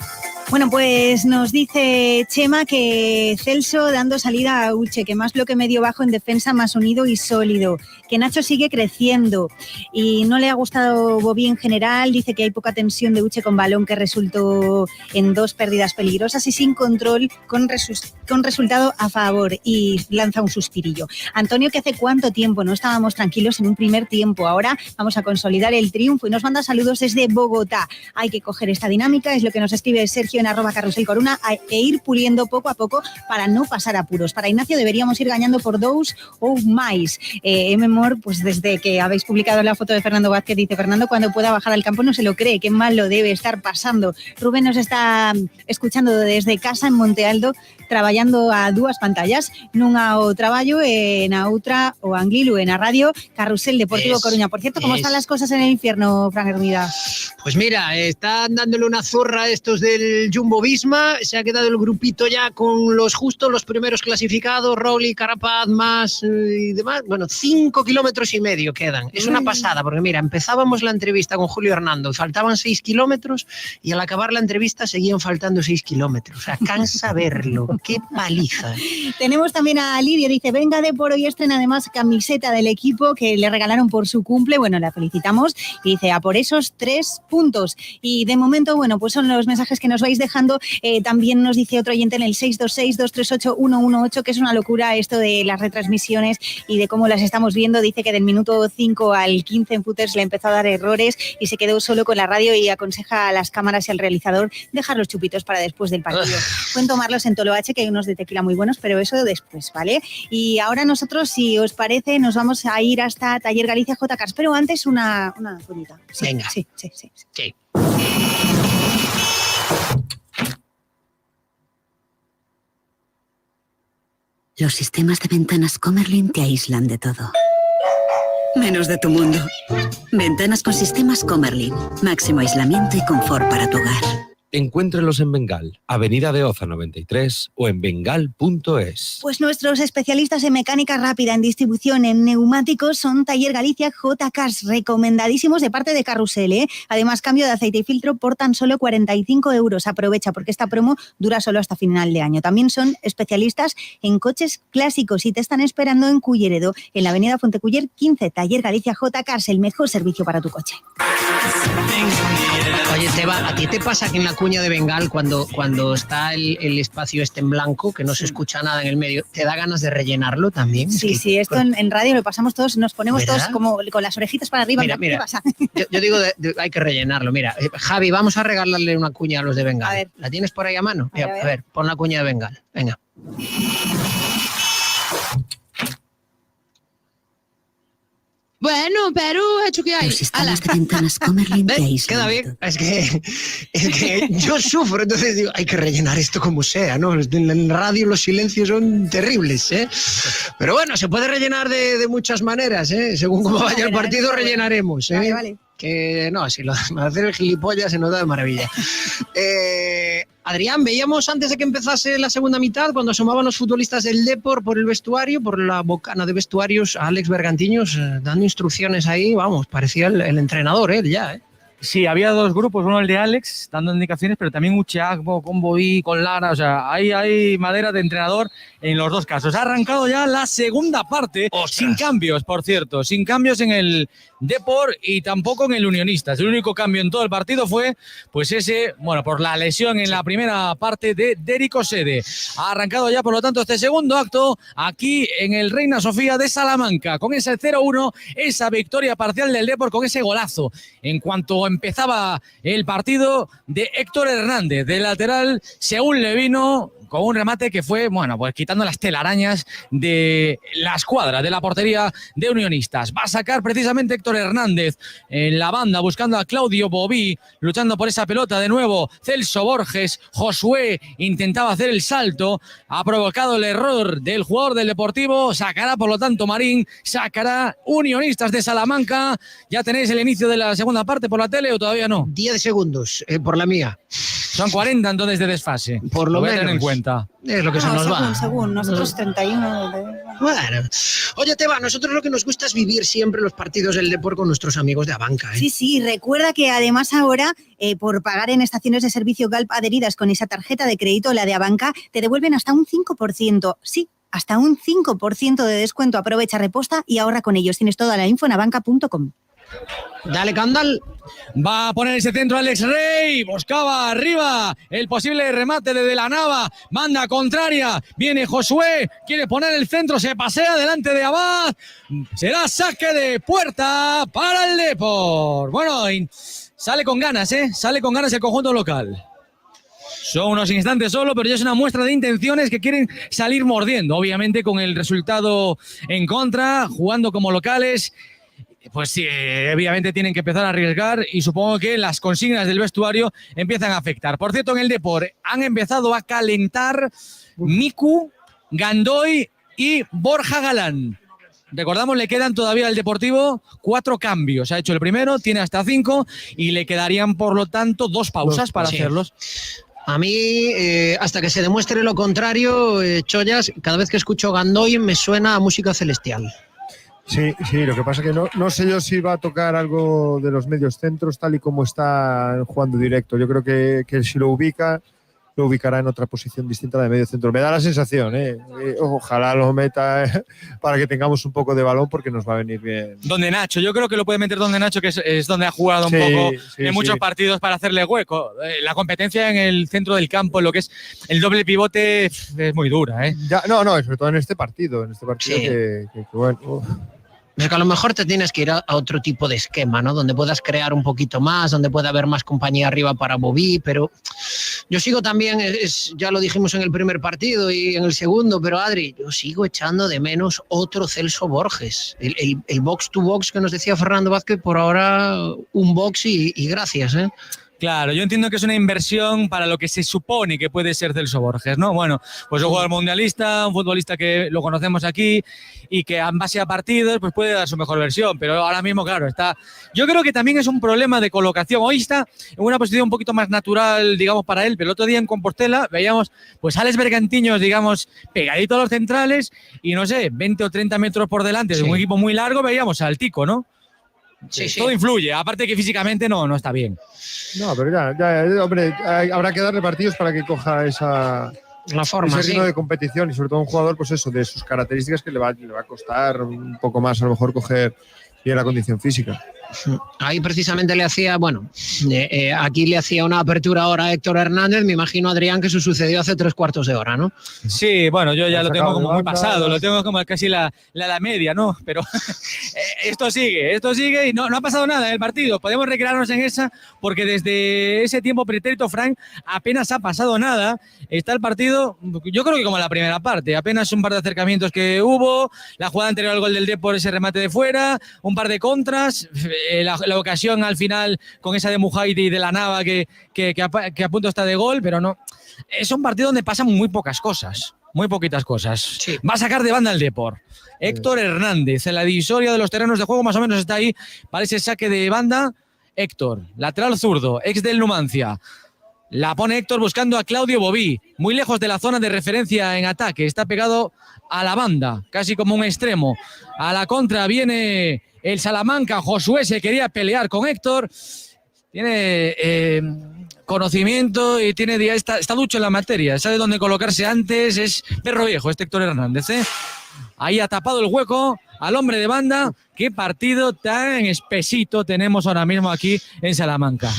Bueno, pues nos dice Chema que Celso dando salida a Uche, que más bloque medio bajo en defensa, más unido y sólido, que Nacho sigue creciendo y no le ha gustado Bobby en general, dice que hay poca tensión de Uche con balón, que resultó en 2 pérdidas peligrosas y sin control, con resultado a favor, y lanza un suspirillo. Antonio, que hace cuánto tiempo no estábamos tranquilos en un primer tiempo, ahora vamos a consolidar el triunfo, y nos manda saludos desde Bogotá. Hay que coger esta dinámica, es lo que nos escribe Sergio en @carruselcoruna, e ir puliendo poco a poco para no pasar apuros. Para Ignacio deberíamos ir gañando por 2 ou máis. Memor, pues desde que habéis publicado la foto de Fernando Vázquez, dice: Fernando, cuando pueda bajar al campo no se lo cree, qué mal lo debe estar pasando. Rubén nos está escuchando desde casa en Monte Aldo, traballando a 2 pantallas, nunha o traballo e na outra o Anglilu, en a radio Carrusel Deportivo Coruña. Por cierto, ¿cómo están las cosas en el infierno, Fran Hermida? Pues mira, están dándole una zurra a estos del el Jumbo-Visma, se ha quedado el grupito ya con los primeros clasificados, Roglic, Carapaz, Mas y demás. Bueno, 5 kilómetros y medio quedan. Es una pasada, porque mira, empezábamos la entrevista con Julio Hernando, faltaban 6 kilómetros y al acabar la entrevista seguían faltando 6 kilómetros. O sea, cansa verlo. ¡Qué paliza! Tenemos también a Lidia, dice, venga Depor, hoy estrena además camiseta del equipo que le regalaron por su cumple. Bueno, la felicitamos y dice, a por esos 3 puntos. Y de momento, bueno, pues son los mensajes que nos vais dejando. También nos dice otro oyente en el 626-238-118 que es una locura esto de las retransmisiones y de cómo las estamos viendo. Dice que del minuto 5 al 15 en Footers le empezó a dar errores y se quedó solo con la radio y aconseja a las cámaras y al realizador dejar los chupitos para después del partido. Pueden tomarlos en Toloache, que hay unos de tequila muy buenos, pero eso después, ¿vale? Y ahora nosotros, si os parece, nos vamos a ir hasta Taller Galicia JCars, pero antes una bonita. Sí, venga. Sí. Los sistemas de ventanas Comerlin te aíslan de todo, menos de tu mundo. Ventanas con sistemas Comerlin. Máximo aislamiento y confort para tu hogar. Encuéntrelos en Bengal, Avenida de Oza 93 o en bengal.es. Pues nuestros especialistas en mecánica rápida, en distribución, en neumáticos son Taller Galicia JCars, recomendadísimos de parte de Carrusel, ¿eh? Además, cambio de aceite y filtro por tan solo 45 €. Aprovecha porque esta promo dura solo hasta final de año. También son especialistas en coches clásicos y te están esperando en Culleredo, en la avenida Fonteculler 15. Taller Galicia JCars, el mejor servicio para tu coche. Oye, Teba, ¿a ti te pasa que en la cuña de Bengal, cuando está el espacio este en blanco, que no se escucha nada en el medio, te da ganas de rellenarlo también? Sí, esto en radio lo pasamos todos, nos ponemos todos como con las orejitas para arriba. Mira, ¿Qué pasa? Yo digo, hay que rellenarlo. Mira, Javi, vamos a regalarle una cuña a los de Bengal. A ver. ¿La tienes por ahí a mano? A ver, pon la cuña de Bengal. Venga. Bueno, pero hecho que hay. Los sistemas de ventanas Comerlin te aíslan. Queda bien. Es que yo sufro, entonces digo, hay que rellenar esto como sea, ¿no? En radio los silencios son terribles, ¿eh? Pero bueno, se puede rellenar de muchas maneras, ¿eh? Según cómo vaya el partido, rellenaremos, ¿eh? Vale. Que no, si lo de hacer el gilipollas se nos da de maravilla. Adrián, veíamos antes de que empezase la segunda mitad, cuando asomaban los futbolistas del Depor por el vestuario, por la bocana de vestuarios, a Alex Bergantiños dando instrucciones ahí, vamos, parecía el entrenador, él ya, ¿eh? Sí, había dos grupos, uno el de Alex, dando indicaciones, pero también Ucheagbo, con Boí, con Lara, o sea, hay madera de entrenador en los dos casos. Ha arrancado ya la segunda parte, sin cambios, por cierto, sin cambios en el Depor y tampoco en el Unionistas. El único cambio en todo el partido fue, pues ese, bueno, por la lesión en la primera parte de Derrick Osede. Ha arrancado ya, por lo tanto, este segundo acto aquí en el Reina Sofía de Salamanca, con ese 0-1, esa victoria parcial del Depor con ese golazo. En cuanto empezaba el partido de Héctor Hernández, de lateral, según le vino, con un remate que fue, bueno, pues quitando las telarañas de la escuadra, de la portería de Unionistas. Va a sacar precisamente Héctor Hernández en la banda, buscando a Claudio Boví, luchando por esa pelota de nuevo. Celso Borges, Josué intentaba hacer el salto, ha provocado el error del jugador del Deportivo, sacará por lo tanto Marín, sacará Unionistas de Salamanca. ¿Ya tenéis el inicio de la segunda parte por la tele o todavía no? 10 segundos, por la mía. Son 40 entonces de desfase. Por lo voy menos. A tener en cuenta. Es lo que se nos va. Según, nosotros 31. Bueno. Oye, Teba, nosotros lo que nos gusta es vivir siempre los partidos del Depor con nuestros amigos de Abanca, ¿eh? Sí, recuerda que además ahora, por pagar en estaciones de servicio Galp adheridas con esa tarjeta de crédito, la de Abanca, te devuelven hasta un 5%. Sí, hasta un 5% de descuento. Aprovecha, reposta y ahorra con ellos. Tienes toda la info en abanca.com. Dale, Candal. Va a poner ese centro Alex Rey. Buscaba arriba el posible remate de la Nava. Banda contraria. Viene Josué. Quiere poner el centro. Se pasea delante de Abad. Será saque de puerta para el Depor. Bueno, sale con ganas, Sale con ganas el conjunto local. Son unos instantes solo, pero ya es una muestra de intenciones que quieren salir mordiendo. Obviamente con el resultado en contra, jugando como locales. Pues sí, obviamente tienen que empezar a arriesgar y supongo que las consignas del vestuario empiezan a afectar. Por cierto, en el Depor han empezado a calentar Miku, Gandoy y Borja Galán. Recordamos, le quedan todavía al Deportivo 4 cambios. Ha hecho el primero, tiene hasta 5 y le quedarían, por lo tanto, 2 pausas para hacerlos. A mí, hasta que se demuestre lo contrario, Chollas, cada vez que escucho Gandoy me suena a música celestial. Sí, lo que pasa es que no sé yo si va a tocar algo de los medios centros tal y como está jugando directo. Yo creo que si lo ubicará en otra posición distinta a la de medio centro. Me da la sensación, ojalá lo meta para que tengamos un poco de balón porque nos va a venir bien. Donde Nacho, yo creo que lo puede meter donde Nacho, que es donde ha jugado un poco en muchos partidos para hacerle hueco. La competencia en el centro del campo, lo que es el doble pivote, es muy dura. Ya, no, sobre todo en este partido que bueno. Es que a lo mejor te tienes que ir a otro tipo de esquema, ¿no? Donde puedas crear un poquito más, donde pueda haber más compañía arriba para Bobby, pero yo sigo también, ya lo dijimos en el primer partido y en el segundo, pero Adri, yo sigo echando de menos otro Celso Borges. El box to box que nos decía Fernando Vázquez, por ahora un box y gracias, ¿eh? Claro, yo entiendo que es una inversión para lo que se supone que puede ser Celso Borges, ¿no? Bueno, pues un jugador mundialista, un futbolista que lo conocemos aquí y que en base a partidos pues puede dar su mejor versión, pero ahora mismo, claro, está... Yo creo que también es un problema de colocación. Hoy está en una posición un poquito más natural, digamos, para él, pero el otro día en Compostela veíamos pues Alex Bergantiños, digamos, pegadito a los centrales y, no sé, 20 o 30 metros por delante de un equipo muy largo, veíamos al Tico, ¿no? Sí. Todo influye, aparte que físicamente no está bien. No, pero ya, hombre, habrá que darle partidos para que coja la forma, ese ritmo de competición y sobre todo un jugador, pues eso, de sus características que le va a costar un poco más a lo mejor coger bien la condición física. Ahí precisamente le hacía, aquí le hacía una apertura ahora a Héctor Hernández, me imagino, Adrián, que eso sucedió hace 3/4 de hora, ¿no? Sí, bueno, yo ya lo tengo como muy pasado, lo tengo como casi la media, ¿no? Pero esto sigue y no ha pasado nada en el partido. Podemos recrearnos en esa porque desde ese tiempo pretérito, Frank, apenas ha pasado nada. Está el partido, yo creo que como la primera parte, apenas un par de acercamientos que hubo, la jugada anterior al gol del Depor, ese remate de fuera, un par de contras, la ocasión al final con esa de Mujaidi y de la Nava que a punto está de gol, pero no. Es un partido donde pasan muy pocas cosas, muy poquitas cosas. Sí. Va a sacar de banda el Depor. Héctor Hernández, en la divisoria de los terrenos de juego, más o menos está ahí, para ese saque de banda. Héctor, lateral zurdo, ex del Numancia. La pone Héctor buscando a Claudio Bobí, muy lejos de la zona de referencia en ataque. Está pegado a la banda, casi como un extremo. A la contra viene el Salamanca. Josué se quería pelear con Héctor. Tiene conocimiento y está ducho en la materia. Sabe dónde colocarse antes. Es perro viejo este Héctor Hernández, ¿eh? Ahí ha tapado el hueco al hombre de banda. Qué partido tan espesito tenemos ahora mismo aquí en Salamanca.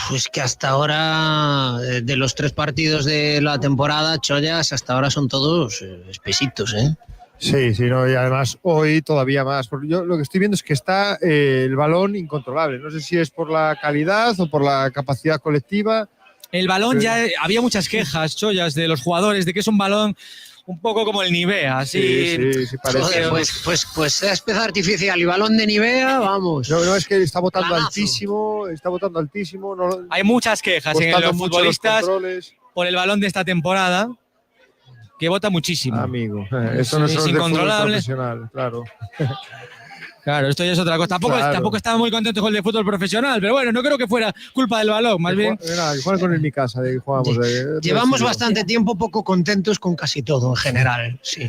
Pues que hasta ahora, de los 3 partidos de la temporada, Chollas, hasta ahora son todos espesitos, ¿eh? Sí, no, y además hoy todavía más. Porque yo lo que estoy viendo es que está el balón incontrolable. No sé si es por la calidad o por la capacidad colectiva. El balón ya había muchas quejas, Chollas, de los jugadores, de que es un balón un poco como el Nivea, así. Sí, parece. Joder, pues es pez artificial y balón de Nivea, vamos. No, es que está botando altísimo. No, hay muchas quejas en los futbolistas por el balón de esta temporada, que bota muchísimo. Amigo, eso no es incontrolable. Profesional, claro. Claro, esto ya es otra cosa. Tampoco estaba muy contento con el de fútbol profesional, pero bueno, no creo que fuera culpa del balón, más bien. Juegan con el Mi Casa, de que jugamos. Llevamos bastante tiempo poco contentos con casi todo en general, sí.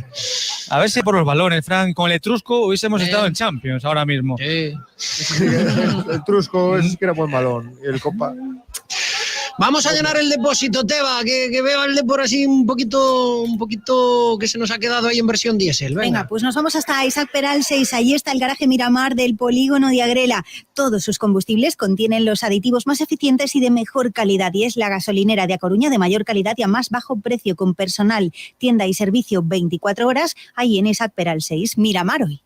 A ver si por los balones, Frank, con el Etrusco hubiésemos estado en Champions ahora mismo. El Etrusco es que era buen balón, y el Copa... Vamos a llenar el depósito, Teba, que veo el Depor así un poquito que se nos ha quedado ahí en versión diésel. Venga, pues nos vamos hasta Isaac Peral 6. Ahí está el garaje Miramar del polígono de Agrela. Todos sus combustibles contienen los aditivos más eficientes y de mejor calidad. Y es la gasolinera de A Coruña de mayor calidad y a más bajo precio, con personal, tienda y servicio 24 horas. Ahí en Isaac Peral 6, Miramar hoy.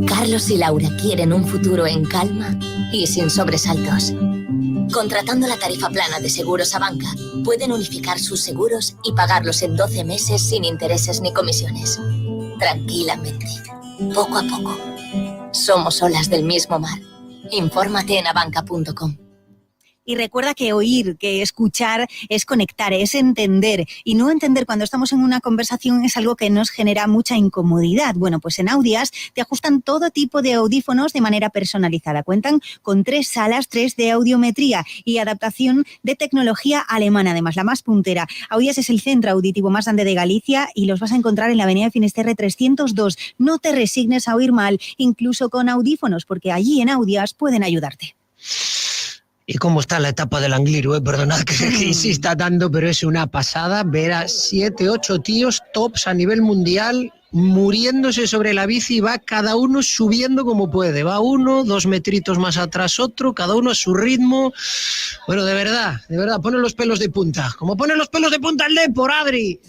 Carlos y Laura quieren un futuro en calma y sin sobresaltos. Contratando la tarifa plana de Seguros Abanca, pueden unificar sus seguros y pagarlos en 12 meses sin intereses ni comisiones. Tranquilamente, poco a poco. Somos olas del mismo mar. Infórmate en abanca.com. Y recuerda que oír, que escuchar es conectar, es entender. Y no entender cuando estamos en una conversación es algo que nos genera mucha incomodidad. Bueno, pues en Audias te ajustan todo tipo de audífonos de manera personalizada. Cuentan con 3 salas, 3 de audiometría y adaptación de tecnología alemana, además la más puntera. Audias es el centro auditivo más grande de Galicia y los vas a encontrar en la avenida Finisterre 302. No te resignes a oír mal, incluso con audífonos, porque allí en Audias pueden ayudarte. ¿Y cómo está la etapa del Angliru? Perdonad que insista tanto, pero es una pasada ver a 7, 8 tíos tops a nivel mundial muriéndose sobre la bici y va cada uno subiendo como puede. Va uno, 2 metritos más atrás otro, cada uno a su ritmo. Bueno, de verdad, pone los pelos de punta. Como pone los pelos de punta el Depor, Adri.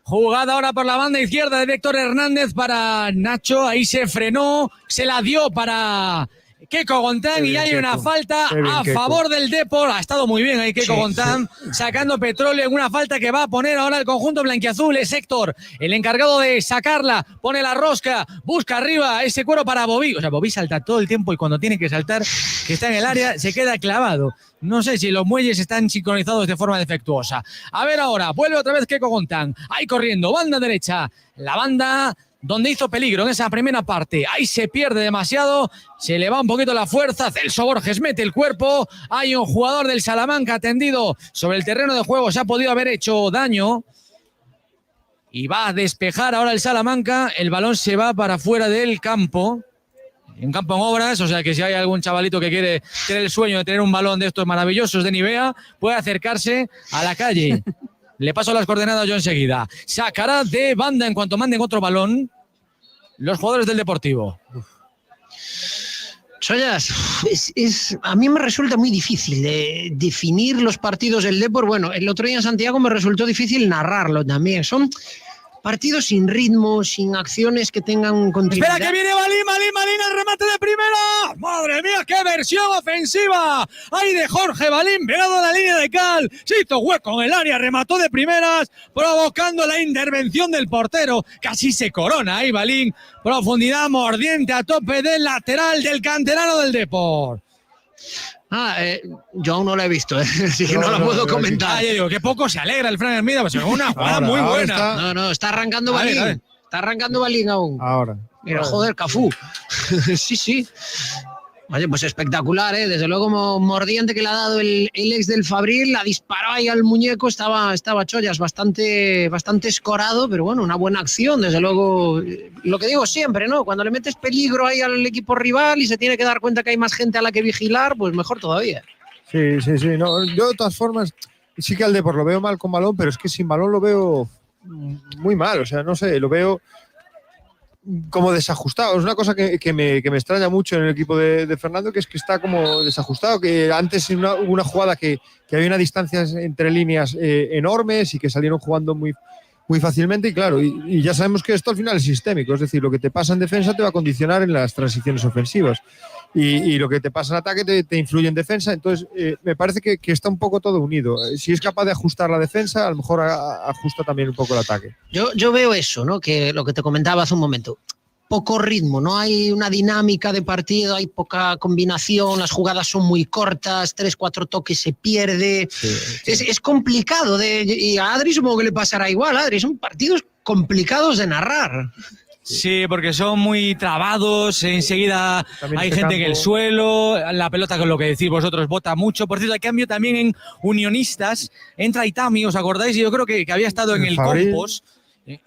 Jugada ahora por la banda izquierda de Víctor Hernández para Nacho. Ahí se frenó, se la dio para Keiko Gontán y hay una falta a favor del Depor. Ha estado muy bien ahí Keiko Gontán, sacando petróleo en una falta que va a poner ahora el conjunto blanquiazul. Es Héctor el encargado de sacarla, pone la rosca, busca arriba ese cuero para Bobby. O sea, Bobby salta todo el tiempo y cuando tiene que saltar, que está en el área, se queda clavado. No sé si los muelles están sincronizados de forma defectuosa. A ver ahora, vuelve otra vez Keiko Gontán. Ahí corriendo, banda derecha. La banda donde hizo peligro en esa primera parte. Ahí se pierde demasiado, se le va un poquito la fuerza. Celso Borges mete el cuerpo. Hay un jugador del Salamanca tendido sobre el terreno de juego. Se ha podido haber hecho daño. Y va a despejar ahora el Salamanca. El balón se va para fuera del campo. Un campo en obras, o sea que si hay algún chavalito que quiere tener el sueño de tener un balón de estos maravillosos de Nivea, puede acercarse a la calle. Le paso las coordenadas yo enseguida. Sacará de banda en cuanto manden otro balón los jugadores del Deportivo. Chollas, a mí me resulta muy difícil de definir los partidos del Depor. Bueno, el otro día en Santiago me resultó difícil narrarlo también. Son partidos sin ritmo, sin acciones que tengan continuidad. ¡Espera que viene Balín, el remate de primera! ¡Madre mía, qué versión ofensiva! ¡Ahí de Jorge Balín, pegado a la línea de cal! Se hizo hueco en el área, remató de primeras, provocando la intervención del portero. Casi se corona ahí Balín. Profundidad mordiente a tope del lateral del canterano del Depor. Yo aún no la he visto, así que no la puedo comentar. Yo digo, qué poco se alegra el Fran Hermida, pues es una jugada muy buena. Está arrancando Balín. Está arrancando Balín aún. Ahora. Mira, joder, Cafú. Sí. Oye, pues espectacular, ¿eh? Desde luego, como mordiente que le ha dado el ex del Fabril, la disparó ahí al muñeco, estaba Chollas bastante escorado, pero bueno, una buena acción, desde luego. Lo que digo siempre, ¿no? Cuando le metes peligro ahí al equipo rival y se tiene que dar cuenta que hay más gente a la que vigilar, pues mejor todavía. Sí. No, yo de todas formas, sí que al Depor lo veo mal con balón, pero es que sin balón lo veo muy mal, o sea, no sé, lo veo como desajustado. Es una cosa que me extraña mucho en el equipo de Fernando, que es que está como desajustado, que antes hubo una jugada que había unas distancias entre líneas enormes y que salieron jugando muy fácilmente, y claro, y ya sabemos que esto al final es sistémico, es decir, lo que te pasa en defensa te va a condicionar en las transiciones ofensivas y lo que te pasa en ataque te influye en defensa. Entonces me parece que está un poco todo unido. Si es capaz de ajustar la defensa, a lo mejor ajusta también un poco el ataque. Yo veo eso, ¿no? Que lo que te comentaba hace un momento, poco ritmo, no hay una dinámica de partido, hay poca combinación, las jugadas son muy cortas, 3-4 toques se pierde. Sí. Es complicado, y a Adri supongo que le pasará igual. Adri, son partidos complicados de narrar. Sí, porque son muy trabados, enseguida hay gente en el suelo, la pelota, con lo que decís vosotros, bota mucho. Por cierto, hay cambio también en Unionistas, entra Itami, ¿os acordáis? Yo creo que había estado en el Compost.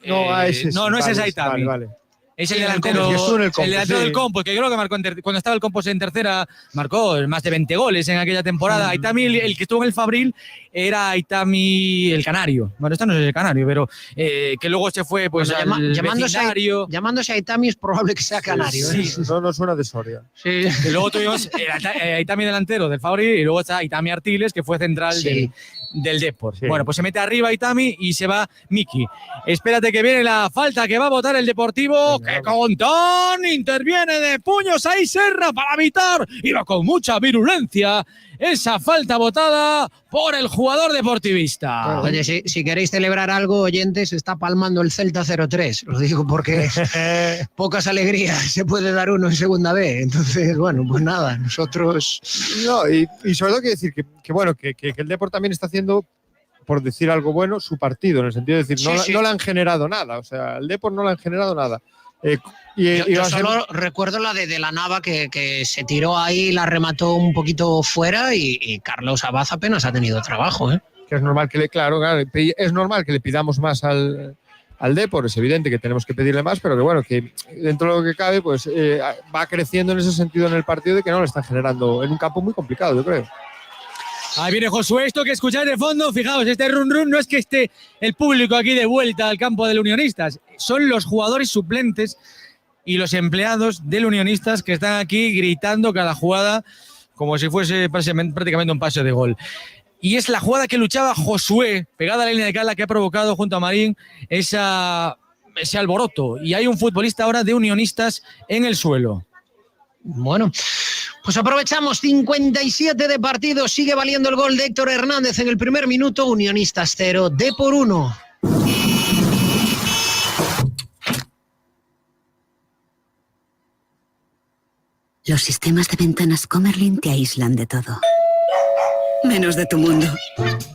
No es Itami. Vale. Es el delantero, del Compost, que creo que marcó cuando estaba el Compost en tercera, marcó más de 20 goles en aquella temporada. Itami, el que estuvo en el Fabril, era Itami el Canario. Bueno, no es el Canario, pero que luego se fue pues al vecindario. Llamándose a Itami es probable que sea Canario. Sí. No suena de Soria. Sí. Y luego tuvimos Itami delantero del Fabril y luego está Itami Artiles, que fue central del Depor. Sí. Bueno, pues se mete arriba Itami y se va Miki. Espérate que viene la falta que va a botar el Deportivo. ¡Qué Gontán! Interviene de puños ahí Serra para evitar. Iba con mucha virulencia esa falta botada por el jugador deportivista. Oye, si queréis celebrar algo, oyentes, está palmando el Celta 0-3. Lo digo porque pocas alegrías se puede dar uno en segunda B. Entonces, bueno, pues nada, nosotros... No, y sobre todo quiero decir que el Depor también está haciendo, por decir algo bueno, su partido, en el sentido de decir, no le han generado nada. O sea, el Depor no le han generado nada. Yo solo recuerdo la de la Nava que se tiró ahí, la remató un poquito fuera y Carlos Abad apenas ha tenido trabajo, ¿eh? Que es normal que es normal que le pidamos más al Depor, es evidente que tenemos que pedirle más, pero que bueno, que dentro de lo que cabe, pues va creciendo en ese sentido en el partido de que no le están generando en un campo muy complicado, yo creo. Ahí viene Josué, esto que escucháis de fondo, fijaos, este run run no es que esté el público aquí de vuelta al campo del Unionistas, son los jugadores suplentes y los empleados del Unionistas que están aquí gritando cada jugada como si fuese prácticamente un pase de gol. Y es la jugada que luchaba Josué, pegada a la línea de cal, que ha provocado junto a Marín ese alboroto. Y hay un futbolista ahora de Unionistas en el suelo. Bueno, pues aprovechamos 57 de partido. Sigue valiendo el gol de Héctor Hernández en el primer minuto. Unionistas 0, Depor 1. Los sistemas de ventanas Comerlin te aíslan de todo, menos de tu mundo.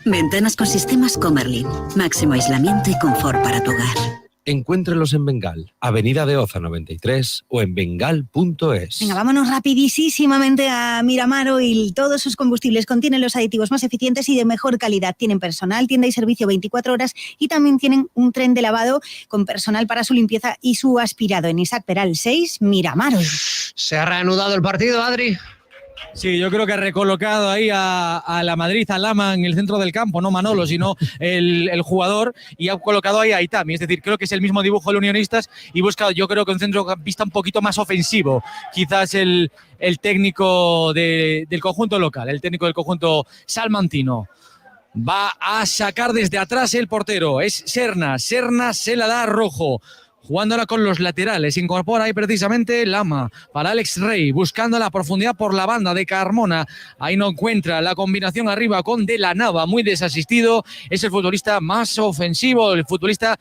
Ventanas con sistemas Comerlin. Máximo aislamiento y confort para tu hogar. Encuéntrelos en Bengal, Avenida de Oza 93 o en bengal.es. Venga, vámonos rapidísimamente a Miramar Oil. Todos sus combustibles contienen los aditivos más eficientes y de mejor calidad. Tienen personal, tienda y servicio 24 horas y también tienen un tren de lavado con personal para su limpieza y su aspirado. En Isaac Peral 6, Miramar Oil. ¿Se ha reanudado el partido, Adri? Sí, yo creo que ha recolocado ahí a la Madrid, a Lama en el centro del campo, no Manolo, sino el jugador, y ha colocado ahí a Itami. Es decir, creo que es el mismo dibujo del Unionistas y busca, yo creo que un centrocampista un poquito más ofensivo. Quizás el técnico del conjunto local, el técnico del conjunto salmantino. Va a sacar desde atrás el portero. Es Serna. Serna se la da a Rojo. Jugando ahora con los laterales, incorpora ahí precisamente Lama para Alex Rey, buscando la profundidad por la banda de Carmona. Ahí no encuentra la combinación arriba con De la Nava, muy desasistido. Es el futbolista más ofensivo, el futbolista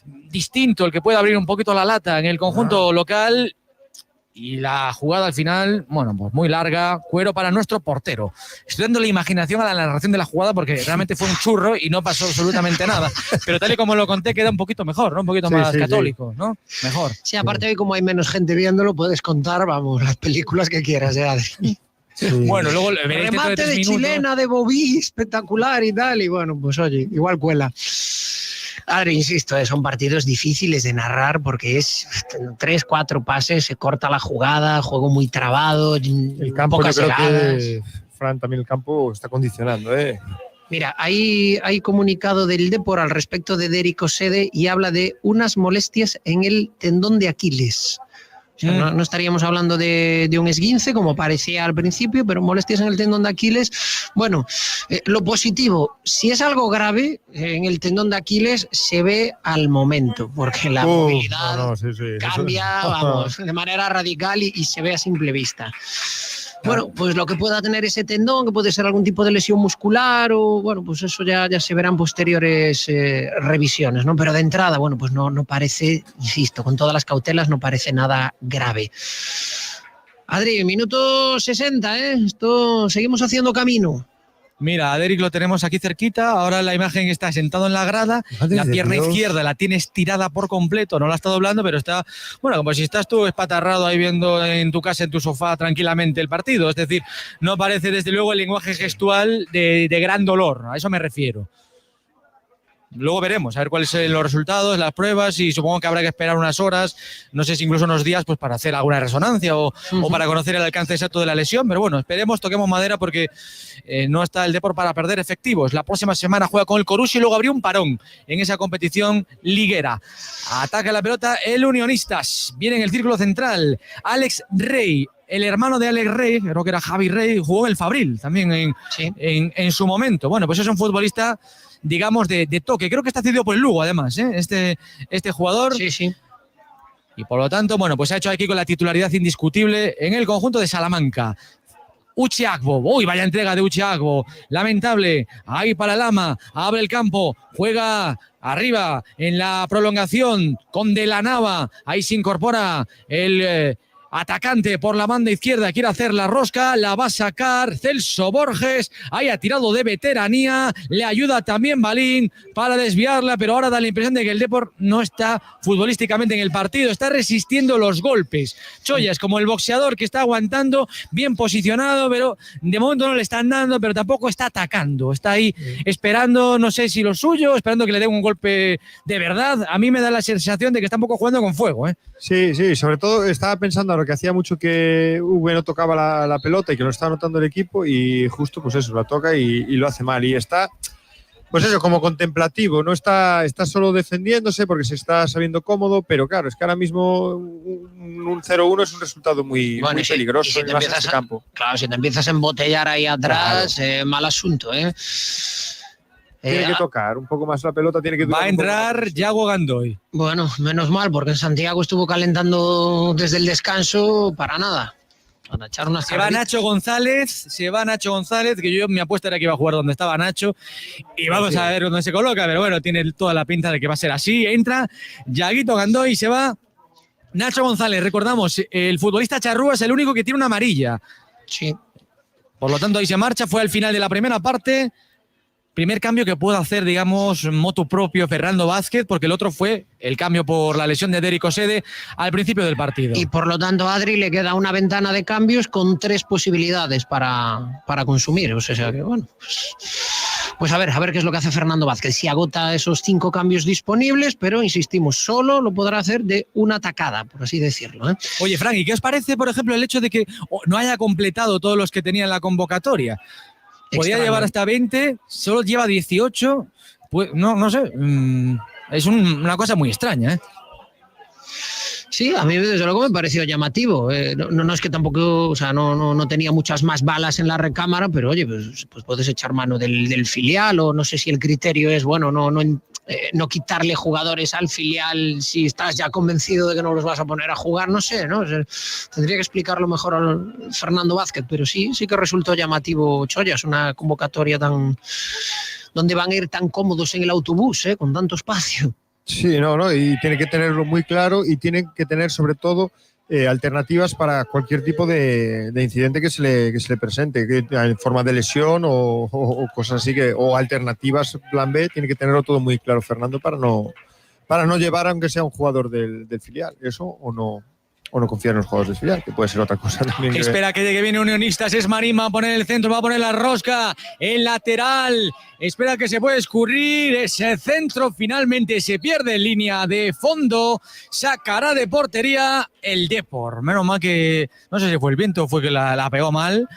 distinto, el que puede abrir un poquito la lata en el conjunto local. Y la jugada al final, bueno, pues muy larga, cuero para nuestro portero. Estoy dando la imaginación a la narración de la jugada porque realmente fue un churro y no pasó absolutamente nada. Pero tal y como lo conté, queda un poquito mejor, ¿no? Un poquito más católico, ¿no? Mejor. Sí, aparte hoy como hay menos gente viéndolo, puedes contar, vamos, las películas que quieras, Adri. Sí. Bueno, luego remate de chilena, de Bobí, espectacular y tal. Y bueno, pues oye, igual cuela. Adri, insisto, son partidos difíciles de narrar porque es 3-4 pases, se corta la jugada, juego muy trabado, el campo, pocas yo creo llegadas. Que Fran también el campo está condicionando, Mira, hay comunicado del Depor al respecto de Derico Sede y habla de unas molestias en el tendón de Aquiles. O sea, no estaríamos hablando de un esguince, como parecía al principio, pero molestias en el tendón de Aquiles. Bueno, lo positivo, si es algo grave en el tendón de Aquiles, se ve al momento, porque la movilidad cambia, vamos, de manera radical y se ve a simple vista. Bueno, pues lo que pueda tener ese tendón, que puede ser algún tipo de lesión muscular o, bueno, pues eso ya se verán posteriores revisiones, ¿no? Pero de entrada, bueno, pues no parece, insisto, con todas las cautelas no parece nada grave. Adri, minuto 60, Esto, seguimos haciendo camino. Mira, a Derek lo tenemos aquí cerquita, ahora la imagen está sentado en la grada, la pierna izquierda la tiene estirada por completo, no la está doblando, pero está, bueno, como si estás tú espatarrado ahí viendo en tu casa, en tu sofá, tranquilamente el partido, es decir, no parece desde luego el lenguaje gestual de gran dolor, a eso me refiero. Luego veremos, a ver cuáles son los resultados, las pruebas y supongo que habrá que esperar unas horas, no sé si incluso unos días pues para hacer alguna resonancia o para conocer el alcance exacto de la lesión, pero bueno, esperemos, toquemos madera porque no está el Depor para perder efectivos. La próxima semana juega con el Coruso y luego habría un parón en esa competición liguera. Ataca la pelota el Unionistas, viene en el círculo central Alex Rey. El hermano de Alex Rey, creo que era Javi Rey, jugó en el Fabril también en su momento. Bueno, pues es un futbolista, digamos, de toque. Creo que está cedido por el Lugo, además, este jugador. Sí. Y por lo tanto, bueno, pues ha hecho aquí con la titularidad indiscutible en el conjunto de Salamanca. Uche Agbo. Uy, vaya entrega de Uche Agbo. Lamentable. Ahí para Lama. Abre el campo. Juega arriba en la prolongación con De la Nava. Ahí se incorpora el atacante por la banda izquierda. Quiere hacer la rosca. La va a sacar Celso Borges. Ahí ha tirado de veteranía. Le ayuda también Balín para desviarla. Pero ahora da la impresión de que el Depor no está futbolísticamente en el partido. Está resistiendo los golpes. Chollas, como el boxeador que está aguantando, bien posicionado, pero de momento no le están dando, pero tampoco está atacando. Está ahí esperando, no sé si lo suyo, esperando que le den un golpe de verdad. A mí me da la sensación de que está un poco jugando con fuego, ¿eh? Sí, sobre todo estaba pensando ahora que hacía mucho que V no tocaba la pelota y que lo estaba notando el equipo, y justo pues eso, la toca y lo hace mal. Y está, pues eso, como contemplativo, no está solo defendiéndose porque se está sabiendo cómodo, pero claro, es que ahora mismo un 0-1 es un resultado muy peligroso si te empiezas en campo. Claro, si te empiezas a embotellar ahí atrás, claro. Mal asunto, ¿eh? Tiene que tocar un poco más la pelota, tiene que va a entrar Yago Gandoy. Bueno, menos mal, porque en Santiago estuvo calentando desde el descanso para nada. Para echar unas se va Nacho González, que yo mi apuesta era que iba a jugar donde estaba Nacho, y vamos a ver dónde se coloca, pero bueno, tiene toda la pinta de que va a ser así. Entra Yaguito Gandoy y se va Nacho González. Recordamos, el futbolista charrúa es el único que tiene una amarilla. Sí. Por lo tanto, ahí se marcha, fue al final de la primera parte. Primer cambio que puede hacer, digamos, motu propio Fernando Vázquez, porque el otro fue el cambio por la lesión de Derrick Osede al principio del partido. Y por lo tanto a Adri le queda una ventana de cambios con 3 posibilidades para consumir. O sea que bueno, pues a ver qué es lo que hace Fernando Vázquez. Si agota esos 5 cambios disponibles, pero insistimos, solo lo podrá hacer de una tacada, por así decirlo, ¿eh? Oye, Frank, ¿y qué os parece, por ejemplo, el hecho de que no haya completado todos los que tenía en la convocatoria? Podía llevar hasta 20, solo lleva 18. Pues, no sé, es una cosa muy extraña, ¿eh? Sí, a mí desde luego me pareció llamativo. No es que tampoco, o sea, no tenía muchas más balas en la recámara, pero oye, pues puedes echar mano del filial, o no sé si el criterio es, bueno, no quitarle jugadores al filial si estás ya convencido de que no los vas a poner a jugar, no sé, ¿no? O sea, tendría que explicarlo mejor a Fernando Vázquez, pero sí que resultó llamativo Chollas, una convocatoria donde van a ir tan cómodos en el autobús, con tanto espacio. Sí, y tiene que tenerlo muy claro, y tienen que tener sobre todo alternativas para cualquier tipo de incidente que se le presente, en forma de lesión o cosas así, o alternativas, plan B. Tiene que tenerlo todo muy claro Fernando para no llevar, aunque sea un jugador del filial, eso, o no confiar en los jugadores del filial, que puede ser otra cosa también. Espera que llegue bien Unionistas, es Marín, va a poner el centro, va a poner la rosca, el lateral, espera que se puede escurrir, ese centro finalmente se pierde en línea de fondo, sacará de portería el Depor. Menos mal que, no sé si fue el viento o fue que la pegó mal,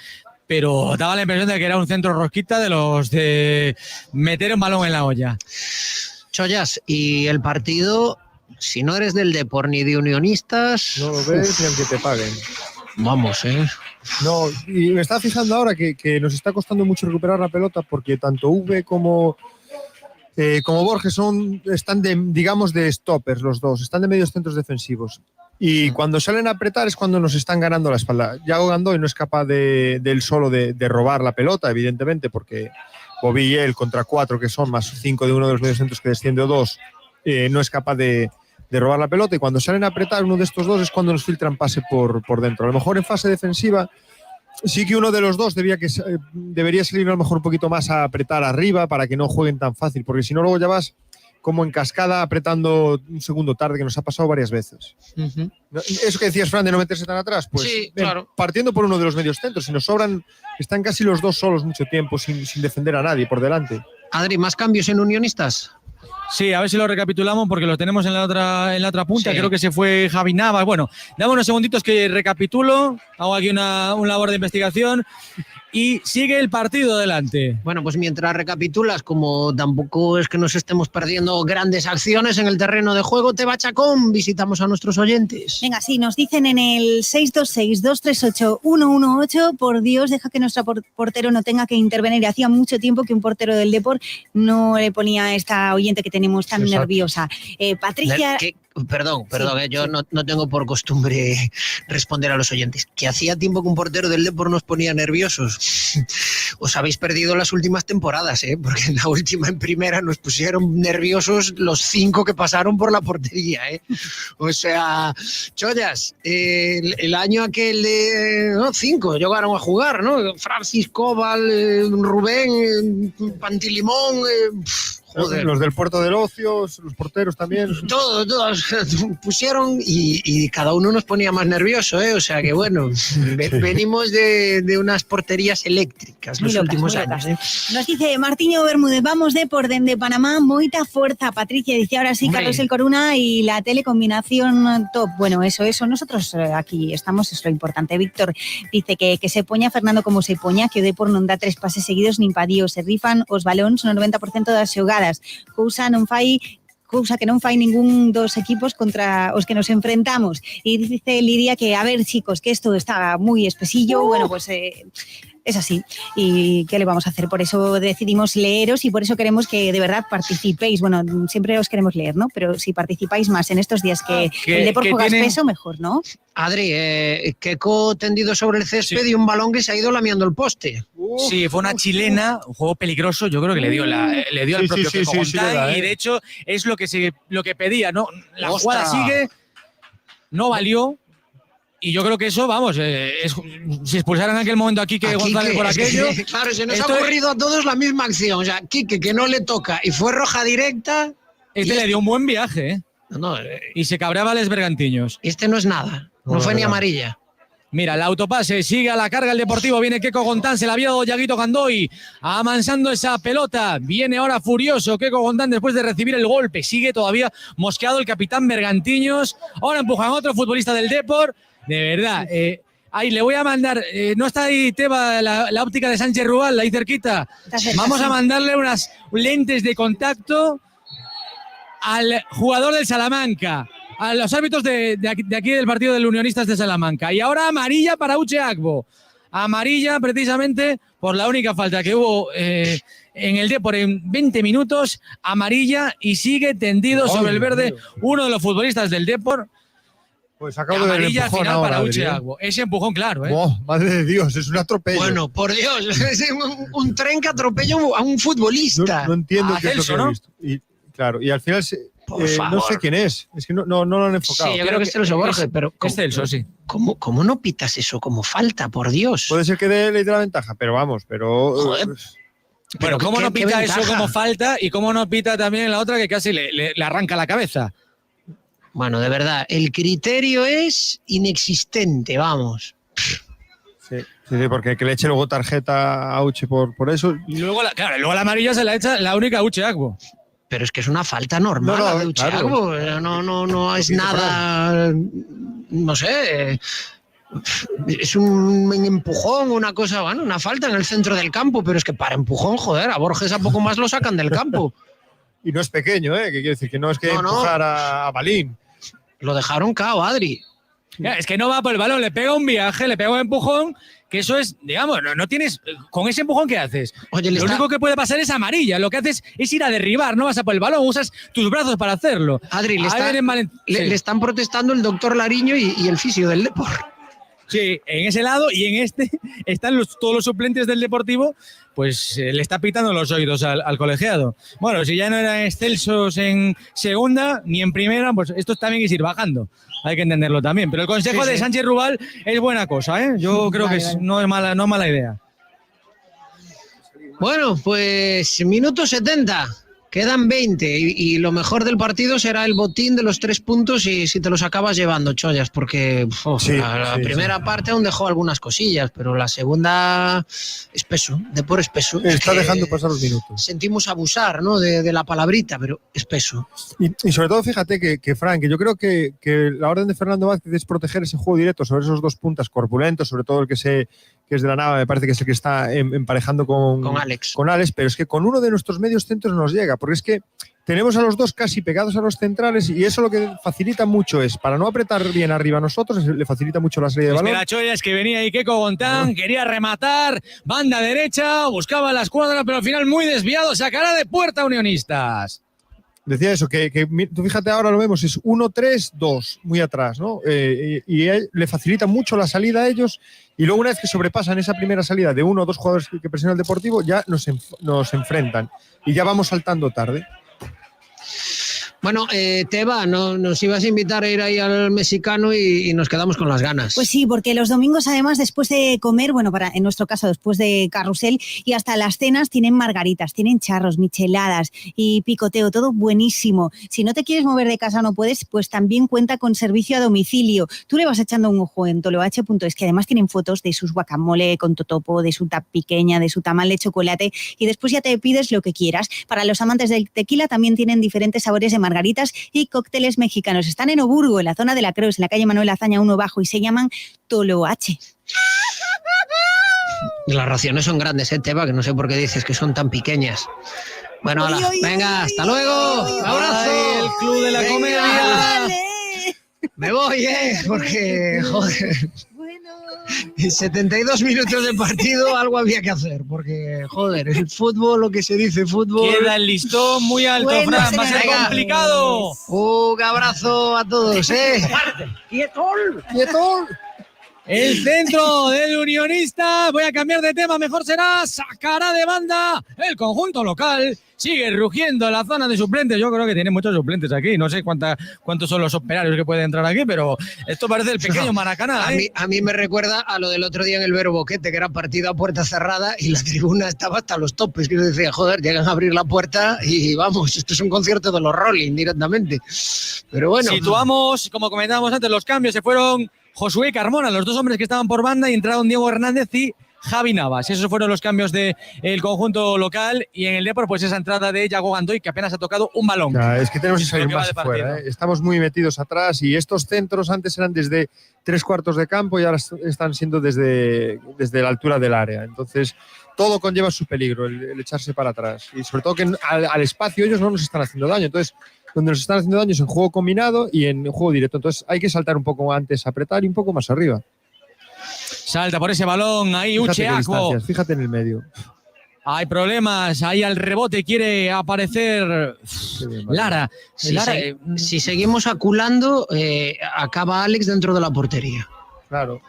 pero daba la impresión de que era un centro rosquita de los de meter un balón en la olla. Chollas, y el partido, si no eres del Depor ni de Unionistas, no lo ves ni aunque te paguen. Vamos, No, y me estaba fijando ahora que nos está costando mucho recuperar la pelota, porque tanto V como Borges están de stoppers los dos, están de medios centros defensivos. Y cuando salen a apretar es cuando nos están ganando la espalda. Yago Gandoy no es capaz del solo de robar la pelota, evidentemente, porque Bobby y él contra 4, que son más 5 de uno de los medios centros que desciende, o 2, no es capaz de robar la pelota, y cuando salen a apretar uno de estos dos es cuando nos filtran pase por dentro. A lo mejor en fase defensiva sí que uno de los dos debería salir a lo mejor un poquito más a apretar arriba para que no jueguen tan fácil, porque si no luego ya vas como en cascada apretando un segundo tarde, que nos ha pasado varias veces. Uh-huh. Eso que decías, Fran, de no meterse tan atrás, pues sí, claro. Partiendo por uno de los medios centros, si nos sobran, están casi los dos solos mucho tiempo sin defender a nadie por delante. Adri, ¿más cambios en Unionistas? Sí, a ver si lo recapitulamos porque lo tenemos en la otra punta. Sí. Creo que se fue Javi Navas. Bueno, dame unos segunditos que recapitulo. Hago aquí una labor de investigación. Y sigue el partido adelante. Bueno, pues mientras recapitulas, como tampoco es que nos estemos perdiendo grandes acciones en el terreno de juego, Teba Chacón, visitamos a nuestros oyentes. Venga, sí, nos dicen en el 626-238-118, por Dios, deja que nuestro portero no tenga que intervenir. Hacía mucho tiempo que un portero del Depor no le ponía a esta oyente que tenemos tenemos tan nerviosa. Patricia... Perdón, yo no tengo por costumbre responder a los oyentes. Que hacía tiempo que un portero del Depor nos ponía nerviosos. Os habéis perdido las últimas temporadas, porque en la última, en primera, nos pusieron nerviosos los 5 que pasaron por la portería, O sea, chollas, el año aquel de 5 llegaron a jugar, ¿no? Francis Cobal, Rubén, Pantilimón, joder. Los del Puerto del Ocio, los porteros también. Todos pusieron y cada uno nos ponía más nervioso, O sea que bueno, venimos de unas porterías eléctricas los últimos años. Nos dice Martiño Bermúdez, vamos por dende Panamá, moita fuerza. Patricia dice, ahora sí, Carlos El Coruna y la telecombinación top. Bueno, eso. Nosotros aquí estamos, es lo importante. Víctor dice que se poña Fernando como se poña, que o Depor non dá 3 pases seguidos nin pa Dios, se rifan os balóns no 90% das xogadas. Cousa que non fai ningún dos equipos contra os que nos enfrentamos. Y dice Lidia que, a ver, chicos, que esto está muy espesillo. Bueno, pues es así. ¿Y qué le vamos a hacer? Por eso decidimos leeros y por eso queremos que de verdad participéis. Bueno, siempre os queremos leer, ¿no? Pero si participáis más en estos días que el Depor juega peso, mejor, ¿no? Adri, Keco tendido sobre el césped y un balón que se ha ido lamiendo el poste. Sí, fue una chilena, un juego peligroso, yo creo que le dio al propio Keco Gontán, y de hecho es lo que pedía, ¿no? La jugada sigue, no valió. Y yo creo que eso, vamos, si expulsaran en aquel momento a Quique González por aquello... Claro, se nos ha ocurrido a todos la misma acción. O sea, Quique, que no le toca y fue roja directa... Le dio un buen viaje, y se cabreaba Les Bergantiños. Este no es nada, no fue ni amarilla. Mira, el autopase, sigue a la carga el Deportivo, viene Keco Gontán, se la había dado Yaguito Gandoy, amansando esa pelota, viene ahora furioso Keco Gontán después de recibir el golpe, sigue todavía mosqueado el capitán Bergantiños, ahora empujan a otro futbolista del Depor. De verdad, ahí le voy a mandar, no está ahí Teba, la óptica de Sánchez Rubal, ahí cerquita. Vamos a mandarle unas lentes de contacto al jugador del Salamanca, a los árbitros de aquí del partido del Unionistas de Salamanca. Y ahora amarilla para Uche Agbo. Amarilla precisamente por la única falta que hubo en el Depor en 20 minutos. Amarilla y sigue tendido sobre el verde uno de los futbolistas del Depor. Pues acabo de ver el amarilla empujón final ahora, para Uche Adrián. Agbo. Ese empujón, claro, Oh, madre de Dios, es un atropello. Bueno, por Dios, es un tren que atropella a un futbolista. No entiendo A qué es lo Celso, que he ¿no? visto. Y, claro, y al final Por favor. no sé quién es que no lo han enfocado. Sí, yo creo que es Celso Borges, pero es Celso, sí. ¿Cómo no pitas eso como falta, por Dios? Puede ser que le dé la ventaja, pero vamos, Joder. Bueno, ¿cómo ¿qué no pita ventaja? eso como falta y cómo no pita también la otra que casi le arranca la cabeza? Bueno, de verdad, el criterio es inexistente, vamos. Sí, porque que le eche luego tarjeta a Uche por eso. Y luego, luego la amarilla se la echa la única Uche Agbo. Pero es que es una falta normal No, de Uche claro. Agbo. No es nada, no sé, es un empujón, una cosa, bueno, una falta en el centro del campo, pero es que para empujón, joder, a Borges a poco más lo sacan del campo. Y no es pequeño, que quiere decir que no es que No. empujar a Balín. Lo dejaron cao, Adri. Ya, es que no va por el balón, le pega un viaje, le pega un empujón, que eso es, digamos, no tienes, con ese empujón ¿qué haces? Oye, lo único que puede pasar es amarilla, lo que haces es ir a derribar, no vas a por el balón, usas tus brazos para hacerlo. Adri, le están protestando el doctor Lariño y el fisio del Depor. Sí, en ese lado y en este están todos los suplentes del Deportivo, pues le está pitando los oídos al colegiado. Bueno, si ya no eran excelsos en segunda ni en primera, pues esto también es ir bajando. Hay que entenderlo también. Pero el consejo de Sánchez Rubal es buena cosa, ¿eh? Yo creo que no es mala idea. Bueno, pues minuto 70. Quedan 20 y lo mejor del partido será el botín de los 3 puntos y si te los acabas llevando, Chollas, porque la primera parte aún dejó algunas cosillas, pero la segunda espeso, Depor espeso. Está dejando pasar los minutos. Sentimos abusar, ¿no? de la palabrita, pero espeso. Y sobre todo, fíjate que Frank, yo creo que la orden de Fernando Vázquez es proteger ese juego directo sobre esos dos puntas corpulentos, sobre todo el que es de la Nava, me parece que es el que está emparejando con Alex, pero es que con uno de nuestros medios centros nos llega, porque es que tenemos a los dos casi pegados a los centrales y eso lo que facilita mucho es, para no apretar bien arriba a nosotros, le facilita mucho la salida de balón. La Choya es que venía ahí Keco Gontán, quería rematar, banda derecha, buscaba la escuadra, pero al final muy desviado, sacará de puerta Unionistas. decía eso, que tú fíjate, ahora lo vemos, es 1-3-2, muy atrás, ¿no? Y le facilita mucho la salida a ellos, y luego una vez que sobrepasan esa primera salida de 1 o 2 jugadores que presiona el Deportivo, ya nos enfrentan y ya vamos saltando tarde. Bueno, Teba, nos ibas a invitar a ir ahí al mexicano y nos quedamos con las ganas. Pues sí, porque los domingos además después de comer, bueno, en nuestro caso después de carrusel y hasta las cenas tienen margaritas, tienen charros, micheladas y picoteo, todo buenísimo. Si no te quieres mover de casa no puedes, pues también cuenta con servicio a domicilio. Tú le vas echando un ojo en toloache.es, que además tienen fotos de sus guacamole con totopo, de su tap pequeña, de su tamal de chocolate, y después ya te pides lo que quieras. Para los amantes del tequila también tienen diferentes sabores de margaritas y cócteles mexicanos. Están en Oburgo, en la zona de la Creus, en la calle Manuel Azaña 1 Bajo, y se llaman Toloache. Las raciones son grandes, Teba, que no sé por qué dices que son tan pequeñas. Bueno, hala, venga, hasta luego. Un abrazo. Ay, el Club de la Venga. Comedia. Me voy, porque, joder, en 72 minutos de partido algo había que hacer, porque, joder, el fútbol, lo que se dice fútbol... Queda el listón muy alto, bueno, Fran, va a ser complicado. Un abrazo a todos, ¡Quietol! El centro del Unionista, voy a cambiar de tema, mejor será, sacará de banda el conjunto local, sigue rugiendo en la zona de suplentes, yo creo que tiene muchos suplentes aquí, no sé cuántos son los operarios que pueden entrar aquí, pero esto parece el pequeño Maracaná. A mí me recuerda a lo del otro día en el Vero Boquete, que era partido a puerta cerrada y la tribuna estaba hasta los topes, que yo decía, joder, llegan a abrir la puerta y vamos, esto es un concierto de los Rolling directamente, pero bueno. Situamos, como comentábamos antes, los cambios se fueron Josué y Carmona, los dos hombres que estaban por banda, y entraron Diego Hernández y Javi Navas. Esos fueron los cambios del conjunto local, y en el Depor, pues esa entrada de Yago Gandoy, que apenas ha tocado un balón. Ya, es que tenemos que salir más fuera, ¿eh? Estamos muy metidos atrás, y estos centros antes eran desde 3/4 de campo y ahora están siendo desde la altura del área. Entonces, todo conlleva su peligro, el echarse para atrás. Y sobre todo que al espacio ellos no nos están haciendo daño. Entonces, donde nos están haciendo daño es en juego combinado y en juego directo. Entonces hay que saltar un poco antes, apretar y un poco más arriba. Salta por ese balón, ahí Uche Agbo. Fíjate en el medio. Hay problemas, ahí al rebote quiere aparecer Lara. Si seguimos aculando, acaba Alex dentro de la portería. Claro.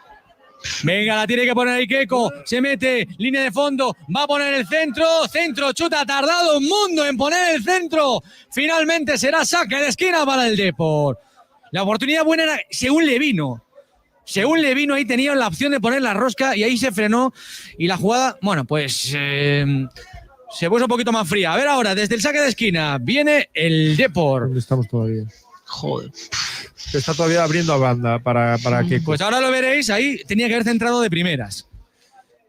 Venga, la tiene que poner Ikeko, se mete, línea de fondo, va a poner el centro, chuta, ha tardado un mundo en poner el centro, finalmente será saque de esquina para el Depor. La oportunidad buena era según le vino ahí tenía la opción de poner la rosca y ahí se frenó y la jugada, bueno, pues se puso un poquito más fría. A ver ahora, desde el saque de esquina, viene el Depor. ¿Dónde estamos todavía? Joder. Se está todavía abriendo a banda para que... Pues ahora lo veréis, ahí tenía que haber centrado de primeras.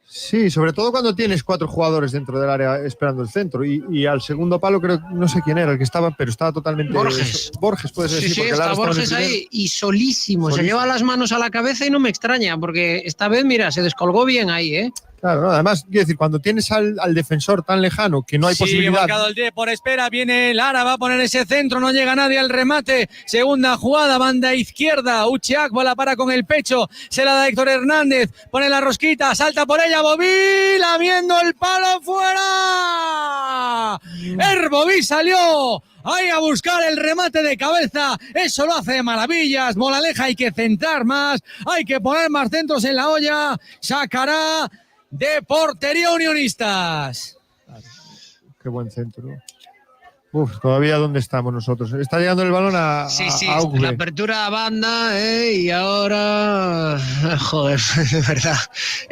Sí, sobre todo cuando tienes 4 jugadores dentro del área esperando el centro. Y al segundo palo creo, no sé quién era el que estaba, pero estaba totalmente... Borges puede ser. Sí, está Borges ahí y solísimo. Se lleva las manos a la cabeza y no me extraña, porque esta vez, mira, se descolgó bien ahí, ¿eh? Claro, no, además, quiero decir, cuando tienes al defensor tan lejano que no hay posibilidad... Marcado el Depor, espera, viene Lara, va a poner ese centro, no llega nadie al remate. Segunda jugada, banda izquierda, Uche Agbo la para con el pecho, se la da Héctor Hernández, pone la rosquita, salta por ella, Bobí, lamiendo el palo fuera. Bobí salió ahí a buscar el remate de cabeza, eso lo hace de maravillas. Moraleja, hay que centrar más, hay que poner más centros en la olla, sacará de portería Unionistas. Qué buen centro. Uf, todavía dónde estamos nosotros. Está llegando el balón a la apertura a banda, y ahora, joder, de verdad,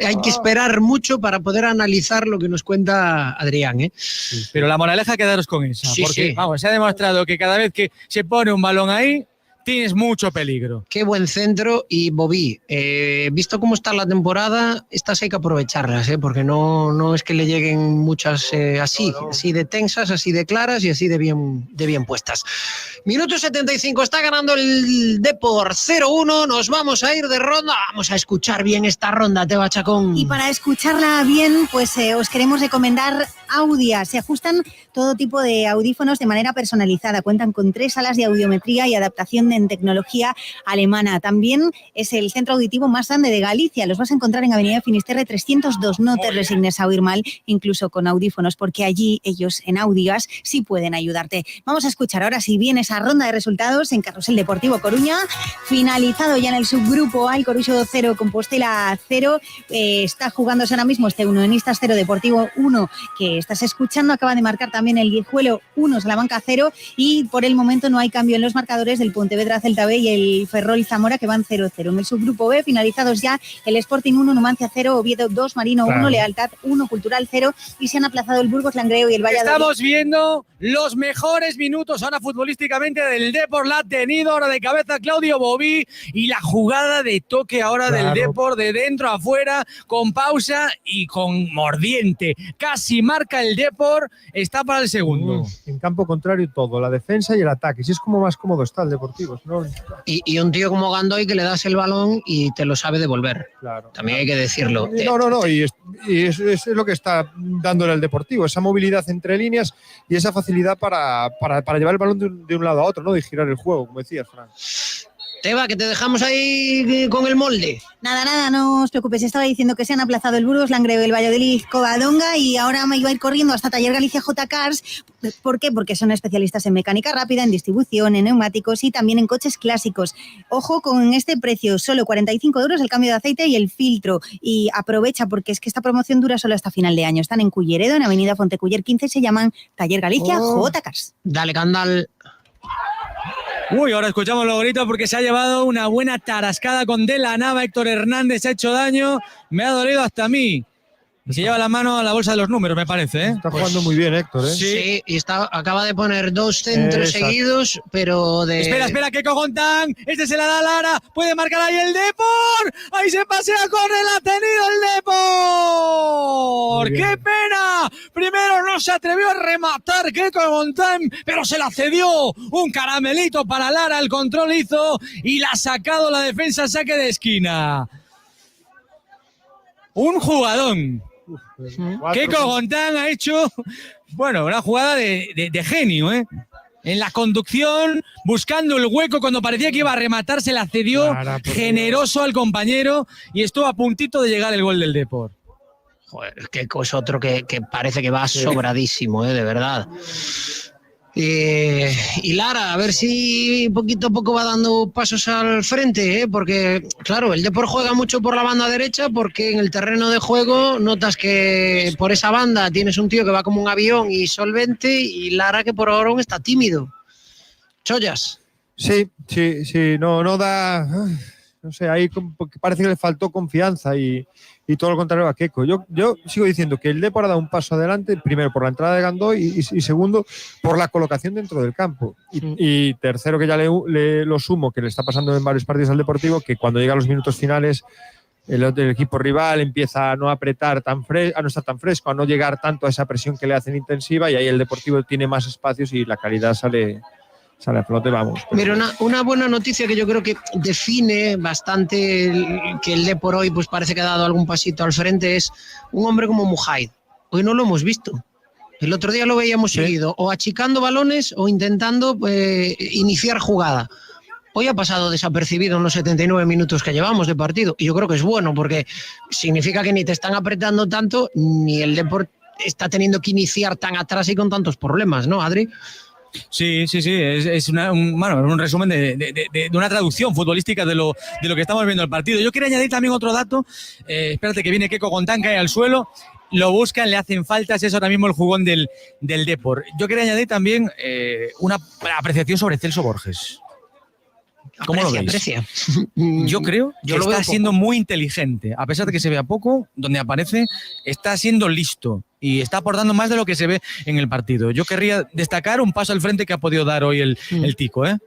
hay que esperar mucho para poder analizar lo que nos cuenta Adrián, Pero la moraleja, quedaros con esa, porque vamos, se ha demostrado que cada vez que se pone un balón ahí, tienes mucho peligro. Qué buen centro. Y Bobí, visto cómo está la temporada, estas hay que aprovecharlas, porque no es que le lleguen muchas así de tensas, así de claras y así de bien puestas. Minuto 75, está ganando el Depor 0-1, nos vamos a ir de ronda, vamos a escuchar bien esta ronda, Teba Chacón. Y para escucharla bien, pues os queremos recomendar Audia. Se ajustan todo tipo de audífonos de manera personalizada, cuentan con 3 salas de audiometría y adaptación de en tecnología alemana. También es el centro auditivo más grande de Galicia. Los vas a encontrar en Avenida Finisterre 302. No te resignes a oír mal, incluso con audífonos, porque allí ellos en Audigas sí pueden ayudarte. Vamos a escuchar ahora si bien esa ronda de resultados en Carrusel Deportivo Coruña. Finalizado ya en el subgrupo A, el Coruxo 0, Compostela 0. Está jugándose ahora mismo este Unionistas 0, Deportivo 1, que estás escuchando. Acaba de marcar también el Guijuelo 1, Salamanca 0. Y por el momento no hay cambio en los marcadores del Pontevedra Celta B y el Ferrol Zamora, que van 0-0. En el subgrupo B, finalizados ya el Sporting 1, Numancia 0, Oviedo 2, Marino 1, Lealtad 1, Cultural 0. Y se han aplazado el Burgos, Langreo y el Valladolid. Estamos viendo los mejores minutos ahora futbolísticamente del Depor. La ha tenido ahora de cabeza Claudio Bobí, y la jugada de toque ahora del Depor de dentro a afuera, con pausa y con mordiente. Casi marca el Depor, está para el segundo. En campo contrario todo, la defensa y el ataque. Si es como más cómodo está el Deportivo, ¿no? Y un tío como Gandoy que le das el balón y te lo sabe devolver. Claro. También hay que decirlo. No. Y es lo que está dándole al Deportivo, esa movilidad entre líneas y esa facilidad para llevar el balón de un lado a otro, ¿no? Y girar el juego, como decías, Fran. Teba, que te dejamos ahí con el molde. Nada, no os preocupéis. Estaba diciendo que se han aplazado el Burgos, Langreo, el Valladolid, Covadonga, y ahora me iba a ir corriendo hasta Taller Galicia J-Cars. ¿Por qué? Porque son especialistas en mecánica rápida, en distribución, en neumáticos y también en coches clásicos. Ojo con este precio, solo 45 euros el cambio de aceite y el filtro. Y aprovecha, porque es que esta promoción dura solo hasta final de año. Están en Culleredo, en Avenida Fonteculler 15, y se llaman Taller Galicia J-Cars. Dale, Candal. Uy, ahora escuchamos los gritos porque se ha llevado una buena tarascada con De la Nava. Héctor Hernández se ha hecho daño. Me ha dolido hasta a mí. Y se lleva la mano a la bolsa de los números, me parece, ¿eh? Está jugando muy bien, Héctor, ¿eh? Sí, y acaba de poner 2 centros seguidos, pero de... Espera, que Cogontán. Este se la da a Lara. Puede marcar ahí el Depor. Ahí se pasea con él. Ha tenido el Depor. ¡Qué pena! Primero no se atrevió a rematar que Cogontán, pero se la cedió. Un caramelito para Lara. El control hizo y la ha sacado la defensa. Saque de esquina. Un jugadón. Keiko Gontán ha hecho, bueno, una jugada de genio, ¿eh? En la conducción, buscando el hueco cuando parecía que iba a rematar, se la cedió generoso al compañero y estuvo a puntito de llegar el gol del Depor. Joder, Keiko es otro que parece que va sobradísimo, de verdad. Y Lara, a ver si poquito a poco va dando pasos al frente, porque claro, el Depor juega mucho por la banda derecha, porque en el terreno de juego notas que por esa banda tienes un tío que va como un avión y solvente, y Lara que por ahora está tímido. Chollas. Sí, no da... No sé, ahí parece que le faltó confianza y todo lo contrario a Keiko. Yo sigo diciendo que el Depor ha dado un paso adelante, primero por la entrada de Gandoy y segundo por la colocación dentro del campo. Y tercero, que ya lo sumo, que le está pasando en varios partidos al Deportivo, que cuando llega a los minutos finales el equipo rival empieza a no apretar a no estar tan fresco, a no llegar tanto a esa presión que le hacen intensiva, y ahí el Deportivo tiene más espacios y la calidad sale a flote, vamos. Mira, una buena noticia que yo creo que define bastante que el Depor hoy pues parece que ha dado algún pasito al frente, es un hombre como Mujaid. Hoy no lo hemos visto. El otro día lo veíamos seguido, o achicando balones o intentando iniciar jugada. Hoy ha pasado desapercibido en los 79 minutos que llevamos de partido, y yo creo que es bueno, porque significa que ni te están apretando tanto, ni el Depor está teniendo que iniciar tan atrás y con tantos problemas, ¿no, Adri? Sí, es un resumen de una traducción futbolística de lo que estamos viendo el partido. Yo quería añadir también otro dato. Espérate que viene Keiko Gontán, cae al suelo, lo buscan, le hacen faltas, es ahora mismo el jugón del Depor. Yo quería añadir también una apreciación sobre Celso Borges. ¿Cómo lo veis? Aprecia. Yo creo que está siendo muy inteligente. A pesar de que se vea poco, donde aparece, está siendo listo y está aportando más de lo que se ve en el partido. Yo querría destacar un paso al frente que ha podido dar hoy el Tico, ¿eh?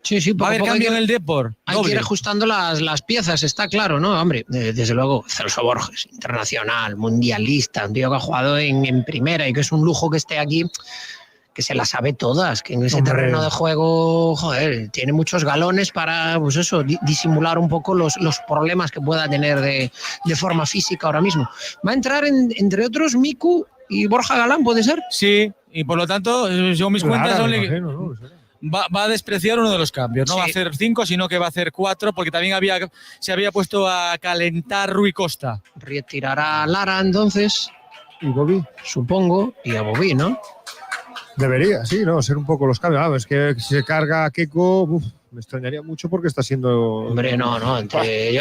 Sí, va a haber cambio en el Depor. Hay que ir ajustando las piezas, está claro, ¿no? Hombre, desde luego, Celso Borges, internacional, mundialista, un tío que ha jugado en primera y que es un lujo que esté aquí, que se las sabe todas, que en ese terreno de juego, joder, tiene muchos galones para, pues eso, disimular un poco los problemas que pueda tener de forma física ahora mismo. Va a entrar, entre otros, Miku y Borja Galán, ¿puede ser? Sí, y por lo tanto, según mis cuentas, va a despreciar uno de los cambios. No va a hacer 5, sino que va a hacer 4, porque también se había puesto a calentar Rui Costa. Retirará a Lara entonces. ¿Y Bobby? Supongo. Y a Bobby, ¿no? Debería, sí, ¿no? Ser un poco los cambios. Vamos, es que si se carga a Keco, me extrañaría mucho porque está siendo... Hombre, no.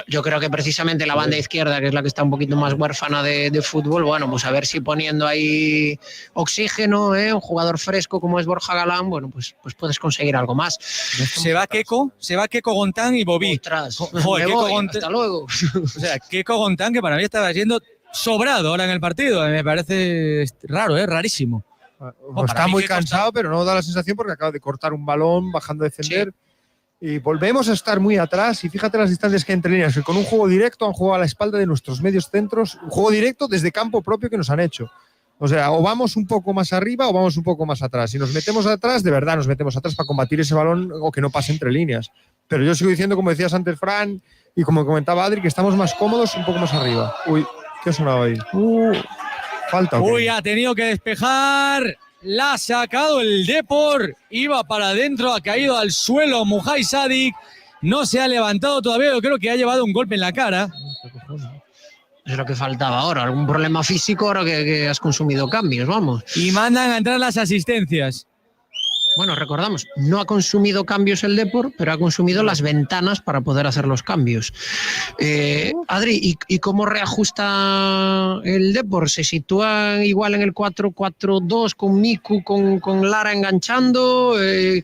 Yo creo que precisamente la banda izquierda, que es la que está un poquito más huérfana de fútbol, bueno, pues a ver si poniendo ahí oxígeno, un jugador fresco como es Borja Galán, bueno, pues puedes conseguir algo más. Se va Keco Gontán y Bobby. Hasta luego. O sea, Keco Gontán, que para mí estaba siendo sobrado ahora en el partido. Me parece raro, rarísimo. Está muy cansado, pero no da la sensación porque acaba de cortar un balón, bajando a defender. Sí. Y volvemos a estar muy atrás. Y fíjate las distancias que hay entre líneas, que con un juego directo han jugado a la espalda de nuestros medios centros. Un juego directo desde campo propio que nos han hecho. O sea, o vamos un poco más arriba o vamos un poco más atrás. Si nos metemos atrás, de verdad nos metemos atrás para combatir ese balón o que no pase entre líneas. Pero yo sigo diciendo, como decías antes, Fran, y como comentaba Adri, que estamos más cómodos un poco más arriba. Uy, ¿qué ha sonado ahí? Falta. Uy, ha tenido que despejar. La ha sacado el Depor. Iba para adentro, ha caído al suelo Mujai Sadik. No se ha levantado todavía. Yo creo que ha llevado un golpe en la cara. Es lo que faltaba ahora. Algún problema físico ahora que has consumido cambios, vamos. Y mandan a entrar las asistencias. Bueno, recordamos, no ha consumido cambios el Depor, pero ha consumido las ventanas para poder hacer los cambios. Adri, ¿y cómo reajusta el Depor? ¿Se sitúa igual en el 4-4-2 con Miku, con Lara enganchando?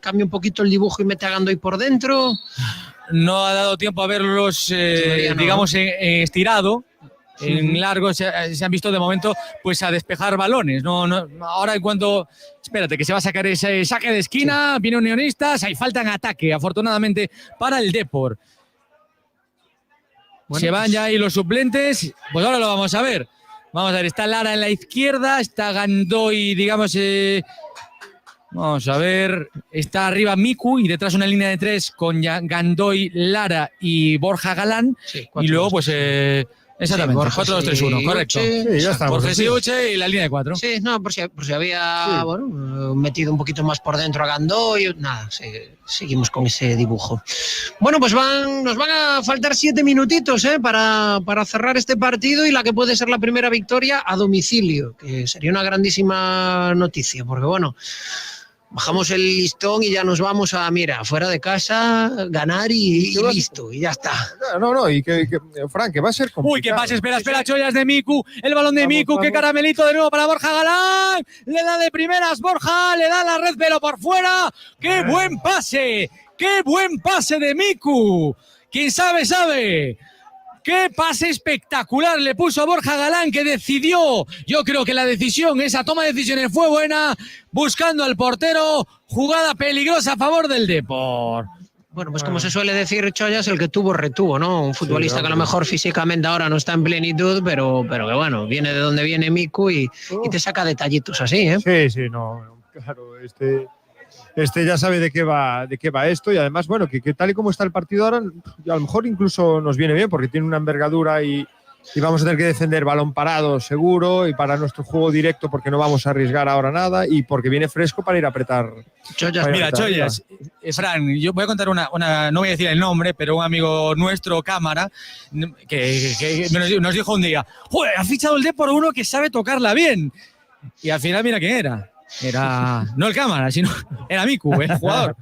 ¿Cambia un poquito el dibujo y mete a Gandoy por dentro? No ha dado tiempo a verlos, digamos, estirado. En largo se han visto de momento pues a despejar balones. No, ahora en cuanto... Espérate, que se va a sacar ese saque de esquina, viene Unionistas, ahí falta en ataque, afortunadamente, para el Depor. Bueno, se van ya ahí los suplentes, pues ahora lo vamos a ver. Vamos a ver, está Lara en la izquierda, está Gandoy, digamos... vamos a ver, está arriba Miku y detrás una línea de 3 con Gandoy, Lara y Borja Galán. Sí, y luego pues... exactamente, 4-2-3-1, correcto. Sí, ya está. Borges y Uche y la línea de 4. Sí, no, por si había metido un poquito más por dentro a Gandoy. Nada, seguimos con ese dibujo. Bueno, pues nos van a faltar 7 minutitos para cerrar este partido y la que puede ser la primera victoria a domicilio, que sería una grandísima noticia, porque bueno... Bajamos el listón y ya nos vamos a, mira, fuera de casa, ganar y listo, y ya está. No, y que Fran, que va a ser complicado. Uy, qué pase, espera, Chollas de Miku, el balón de Miku, qué caramelito de nuevo para Borja Galán, le da de primeras Borja, le da la red pero por fuera, qué buen pase de Miku, quien sabe. ¡Qué pase espectacular le puso a Borja Galán, que decidió! Yo creo que la decisión, esa toma de decisiones fue buena, buscando al portero, jugada peligrosa a favor del Depor. Bueno, pues como se suele decir, Chollas, el que tuvo, retuvo, ¿no? Un futbolista que a lo mejor físicamente ahora no está en plenitud, pero que bueno, viene de donde viene Miku y te saca detallitos así, ¿eh? Sí, no, claro, Este ya sabe de qué va esto y además, bueno, que tal y como está el partido ahora, a lo mejor incluso nos viene bien porque tiene una envergadura y vamos a tener que defender balón parado seguro y para nuestro juego directo porque no vamos a arriesgar ahora nada y porque viene fresco para ir a apretar. Chollas, Fran, yo voy a contar una, no voy a decir el nombre, pero un amigo nuestro, Cámara, que nos dijo un día, ¡joder, ha fichado el Depor uno que sabe tocarla bien! Y al final mira quién era. Era no el Cámara, sino era Miku, el jugador.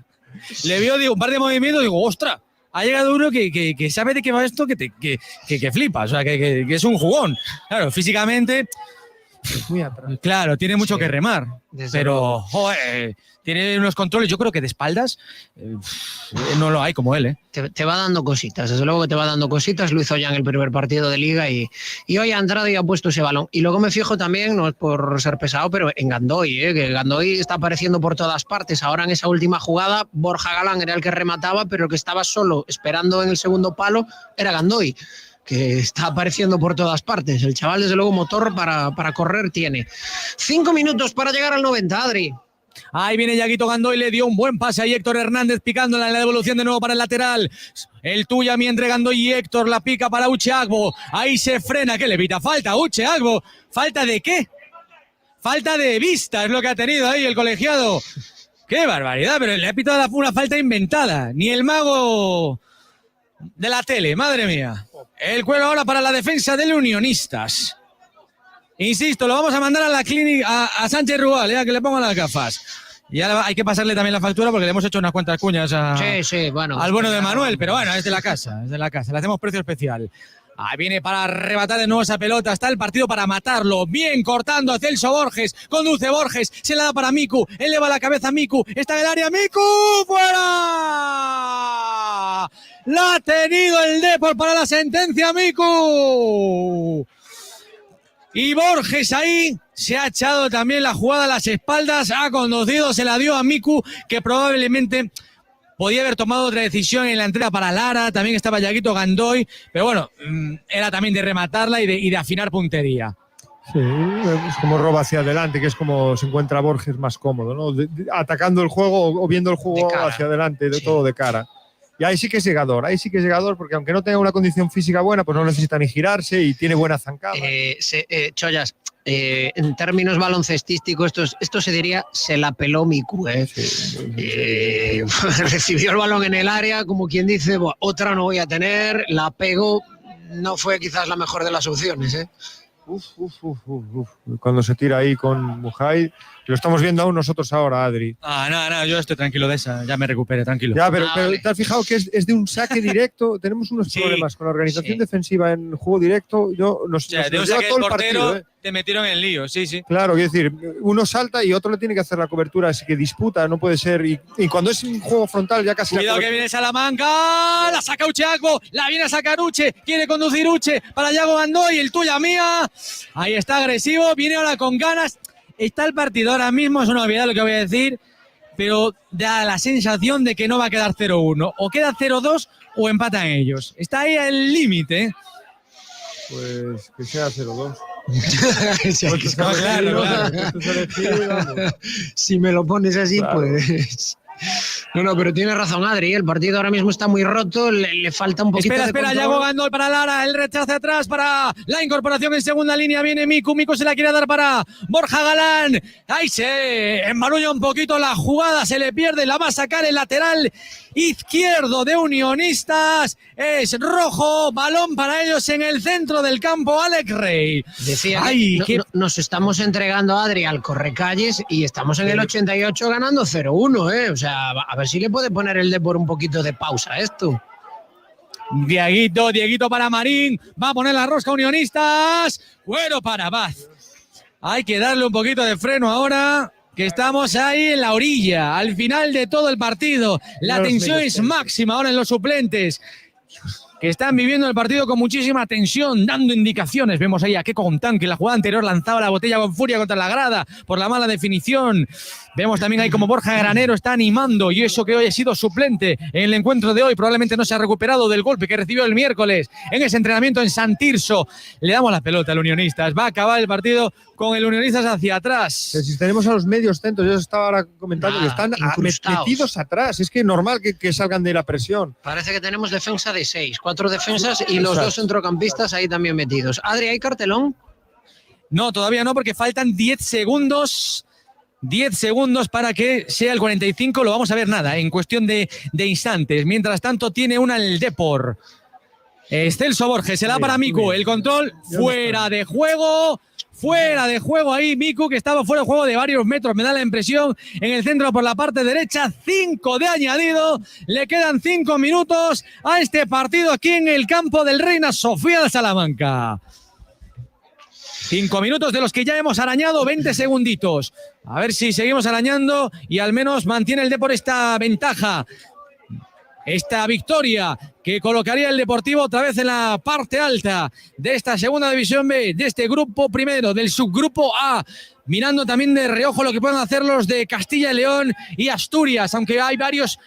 Le vio un par de movimientos y digo, ¡ostras! Ha llegado uno que sabe de qué va esto, que flipa, o sea, que es un jugón. Claro, físicamente, muy atrás. Claro, tiene mucho que remar, pero joder, tiene unos controles, yo creo que de espaldas no lo hay como él, ¿eh? Te va dando cositas, desde luego que te va dando cositas, lo hizo ya en el primer partido de Liga y hoy ha entrado y ha puesto ese balón. Y luego me fijo también, no es por ser pesado, pero en Gandoy, que Gandoy está apareciendo por todas partes. Ahora en esa última jugada, Borja Galán era el que remataba, pero el que estaba solo esperando en el segundo palo era Gandoy, que está apareciendo por todas partes. El chaval, desde luego, motor para correr tiene. 5 minutos para llegar al 90, Adri. Ahí viene Yaguito Gandoy, le dio un buen pase a Héctor Hernández picándola en la devolución de nuevo para el lateral. El Tuyami entre Gandoy y Héctor, la pica para Uche Agbo. Ahí se frena, ¿qué le evita? Falta Uche Agbo. ¿Falta de qué? Falta de vista es lo que ha tenido ahí el colegiado. ¡Qué barbaridad! Pero le ha pitado una falta inventada. Ni el mago de la tele, madre mía. El cuero ahora para la defensa del Unionistas. Insisto, lo vamos a mandar a la clínica, a Sánchez Rual, a que le pongan las gafas. Y ahora hay que pasarle también la factura porque le hemos hecho unas cuantas cuñas al bueno de Manuel, pero bueno, es de la casa, le hacemos precio especial. Ahí viene para arrebatar de nuevo esa pelota, está el partido para matarlo, bien cortando a Celso Borges, conduce Borges, se la da para Miku, eleva la cabeza a Miku, está en el área, Miku, ¡fuera! La ha tenido el Depor para la sentencia, Miku. Y Borges ahí se ha echado también la jugada a las espaldas, ha conducido, se la dio a Miku, que probablemente podía haber tomado otra decisión en la entrega para Lara, también estaba Yaguito Gandoy, pero bueno, era también de rematarla y de afinar puntería. Sí, es como roba hacia adelante, que es como se encuentra Borges más cómodo, ¿no? Atacando el juego o viendo el juego hacia adelante, todo de cara. Y ahí sí que es llegador, porque aunque no tenga una condición física buena, pues no necesita ni girarse y tiene buena zancada. Chollas, en términos baloncestísticos, esto se diría se la peló Miku. Recibió el balón en el área, como quien dice, otra no voy a tener, la pegó, no fue quizás la mejor de las opciones. Cuando se tira ahí con Mujay, lo estamos viendo aún nosotros ahora, Adri. No, yo estoy tranquilo de esa, ya me recupere, tranquilo. Ya, pero ¿te has fijado que es de un saque directo? Tenemos unos problemas con la organización defensiva en juego directo. De un saque del portero te metieron en lío, sí. Claro, quiero decir, uno salta y otro le tiene que hacer la cobertura, así que disputa, no puede ser. Y cuando es un juego frontal ya casi... Cuidado que viene Salamanca, la saca Uche Agbo, la viene a sacar Uche, quiere conducir Uche para Yago Gandoy, el tuya mía. Ahí está agresivo, viene ahora con ganas. Está el partido ahora mismo, es una obviedad lo que voy a decir, pero da la sensación de que no va a quedar 0-1. O queda 0-2 o empatan ellos. Está ahí el límite. Pues que sea 0-2. Claro. Si me lo pones así, claro. Pues... No, pero tiene razón Adri, el partido ahora mismo está muy roto, le falta un poquito de control. Yago Gandoy para Lara, el rechace atrás para la incorporación en segunda línea, viene Miku se la quiere dar para Borja Galán, ahí se embarulla un poquito la jugada, se le pierde, la va a sacar el lateral izquierdo de Unionistas, es rojo, balón para ellos en el centro del campo, Alex Rey. Decía que nos estamos entregando, Adri, al correcalles y estamos en el 88 ganando 0-1, o sea, a ver si le puede poner el Depor un poquito de pausa a esto. Dieguito para Marín, va a poner la rosca Unionistas, bueno para Baz. Hay que darle un poquito de freno ahora, que estamos ahí en la orilla, al final de todo el partido. La tensión es máxima ahora en los suplentes, que están viviendo el partido con muchísima tensión, dando indicaciones. Vemos ahí a Keko Gontán, que en la jugada anterior lanzaba la botella con furia contra la grada por la mala definición. Vemos también ahí como Borja Granero está animando, y eso que hoy ha sido suplente en el encuentro de hoy, probablemente no se ha recuperado del golpe que recibió el miércoles en ese entrenamiento en San Tirso. Le damos la pelota al Unionistas, va a acabar el partido con el Unionistas hacia atrás. Si tenemos a los medios centros, yo estaba ahora comentando que están metidos atrás, es que es normal que salgan de la presión. Parece que tenemos defensa de 6, 4 defensas y los 2 centrocampistas ahí también metidos. Adri, ¿hay cartelón? No, todavía no, porque faltan 10 segundos. 10 segundos para que sea el 45, lo vamos a ver nada, en cuestión de instantes. Mientras tanto tiene una el Depor. Celso Borges, se da para Miku, el control, fuera de juego ahí Miku, que estaba fuera de juego de varios metros, me da la impresión, en el centro por la parte derecha, 5 de añadido, le quedan 5 minutos a este partido aquí en el campo del Reina Sofía de Salamanca. 5 minutos de los que ya hemos arañado 20 segunditos. A ver si seguimos arañando y al menos mantiene el Depor esta ventaja. Esta victoria que colocaría el Deportivo otra vez en la parte alta de esta segunda división B, de este grupo primero, del subgrupo A. Mirando también de reojo lo que pueden hacer los de Castilla y León y Asturias, aunque hay varios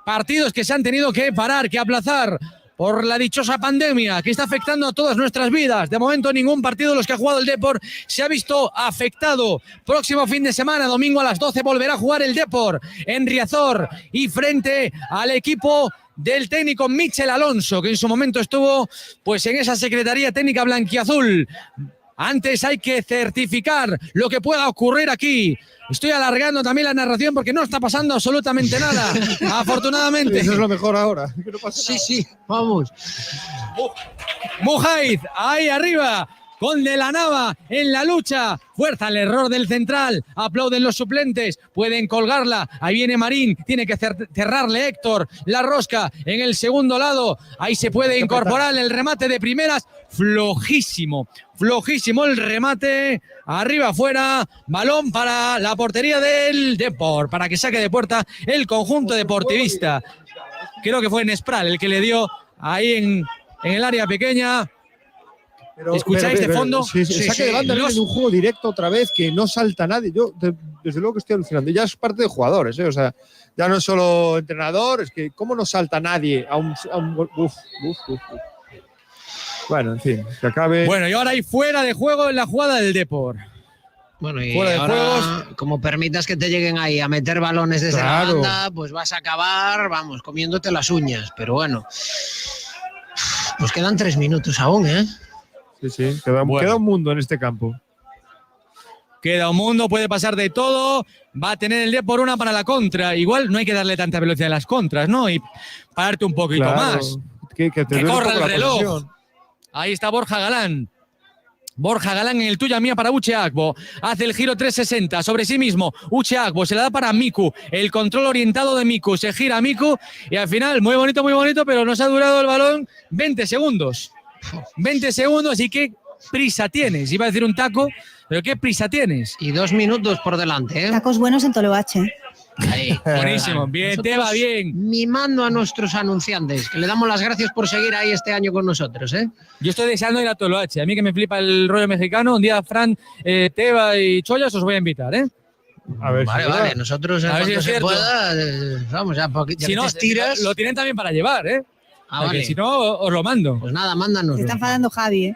partidos que se han tenido que parar, que aplazar por la dichosa pandemia que está afectando a todas nuestras vidas. De momento ningún partido de los que ha jugado el Depor se ha visto afectado. Próximo fin de semana, domingo a las 12, volverá a jugar el Depor en Riazor y frente al equipo del técnico Michel Alonso, que en su momento estuvo pues en esa Secretaría Técnica Blanquiazul. Antes hay que certificar lo que pueda ocurrir aquí. Estoy alargando también la narración porque no está pasando absolutamente nada, afortunadamente. Eso es lo mejor ahora. Que no pasa Sí, nada. sí, vamos. Mujaiz, ahí arriba, con De la Nava en la lucha. Fuerza el error del central. Aplauden los suplentes. Pueden colgarla. Ahí viene Marín. Tiene que cerrarle Héctor la rosca en el segundo lado. Ahí se puede incorporar el remate de primeras. Flojísimo. Flojísimo el remate. Arriba, afuera. Balón para la portería del Depor. Para que saque de puerta el conjunto deportivista. Creo que fue Nespral el que le dio ahí en el área pequeña. ¿Escucháis de fondo? Sí, saque de banda viene de un juego directo otra vez que no salta nadie. Yo, desde luego que estoy alucinando. Ya es parte de jugadores, ¿eh? O sea, ya no es solo entrenador, es que ¿cómo no salta nadie a un uf. Bueno, en fin, que acabe. Bueno, y ahora hay fuera de juego en la jugada del Depor. Bueno, y Fuera de ahora, juegos. como permitas que te lleguen ahí a meter balones desde la banda, pues vas a acabar, vamos, comiéndote las uñas. Pero bueno, pues quedan 3 minutos aún, ¿eh? Sí, queda un mundo en este campo. Queda un mundo, puede pasar de todo. Va a tener el Depor una para la contra. Igual no hay que darle tanta velocidad a las contras, ¿no? Y pararte un poquito más. Que corra el reloj. Ahí está Borja Galán. Borja Galán en el tuya mía para Uche Agbo. Hace el giro 360 sobre sí mismo. Uche Agbo se la da para Miku. El control orientado de Miku. Se gira Miku y al final, muy bonito, pero nos ha durado el balón 20 segundos. 20 segundos y qué prisa tienes. Iba a decir un taco, pero qué prisa tienes. Y 2 minutos por delante, ¿eh? Tacos buenos en Toloache. Ahí. Buenísimo, bien, te va bien. Mimando a nuestros anunciantes, que le damos las gracias por seguir ahí este año con nosotros, ¿eh? Yo estoy deseando ir a Toloache. A mí que me flipa el rollo mexicano. Un día Fran, Teba y Chollas os voy a invitar, ¿eh? A ver, vale, nosotros en a ver si cuanto es se cierto. pueda, vamos, ya Si no, te estiras. lo tienen también para llevar, ¿eh? Vale. Si no, os lo mando. Pues nada, mándanos. Se está enfadando Javi, ¿eh?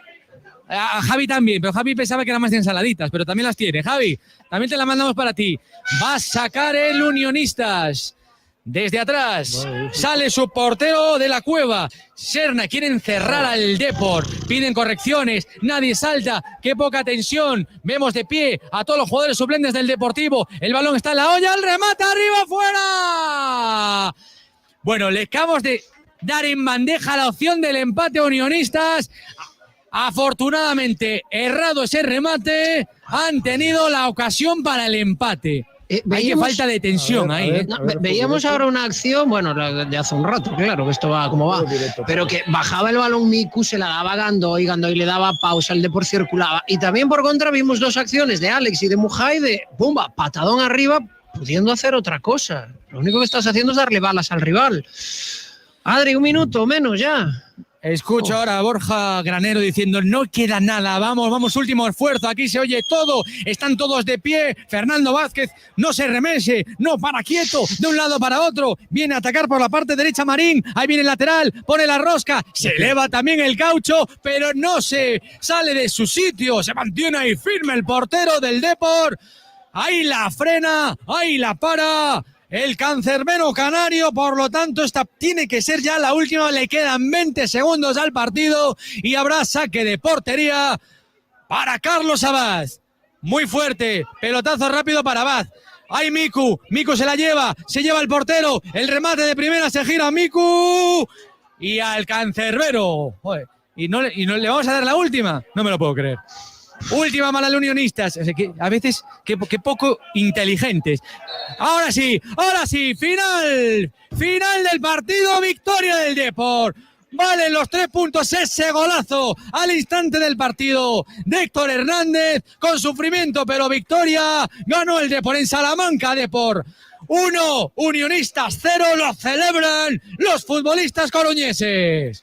A Javi también, pero Javi pensaba que eran más de ensaladitas, pero también las tiene. Javi, también te la mandamos para ti. Va a sacar el Unionistas. Desde atrás sale su portero de la cueva. Serna quiere encerrar al Depor. Piden correcciones. Nadie salta. Qué poca tensión. Vemos de pie a todos los jugadores suplentes del Deportivo. El balón está en la olla. El remate arriba, fuera. Bueno, le acabamos de dar en bandeja la opción del empate a Unionistas. Afortunadamente, errado ese remate, han tenido la ocasión para el empate. Hay que falta de tensión ahí. Veíamos ahora una acción, bueno, de hace un rato, claro, que esto va como va, pero que bajaba el balón Miku, se la daba Gandoy le daba pausa, el Depor circulaba. Y también por contra vimos 2 acciones de Alex y de Mujai de pumba, patadón arriba, pudiendo hacer otra cosa. Lo único que estás haciendo es darle balas al rival. Adri, 1 minuto menos ya. Escucho ahora a Borja Granero diciendo no queda nada, vamos, último esfuerzo, aquí se oye todo, están todos de pie, Fernando Vázquez no se remese, no para quieto, de un lado para otro, viene a atacar por la parte derecha Marín, ahí viene el lateral, pone la rosca, se eleva también el Gaucho, pero no se sale de su sitio, se mantiene ahí firme el portero del Depor, ahí la frena, ahí la para. El cancerbero canario, por lo tanto, esta tiene que ser ya la última. Le quedan 20 segundos al partido y habrá saque de portería para Carlos Abad. Muy fuerte, pelotazo rápido para Abad. ¡Ay, Miku! Miku se lleva el portero. El remate de primera se gira Miku y al cancerbero. Joder, ¿y no le vamos a dar la última? No me lo puedo creer. Última para los Unionistas. O sea, que a veces, qué poco inteligentes. Ahora sí, final del partido, victoria del Depor. Valen los 3 puntos, ese golazo al instante del partido de Héctor Hernández, con sufrimiento, pero victoria. Ganó el Depor en Salamanca. Depor 1, Unionistas 0, lo celebran los futbolistas coruñeses.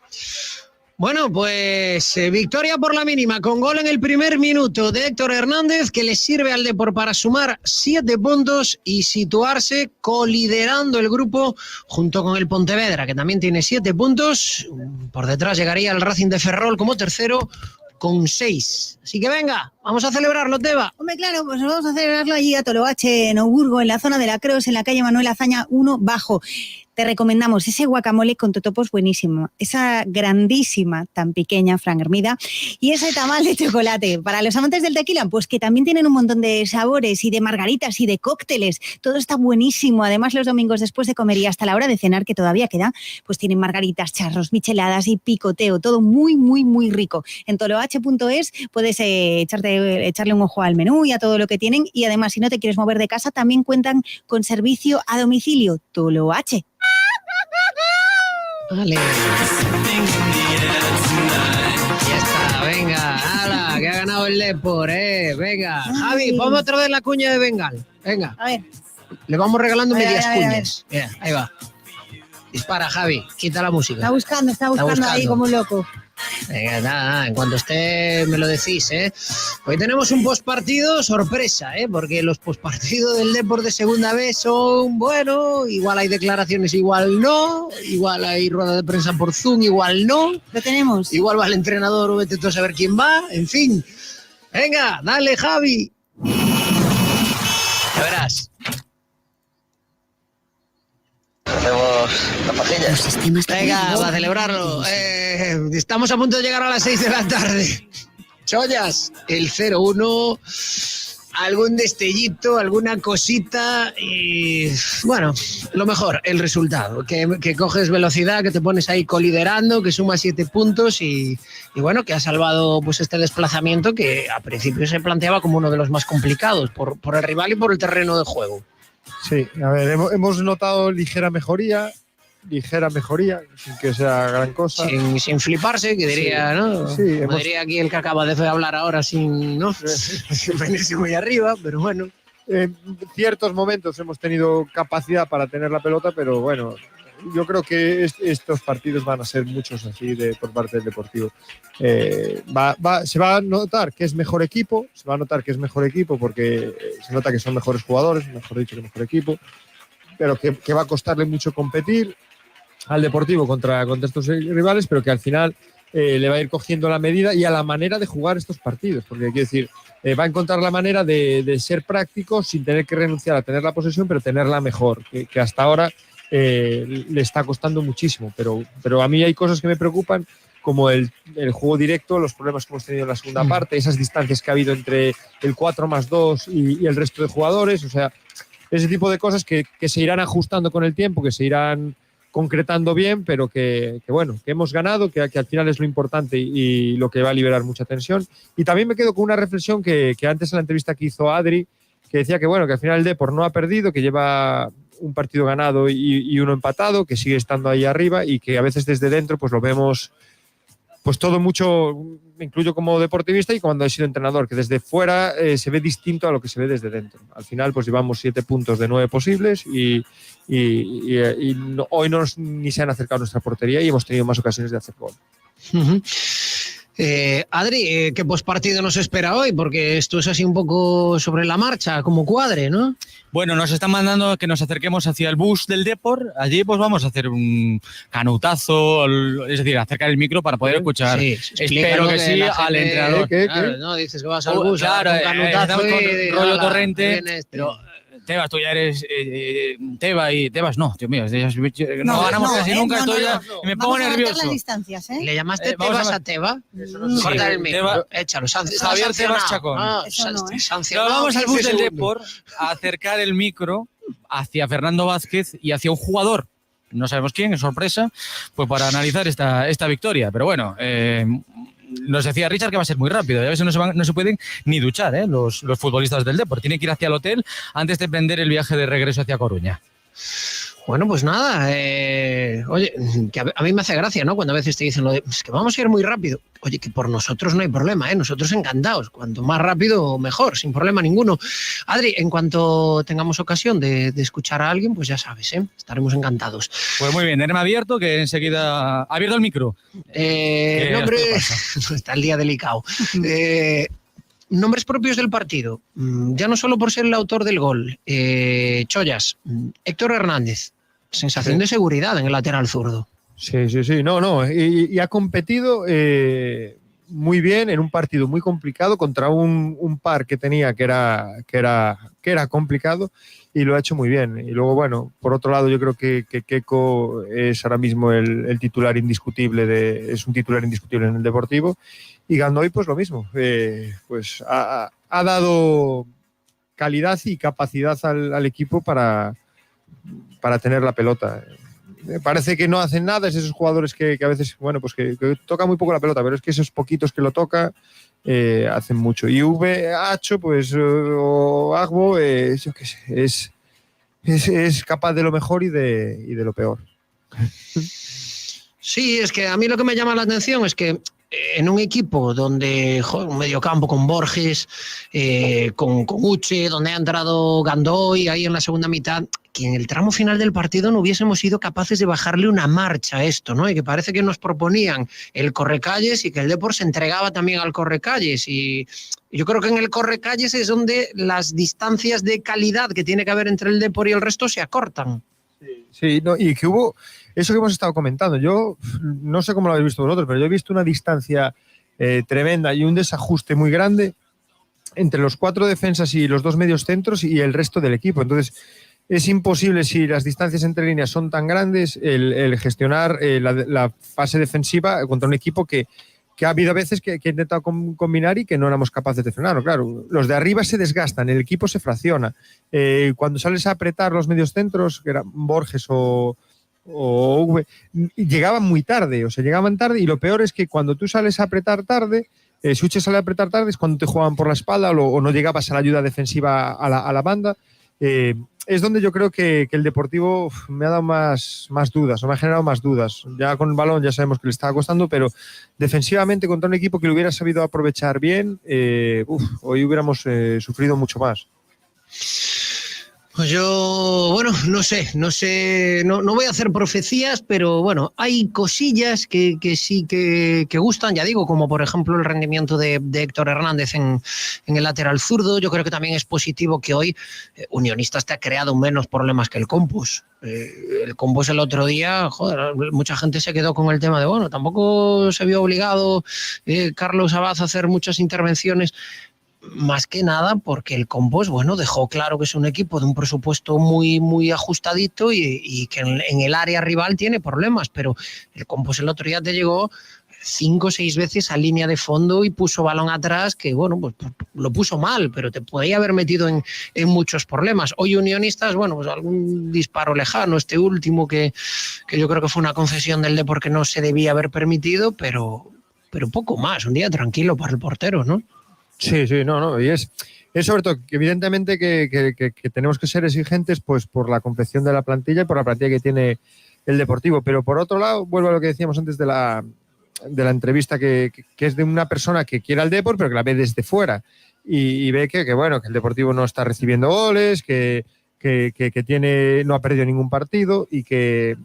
Bueno, pues victoria por la mínima, con gol en el primer minuto de Héctor Hernández, que le sirve al Depor para sumar 7 puntos y situarse coliderando el grupo junto con el Pontevedra, que también tiene 7 puntos. Por detrás llegaría el Racing de Ferrol como tercero con 6. Así que venga, Vamos a celebrarlo, Teba. Hombre, claro, pues vamos a celebrarlo allí a Toloache, en Oburgo, en la zona de la Creos, en la calle Manuel Azaña 1 Bajo. Te recomendamos ese guacamole con totopos buenísimo, esa grandísima, tan pequeña, Fran Hermida, y ese tamal de chocolate. Para los amantes del tequila, pues que también tienen un montón de sabores y de margaritas y de cócteles. Todo está buenísimo. Además, los domingos después de comer y hasta la hora de cenar, que todavía queda, pues tienen margaritas, charros, micheladas y picoteo. Todo muy, muy, muy rico. En toloache.es puedes echarle un ojo al menú y a todo lo que tienen. Y además, si no te quieres mover de casa, también cuentan con servicio a domicilio. Toloache. Vale. Ya está, venga, ala, que ha ganado el Depor, venga. Javi, ponme otra vez la cuña de Bengal. Venga. A ver. Le vamos regalando medias ver. cuñas. Mira, ahí va. Dispara, Javi, quita la música. Está buscando ahí como un loco. Venga, nada, en cuanto esté me lo decís, Hoy tenemos un postpartido sorpresa, porque los postpartidos del Depor de segunda vez son, bueno, igual hay declaraciones, igual no, igual hay rueda de prensa por Zoom, igual no. Lo tenemos. Igual va el entrenador o vete tú a saber quién va, en fin. Venga, dale, Javi. Ya verás. Hacemos la pajilla. Venga, va a celebrarlo. Estamos a punto de llegar a las 6 de la tarde. Chollas, el 0-1, algún destellito, alguna cosita y, bueno, lo mejor, el resultado. Que coges velocidad, que te pones ahí coliderando, que sumas 7 puntos y bueno, que ha salvado pues este desplazamiento que a principio se planteaba como uno de los más complicados por el rival y por el terreno de juego. Sí, a ver, hemos notado ligera mejoría, sin que sea gran cosa. Sin fliparse, que diría, sí, ¿no? Sí, Como diría aquí el que acaba de hablar ahora sin venirse muy arriba, pero bueno. En ciertos momentos hemos tenido capacidad para tener la pelota, pero bueno, yo creo que estos partidos van a ser muchos así por parte del Deportivo. Se va a notar que es mejor equipo, porque se nota que son mejores jugadores, mejor dicho, que mejor equipo, pero que va a costarle mucho competir al Deportivo contra estos rivales, pero que al final le va a ir cogiendo la medida y a la manera de jugar estos partidos, porque quiero decir, va a encontrar la manera de ser práctico sin tener que renunciar a tener la posesión, pero tenerla mejor, que hasta ahora le está costando muchísimo, pero a mí hay cosas que me preocupan, como el juego directo, los problemas que hemos tenido en la segunda parte, esas distancias que ha habido entre el 4+2 y el resto de jugadores, o sea, ese tipo de cosas que se irán ajustando con el tiempo, que se irán concretando bien, pero que bueno, que hemos ganado, que al final es lo importante y lo que va a liberar mucha tensión. Y también me quedo con una reflexión que antes en la entrevista que hizo Adri, que decía que bueno, que al final el Depor no ha perdido, que lleva un partido ganado y uno empatado, que sigue estando ahí arriba y que a veces desde dentro pues lo vemos pues todo mucho, me incluyo como deportivista y cuando he sido entrenador, que desde fuera se ve distinto a lo que se ve desde dentro. Al final pues llevamos 7 puntos de 9 posibles y hoy ni se han acercado a nuestra portería y hemos tenido más ocasiones de hacer gol. Uh-huh. Adri, ¿qué pospartido nos espera hoy? Porque esto es así un poco sobre la marcha, como cuadre, ¿no? Bueno, nos están mandando que nos acerquemos hacia el bus del Depor. Allí pues vamos a hacer un canutazo, es decir, acercar el micro para poder escuchar. Sí, espero que sí, al entrenador. Claro, no, dices que vas al bus, claro, un canutazo con rollo torrente, pero Tebas, tú ya eres Tebas no, Dios mío, no ganamos casi nunca, estoy ya me pongo nervioso. Las distancias, ¿eh? ¿Le llamaste Tebas a Teba? Corta el micro, échalo, Javier Tebas Chacón. Sancionado. Vamos al bus del Depor a acercar el micro hacia Fernando Vázquez y hacia un jugador, no sabemos quién, es sorpresa, pues para analizar esta victoria, pero bueno, nos decía Richard que va a ser muy rápido y a veces no se pueden ni duchar los futbolistas del Depor. Tienen que ir hacia el hotel antes de emprender el viaje de regreso hacia Coruña. Bueno, pues nada, oye, que a mí me hace gracia, ¿no? Cuando a veces te dicen lo de, es que vamos a ir muy rápido. Oye, que por nosotros no hay problema, nosotros encantados. Cuanto más rápido, mejor, sin problema ninguno. Adri, en cuanto tengamos ocasión de escuchar a alguien, pues ya sabes, estaremos encantados. Pues muy bien, tenemos abierto, que enseguida... ¿Abierto el micro? Nombre... Está el día delicado. Nombres propios del partido, ya no solo por ser el autor del gol. Chollas, Héctor Hernández, sensación de seguridad en el lateral zurdo. Sí, no, y ha competido muy bien en un partido muy complicado contra un par que tenía que era complicado, y lo ha hecho muy bien. Y luego, bueno, por otro lado, yo creo que Keco es ahora mismo el titular indiscutible es un titular indiscutible en el Deportivo, y Gandoy pues lo mismo, pues ha dado calidad y capacidad al equipo para tener la pelota. Me parece que no hacen nada, es esos jugadores que a veces, bueno, pues que toca muy poco la pelota, pero es que esos poquitos que lo toca hacen mucho. Y Hacho, pues, o Agbo, yo qué sé, es capaz de lo mejor y de lo peor. Sí, es que a mí lo que me llama la atención es que en un equipo donde, un mediocampo con Borges, con Uche, donde ha entrado Gandoy ahí en la segunda mitad, que en el tramo final del partido no hubiésemos sido capaces de bajarle una marcha a esto, ¿no? Y que parece que nos proponían el correcalles y que el Depor se entregaba también al correcalles. Y yo creo que en el correcalles es donde las distancias de calidad que tiene que haber entre el Depor y el resto se acortan. Sí, no, y que hubo eso que hemos estado comentando. Yo no sé cómo lo habéis visto vosotros, pero yo he visto una distancia tremenda y un desajuste muy grande entre los 4 defensas y los 2 medios centros y el resto del equipo. Entonces, es imposible, si las distancias entre líneas son tan grandes, el gestionar la fase defensiva contra un equipo que ha habido veces que ha intentado combinar y que no éramos capaces de frenarlo. Claro, los de arriba se desgastan, el equipo se fracciona. Cuando sales a apretar los medios centros, que eran Borges o Uwe, llegaban muy tarde, llegaban tarde, y lo peor es que cuando tú sales a apretar tarde, Suche sale a apretar tarde, es cuando te jugaban por la espalda o no llegabas a la ayuda defensiva a la banda. Es donde yo creo que el Deportivo me ha dado más dudas, o me ha generado más dudas. Ya con el balón ya sabemos que le estaba costando, pero defensivamente contra un equipo que lo hubiera sabido aprovechar bien, hoy hubiéramos sufrido mucho más. Pues yo, bueno, no sé, no voy a hacer profecías, pero bueno, hay cosillas que sí que gustan, ya digo, como por ejemplo el rendimiento de Héctor Hernández en el lateral zurdo. Yo creo que también es positivo que hoy Unionistas te ha creado menos problemas que el Compos. El Compos el otro día, mucha gente se quedó con el tema de, bueno, tampoco se vio obligado Carlos Abad a hacer muchas intervenciones. Más que nada porque el Compos, bueno, dejó claro que es un equipo de un presupuesto muy, muy ajustadito y que en el área rival tiene problemas, pero el Compos el otro día te llegó 5 o 6 veces a línea de fondo y puso balón atrás, que bueno, pues lo puso mal, pero te podía haber metido en muchos problemas. Hoy Unionistas, bueno, pues algún disparo lejano, este último que yo creo que fue una concesión del Depor que no se debía haber permitido, pero poco más, un día tranquilo para el portero, ¿no? Sí, no, y es sobre todo que evidentemente que tenemos que ser exigentes pues por la confección de la plantilla y por la plantilla que tiene el Deportivo, pero por otro lado, vuelvo a lo que decíamos antes de la entrevista, que es de una persona que quiere al Depor, pero que la ve desde fuera y ve que bueno, que el Deportivo no está recibiendo goles, que no ha perdido ningún partido y que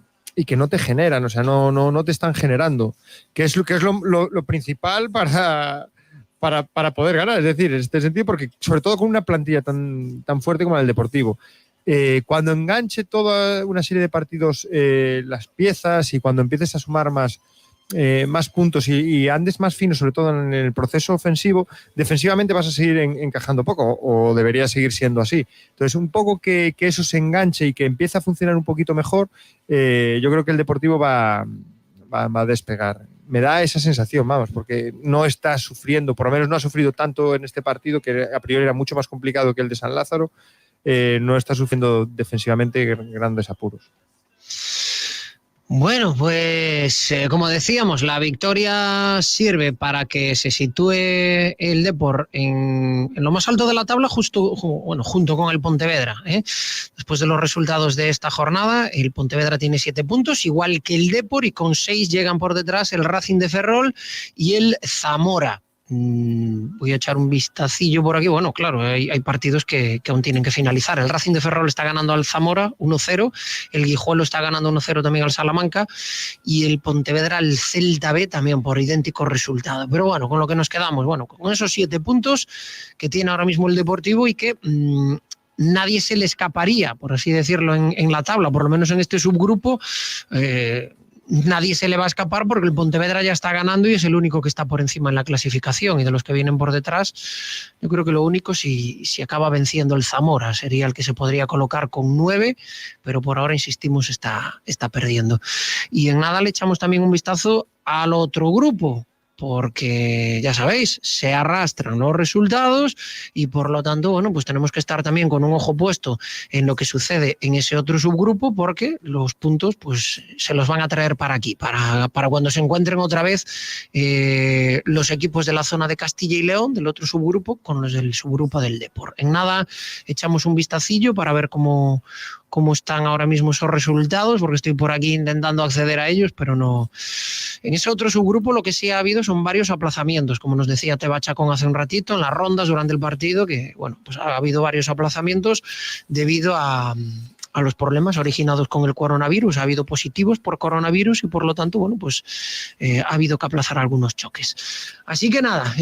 no te generan, no te están generando, que es lo principal para poder ganar, es decir, en este sentido, porque sobre todo con una plantilla tan fuerte como la del Deportivo, cuando enganche toda una serie de partidos las piezas y cuando empieces a sumar más puntos y andes más fino, sobre todo en el proceso ofensivo, defensivamente vas a seguir encajando poco, o debería seguir siendo así. Entonces, un poco que eso se enganche y que empiece a funcionar un poquito mejor, yo creo que el Deportivo va a despegar. Me da esa sensación, vamos, porque no está sufriendo, por lo menos no ha sufrido tanto en este partido, que a priori era mucho más complicado que el de San Lázaro, no está sufriendo defensivamente grandes apuros. Bueno, pues como decíamos, la victoria sirve para que se sitúe el Depor en lo más alto de la tabla, junto con el Pontevedra. Después de los resultados de esta jornada, el Pontevedra tiene 7 puntos, igual que el Depor, y con 6 llegan por detrás el Racing de Ferrol y el Zamora. Voy a echar un vistacillo por aquí. Bueno, claro, hay partidos que aún tienen que finalizar. El Racing de Ferrol está ganando al Zamora 1-0, el Guijuelo está ganando 1-0 también al Salamanca y el Pontevedra al Celta B también por idéntico resultado. Pero bueno, con lo que nos quedamos, bueno, con esos 7 puntos que tiene ahora mismo el Deportivo y que nadie se le escaparía, por así decirlo, en la tabla, por lo menos en este subgrupo. nadie se le va a escapar porque el Pontevedra ya está ganando y es el único que está por encima en la clasificación, y de los que vienen por detrás, yo creo que lo único, si acaba venciendo el Zamora, sería el que se podría colocar con 9, pero por ahora, insistimos, está perdiendo. Y en nada le echamos también un vistazo al otro grupo, porque ya sabéis, se arrastran los resultados y por lo tanto, bueno, pues tenemos que estar también con un ojo puesto en lo que sucede en ese otro subgrupo, porque los puntos pues se los van a traer para aquí, para cuando se encuentren otra vez los equipos de la zona de Castilla y León, del otro subgrupo, con los del subgrupo del Depor. En nada echamos un vistacillo para ver cómo están ahora mismo esos resultados, porque estoy por aquí intentando acceder a ellos, pero no. En ese otro subgrupo lo que sí ha habido son varios aplazamientos, como nos decía Teba Chacón hace un ratito, en las rondas durante el partido, que bueno, pues ha habido varios aplazamientos debido a los problemas originados con el coronavirus. Ha habido positivos por coronavirus y por lo tanto, bueno, pues ha habido que aplazar algunos choques. Así que nada,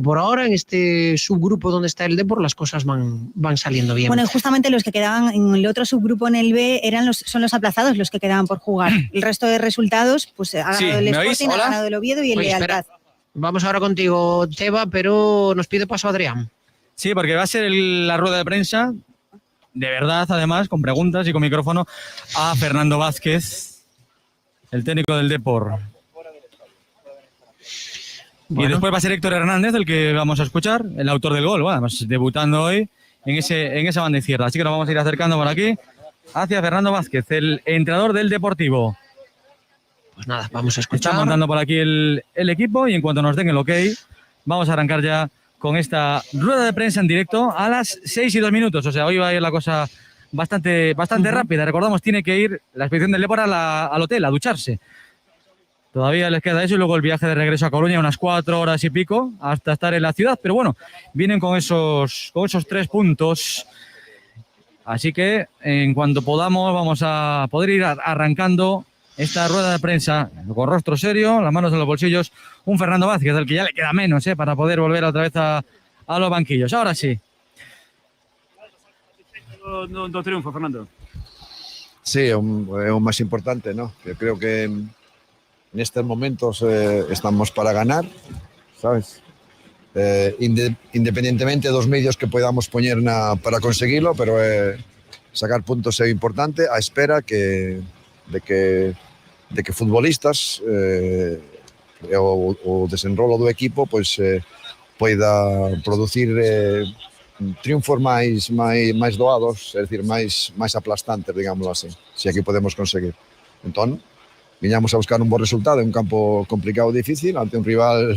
por ahora, en este subgrupo donde está el Depor, las cosas van saliendo bien. Bueno, justamente los que quedaban en el otro subgrupo, en el B, son los aplazados los que quedaban por jugar. El resto de resultados, pues ha ganado el Sporting, ha ganado el Oviedo y el Lealtad. Vamos ahora contigo, Teba, pero nos pide paso Adrián. Sí, porque va a ser la rueda de prensa, de verdad, además, con preguntas y con micrófono, a Fernando Vázquez, el técnico del Depor. Bueno. Y después va a ser Héctor Hernández, el que vamos a escuchar, el autor del gol, bueno, además, debutando hoy en esa banda izquierda. Así que nos vamos a ir acercando por aquí hacia Fernando Vázquez, el entrenador del Deportivo. Pues nada, vamos a escuchar. Está montando por aquí el equipo y en cuanto nos den el ok, vamos a arrancar ya con esta rueda de prensa en directo a las 6:02. O sea, hoy va a ir la cosa bastante rápida. Recordamos, tiene que ir la expedición del Depor al hotel, a ducharse. Todavía les queda eso y luego el viaje de regreso a Coruña, unas 4 horas y pico, hasta estar en la ciudad. Pero bueno, vienen con esos 3 puntos. Así que en cuanto podamos vamos a poder ir arrancando esta rueda de prensa con rostro serio, las manos en los bolsillos, un Fernando Vázquez, del que ya le queda menos para poder volver otra vez a los banquillos. Ahora sí. Do triunfo, Fernando. Sí, é o máis importante, ¿no? Eu creo que nestes momentos estamos para ganar, sabes? Independientemente dos medios que podamos poñer para conseguilo, pero sacar puntos é importante, a espera de que futbolistas o desenrolo do equipo pois poida producir triunfos máis doados, é dicir, máis aplastantes, digámoslo así, se aquí podemos conseguir. Entón, viñamos a buscar un bo resultado en un campo complicado e difícil, ante un rival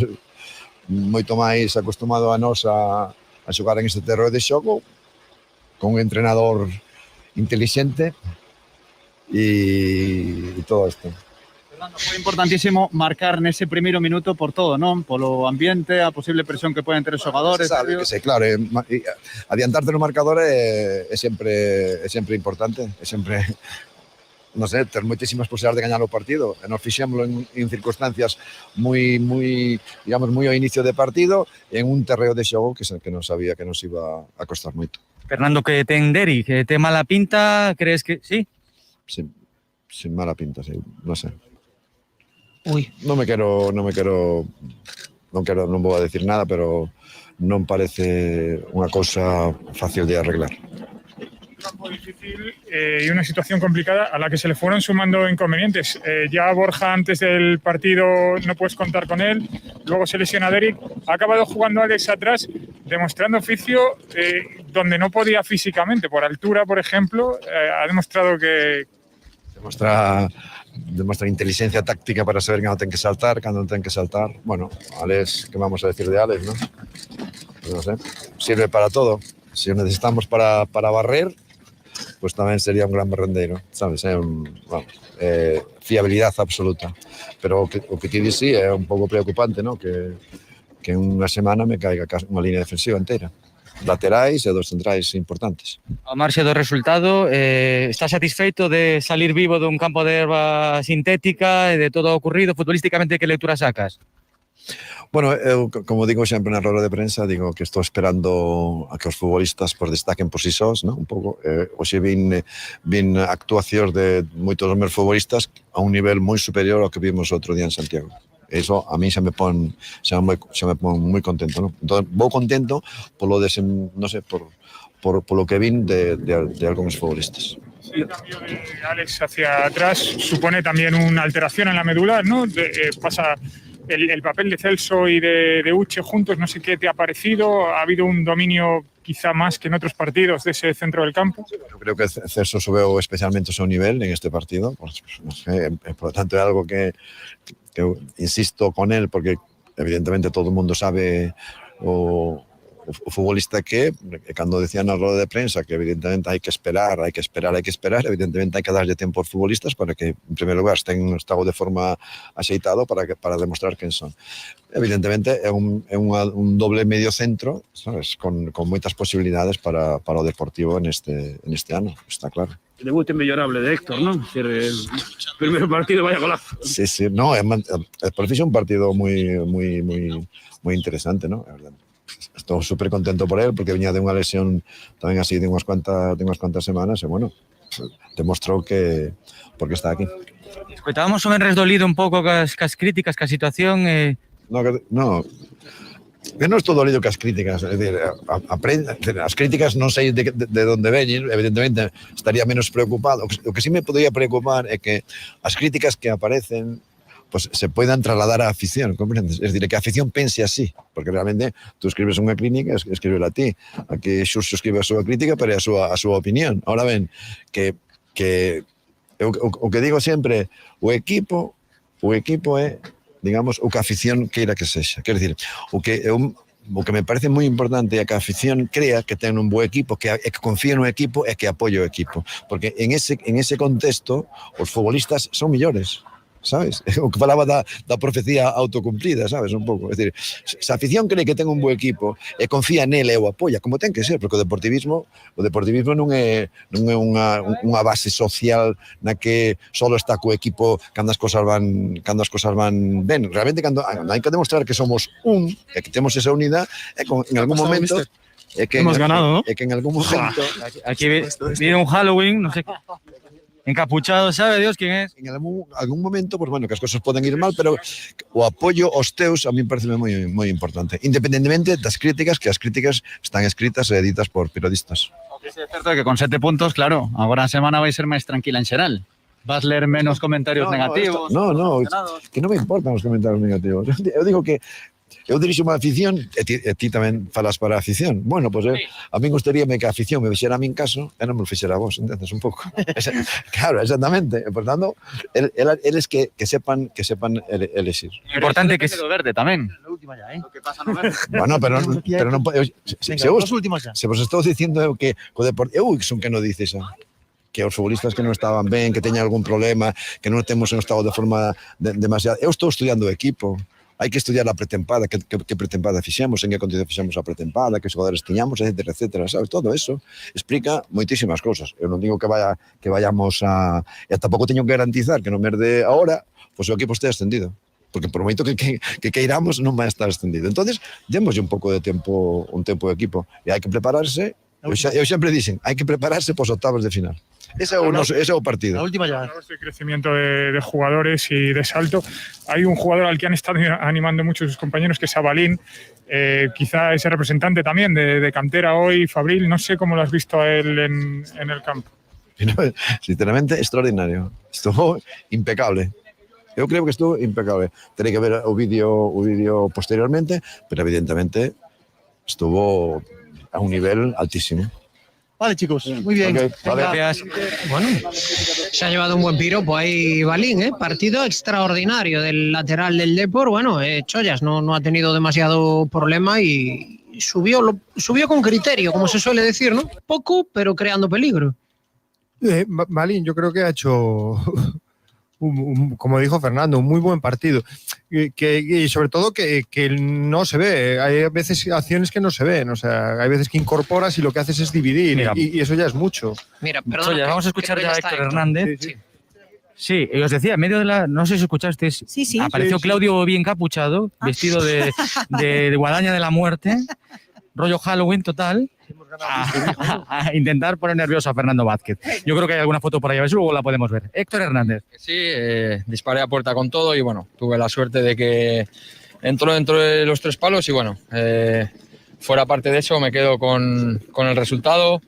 moito máis acostumado a nós a xogar en este terreo de xogo, con un entrenador inteligente e todo isto. Fernando, foi importantísimo marcar nese primeiro minuto por todo, non? Polo ambiente, a posible presión que poden ter os xogadores. Sí, claro, adiantarte no marcador é sempre importante, é sempre, non sei, ter moitísimas posibilidades de gañar o partido. E nos fixémoslo en circunstancias moi ao inicio de partido, en un terreo de xogo que non sabía que nos iba a costar moito. Fernando, que ten Deri, que ten mala pinta, crees que sí? Sin mala pinta, sí, non sei. Uy. Non vou a decir nada, pero non parece unha cousa fácil de arreglar. Un campo difícil y una situación complicada a la que se le fueron sumando inconvenientes. Ya Borja antes del partido no puedes contar con él, luego se lesiona Derek, ha acabado jugando Alex atrás, demostrando oficio donde no podía físicamente, por altura, por ejemplo, ha demostrado que... Demuestra inteligencia táctica para saber cando ten que saltar, cando non ten que saltar. Bueno, Alex, que vamos a decir de Alex, ¿no? No sé, sirve para todo. Si o necesitamos para barrer, pues tamén sería un gran barrendeiro, sabes? Fiabilidad absoluta. Pero o que ti dis sí é un pouco preocupante, ¿no? Que en unha semana me caiga unha línea defensiva inteira. Laterais e dos centrais importantes. A marxe do resultado, está satisfeito de salir vivo dun campo de herba sintética e de todo o ocurrido futbolísticamente? Que lectura sacas? Bueno, como digo sempre na roda de prensa, digo que estou esperando a que os futbolistas pues, destaquen por si sós, ¿no? Un pouco. Hoxe vin actuacións de moitos dos meus futbolistas a un nivel moi superior ao que vimos outro día en Santiago. Eso a mí xa me pon moi contento, ¿no? Entón, vou contento polo no sé, por lo que vin de algúns futbolistas. El cambio de Alex hacia atrás supone también una alteración en la medular, ¿no? Pasa el papel de Celso y de Uche juntos, no sé qué te ha parecido. ¿Ha habido un dominio quizá más que en otros partidos de ese centro del campo? Yo creo que Celso subió especialmente su nivel en este partido. Pues, no sé, por lo tanto, es algo que insisto con él, porque evidentemente todo el mundo sabe o futbolista que cando decían na roda de prensa que evidentemente hai que esperar, evidentemente hai que darlle tempo aos futbolistas para que, en primer lugar, estén en estado de forma axeitado para demostrar quen son. Evidentemente é un doble medio centro, sabes, con moitas posibilidades para o Deportivo neste ano, está claro. El debut inmejorable de Héctor, ¿no? Es decir, el primer partido, vaya golazo. Sí, no, por fin un partido muy interesante, ¿no? Estou super contento por él porque venía de unha lesión tamén así de unhas cuantas semanas e bueno, demostrou que porque está aquí. Escoitábamos un Enres dolido un pouco cas críticas, ca situación No, eu non estou dolido cas críticas, é dicir, as críticas non sei de onde veñen, evidentemente estaría menos preocupado. O que sí me podría preocupar é que as críticas que aparecen pues se puedan trasladar á afición, comprendes? Es decir, que a afición pense así, porque realmente tú escribes unha crítica, escríbela a ti. Aquí Xurxo escribe a súa crítica, pero é a súa opinión. Ahora ben, que o que digo sempre, o equipo é, digamos, o que a afición queira que sexa. Quer dizer, o que me parece moi importante é que a afición crea que ten un bo equipo, que confía no equipo e que apoia o equipo. Porque en ese contexto, os futbolistas son millores. Sabes? O que falaba da profecía autocumplida, sabes, un pouco. É dicir, se a afición cree que ten un bo equipo e confía nele e o apoia, como ten que ser, porque o deportivismo non é unha base social na que só está co equipo cando as cosas van ben. Realmente cando hai que demostrar que somos e que temos esa unidade e en algún momento hemos ganado, ¿no? É que en algún momento aquí viene un Halloween, no sé, encapuchado, sabe Dios quién es. En algún momento, pues bueno, que as cosas poden ir mal, pero o apoio aos teus a mí parece moi importante, independentemente das críticas, que as críticas están escritas e editas por periodistas. Es cierto que con 7 puntos, claro, agora a semana vai ser máis tranquila en xeral. Vas ler menos comentarios negativos. No, que non me importan os comentarios negativos. Eu digo que eu dirixo unha afición e ti tamén falas para a afición. Bueno, pues a mí gustaríame que a afición me fixera a min caso e non me fixera a vos, entendes un pouco. Claro, exactamente. Por tanto, eles que sepan elexir. Importante que se do verde tamén. La última ya, ¿eh? Lo que pasa no verde. Bueno, pero non Venga, dos últimas ya. Se vos estou dicindo que o Deportivo, son que non dices que os futbolistas que non estaban ben, que teñan algún problema, que non temos en estado de forma demasiado. Eu estou estudiando o equipo. Hai que estudiar a pretempada, que pretempada fixemos, en que condición fixemos a pretempada, que xogadores tiñamos, etcétera, sabes? Todo eso explica moitísimas cousas. Eu non digo que vayamos a... E tampouco teño que garantizar que no mes de ahora, pois o equipo este ascendido. Porque por moito que queiramos non vai estar ascendido. Entonces, démoslle un pouco de tempo, un tempo de equipo. E hai que prepararse, eu sempre dicen, hai que prepararse pos octavos de final. Ese é o partido. La última ya. De crecimiento de jugadores y de salto. Hay un jugador al que han estado animando mucho sus compañeros, que es Abalín. Quizá ese representante también de cantera hoy, Fabril. No sé cómo lo has visto a él en el campo. Sinceramente, extraordinario. Estuvo impecable. Eu creo que estuvo impecable. Terei que ver o vídeo posteriormente, pero evidentemente estuvo a un nivel altísimo. Vale, chicos, muy bien. Okay, vale. Gracias. Bueno, se ha llevado un buen piropo ahí Balín, ¿eh? Partido extraordinario del lateral del Depor. Bueno, Chollas no ha tenido demasiado problema y subió con criterio, como se suele decir, ¿no? Poco, pero creando peligro. Balín, yo creo que ha hecho, como dijo Fernando, un muy buen partido. Y sobre todo que no se ve. Hay veces acciones que no se ven. O sea, hay veces que incorporas y lo que haces es dividir. Y eso ya es mucho. Mira, perdón. Vamos a escuchar ya a Héctor Hernández. Sí. Sí, y os decía, en medio de la... No sé si escuchaste. Sí. Apareció Sí. Claudio bien capuchado, vestido de guadaña de la muerte, rollo Halloween total, a intentar poner nervioso a Fernando Vázquez. Yo creo que hay alguna foto por ahí, a ver si luego la podemos ver. Héctor Hernández. Sí, disparé a puerta con todo y bueno, tuve la suerte de que entró dentro de los 3 palos y bueno, fuera parte de eso me quedo con el resultado,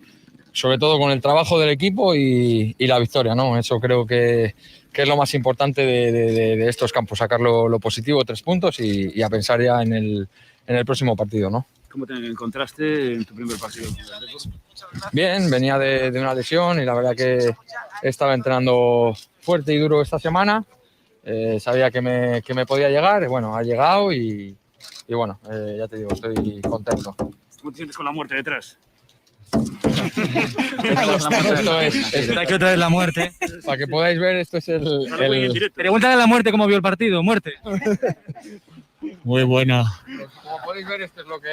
sobre todo con el trabajo del equipo y la victoria, ¿no? Eso creo que es lo más importante de estos campos, sacar lo positivo, 3 puntos y a pensar ya en el próximo partido, ¿no? ¿Cómo te encontraste en tu primer partido? Bien, venía de una lesión y la verdad que estaba entrenando fuerte y duro esta semana. Sabía que me podía llegar, bueno, ha llegado y bueno, ya te digo, estoy contento. ¿Cómo te sientes con la muerte detrás? Esto es Está aquí otra vez la muerte. Para que podáis ver, esto es el... Pregúntale a la muerte cómo vio el partido. Muerte. Muy buena. Como podéis ver, esto es lo que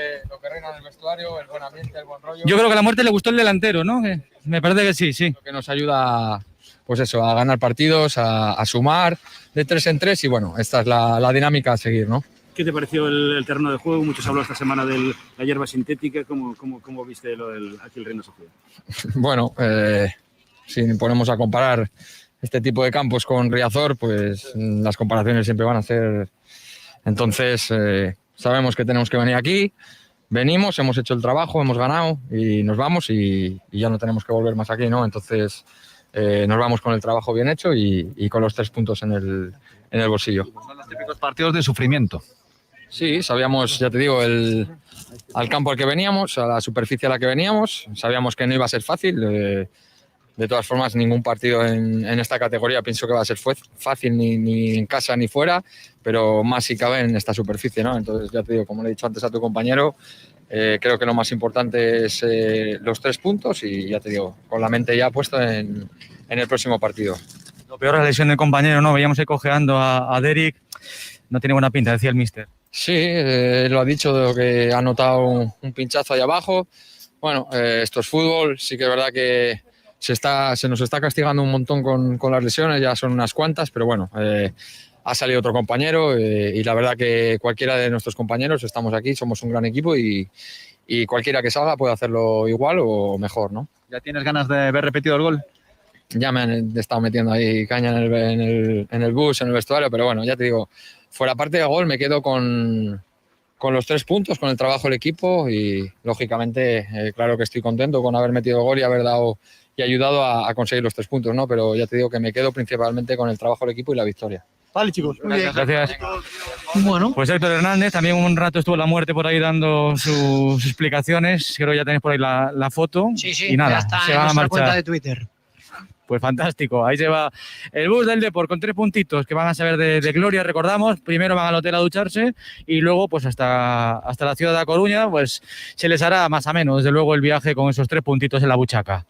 reina en el vestuario, el buen ambiente, el buen rollo. Yo creo que a la muerte le gustó el delantero, ¿no? Me parece que sí. Que nos ayuda, pues eso, a ganar partidos, a sumar de 3 en 3 y bueno, esta es la dinámica a seguir, ¿no? ¿Qué te pareció el terreno de juego? Muchos habló esta semana de la hierba sintética. ¿Cómo viste aquí el Reina Sofía? Bueno, si ponemos a comparar este tipo de campos con Riazor, pues las comparaciones siempre van a ser... Entonces, sabemos que tenemos que venir aquí, venimos, hemos hecho el trabajo, hemos ganado y nos vamos y ya no tenemos que volver más aquí, ¿no? Entonces, nos vamos con el trabajo bien hecho y con los 3 puntos en el bolsillo. Son los típicos partidos de sufrimiento. Sí, sabíamos, ya te digo, al campo al que veníamos, a la superficie a la que veníamos, sabíamos que no iba a ser fácil. De todas formas, ningún partido en esta categoría pienso que va a ser fácil ni en casa ni fuera, pero más si cabe en esta superficie, ¿no? Entonces, ya te digo, como le he dicho antes a tu compañero, creo que lo más importante es los 3 puntos y ya te digo, con la mente ya puesta en el próximo partido. Lo peor es la lesión del compañero, ¿no? Veíamos ahí cojeando a Derek. No tiene buena pinta, decía el míster. Sí, lo ha dicho, que ha notado un pinchazo ahí abajo. Bueno, esto es fútbol, sí que es verdad que se nos está castigando un montón con las lesiones, ya son unas cuantas, pero bueno, ha salido otro compañero y la verdad que cualquiera de nuestros compañeros estamos aquí, somos un gran equipo y cualquiera que salga puede hacerlo igual o mejor, ¿no? ¿Ya tienes ganas de ver repetido el gol? Ya me han estado metiendo ahí caña en el bus, en el vestuario, pero bueno, ya te digo, fuera parte del gol me quedo con los 3 puntos, con el trabajo del equipo y lógicamente claro que estoy contento con haber metido gol y haber dado y ayudado a conseguir los 3 puntos, ¿no? Pero ya te digo que me quedo principalmente con el trabajo del equipo y la victoria. Vale, chicos. Muy bien. Gracias. Bueno. Pues Héctor Hernández, también un rato estuvo la muerte por ahí dando sus explicaciones. Creo que ya tenéis por ahí la foto. Sí, y nada, ya está se en van a nuestra marchar. cuenta de Twitter. Pues fantástico, ahí se va el bus del Depor con 3 puntitos que van a saber de gloria, recordamos. Primero van al hotel a ducharse y luego pues hasta la ciudad de A Coruña pues se les hará más ameno, desde luego, el viaje con esos 3 puntitos en la buchaca.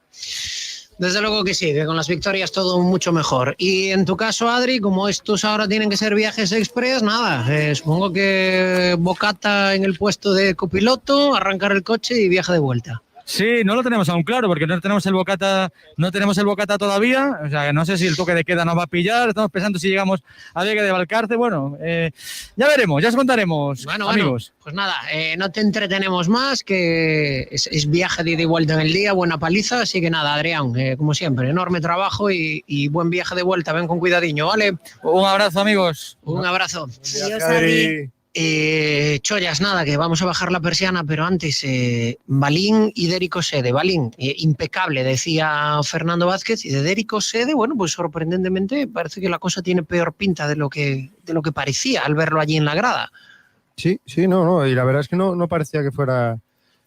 Desde luego que sí, que con las victorias todo mucho mejor. Y en tu caso, Adri, como estos ahora tienen que ser viajes express, nada, supongo que bocata en el puesto de copiloto, arrancar el coche y viaje de vuelta. Sí, no lo tenemos aún claro porque no tenemos el bocata todavía, o sea, no sé si el toque de queda nos va a pillar, estamos pensando si llegamos a Vega de Valcarce, bueno, ya veremos, ya os contaremos, amigos. Pues nada, no te entretenemos más, que es viaje de ida y vuelta en el día, buena paliza, así que nada, Adrián, como siempre, enorme trabajo y buen viaje de vuelta, ven con cuidadiño, ¿vale? Un abrazo, amigos. Un abrazo. Adiós, Adri. Chollas, nada, que vamos a bajar la persiana, pero antes, Balín y Dérico Sede. Balín, impecable, decía Fernando Vázquez, y de Dérico Sede, bueno, pues sorprendentemente parece que la cosa tiene peor pinta de lo que parecía al verlo allí en la grada. Sí, no, y la verdad es que no parecía que fuera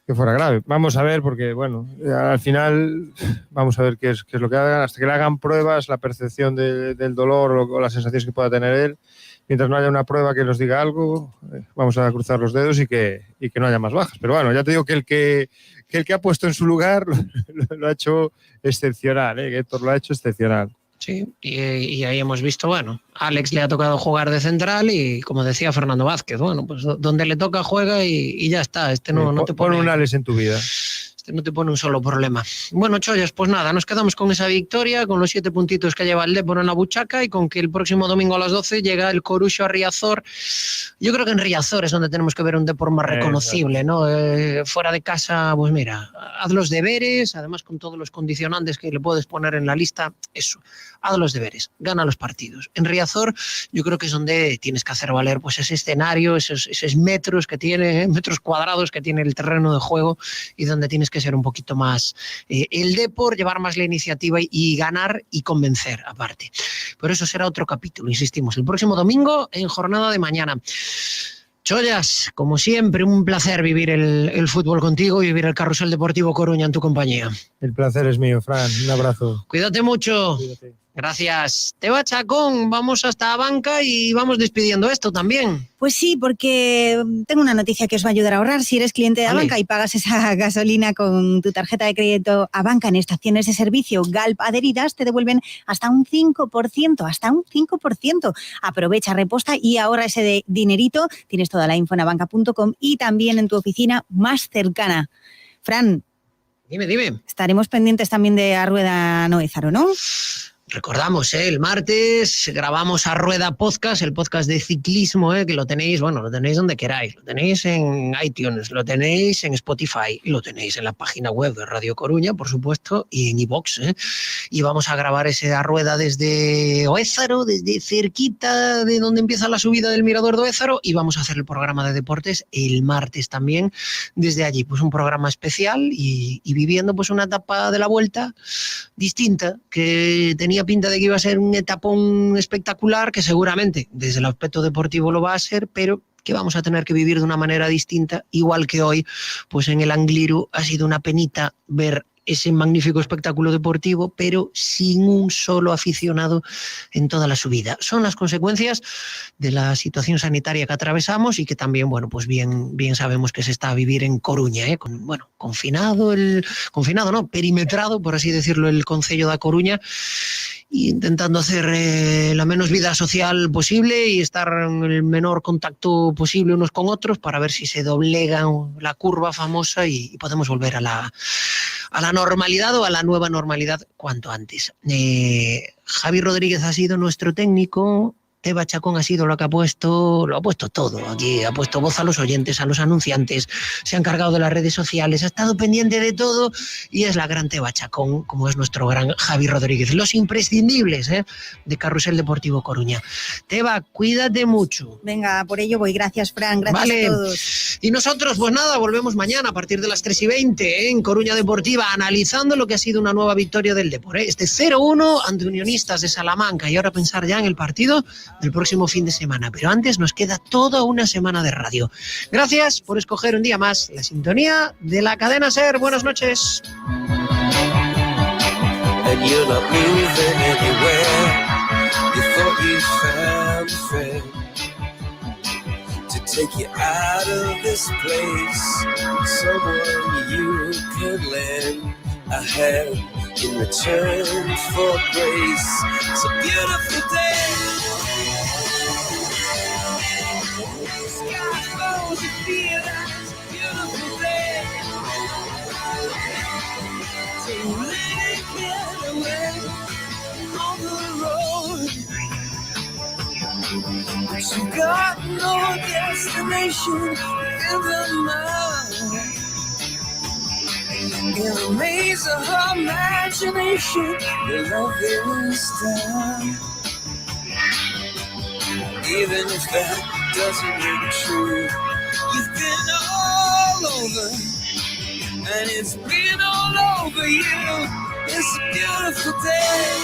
grave. Vamos a ver, porque bueno, al final vamos a ver qué es lo que hagan, hasta que le hagan pruebas, la percepción del dolor o las sensaciones que pueda tener él. Mientras no haya una prueba que nos diga algo, vamos a cruzar los dedos y que no haya más bajas. Pero bueno, ya te digo que el que ha puesto en su lugar lo ha hecho excepcional, que Héctor lo ha hecho excepcional. Sí, y ahí hemos visto, bueno, Alex le ha tocado jugar de central y, como decía Fernando Vázquez, bueno, pues donde le toca juega y ya está. No te pon un Alex en tu vida. no te pone un solo problema. Bueno, chollas, pues nada, nos quedamos con esa victoria, con los 7 puntitos que lleva el Depor en la buchaca y con que el próximo domingo a las 12 llega el Coruxo a Riazor. Yo creo que en Riazor es donde tenemos que ver un Depor más reconocible, ¿no? Fuera de casa, pues mira, haz los deberes, además con todos los condicionantes que le puedes poner en la lista, eso, haz los deberes, gana los partidos. En Riazor yo creo que es donde tienes que hacer valer pues ese escenario, esos metros que tiene, metros cuadrados que tiene el terreno de juego y donde tienes que ser un poquito más el Depor, llevar más la iniciativa y ganar y convencer aparte. Pero eso será otro capítulo, insistimos, el próximo domingo en jornada de mañana. Chollas, como siempre, un placer vivir el fútbol contigo y vivir el Carrusel Deportivo Coruña en tu compañía. El placer es mío, Fran. Un abrazo. Cuídate mucho. Cuídate. Gracias. Teba Chacón, vamos hasta Abanca y vamos despidiendo esto también. Pues sí, porque tengo una noticia que os va a ayudar a ahorrar. Si eres cliente de Abanca y pagas esa gasolina con tu tarjeta de crédito Abanca en estaciones de servicio Galp adheridas, te devuelven hasta un 5%, hasta un 5%. Aprovecha, reposta y ahorra ese dinerito. Tienes toda la info en abanca.com y también en tu oficina más cercana. Fran. Dime. Estaremos pendientes también de Arrueda Noézaro, ¿no? Recordamos, el martes grabamos a Rueda Podcast, el podcast de ciclismo, que lo tenéis donde queráis. Lo tenéis en iTunes, lo tenéis en Spotify, lo tenéis en la página web de Radio Coruña, por supuesto, y en iVox. Y vamos a grabar ese a Rueda desde Oézaro, desde cerquita de donde empieza la subida del Mirador de Oézaro, y vamos a hacer el programa de deportes el martes también desde allí. Pues un programa especial y viviendo pues una etapa de la Vuelta distinta, que tenía pinta de que iba a ser un etapón espectacular, que seguramente desde el aspecto deportivo lo va a ser, pero que vamos a tener que vivir de una manera distinta, igual que hoy, pues en el Angliru ha sido una penita ver ese magnífico espectáculo deportivo, pero sin un solo aficionado en toda la subida. Son las consecuencias de la situación sanitaria que atravesamos y que también, bueno, pues bien sabemos que se está a vivir en Coruña, perimetrado, por así decirlo, el concello da Coruña, intentando hacer la menos vida social posible y estar en el menor contacto posible unos con otros para ver si se doblega la curva famosa y podemos volver a la normalidad o a la nueva normalidad cuanto antes. Javi Rodríguez ha sido nuestro técnico. Teba Chacón ha sido lo ha puesto todo aquí, ha puesto voz a los oyentes, a los anunciantes, se ha encargado de las redes sociales, ha estado pendiente de todo y es la gran Teba Chacón, como es nuestro gran Javi Rodríguez, los imprescindibles de Carrusel Deportivo Coruña. Teba, cuídate mucho. Venga, por ello voy. Gracias, Fran, gracias a todos. Y nosotros, pues nada, volvemos mañana a partir de las 3:20 en Coruña Deportiva, analizando lo que ha sido una nueva victoria del Depor. Este 0-1 ante Unionistas de Salamanca y ahora pensar ya en el partido del próximo fin de semana, pero antes nos queda toda una semana de radio. Gracias por escoger un día más la sintonía de la cadena SER. Buenas noches. And you're not moving anywhere. You thought you found a friend to take you out of this place, someone you could lend a hand in return for grace. It's a beautiful day. You've got no destination in the mind. In the maze of her imagination, your love is done. Even if that doesn't ring true, you've been all over, and it's been all over you. It's a beautiful day.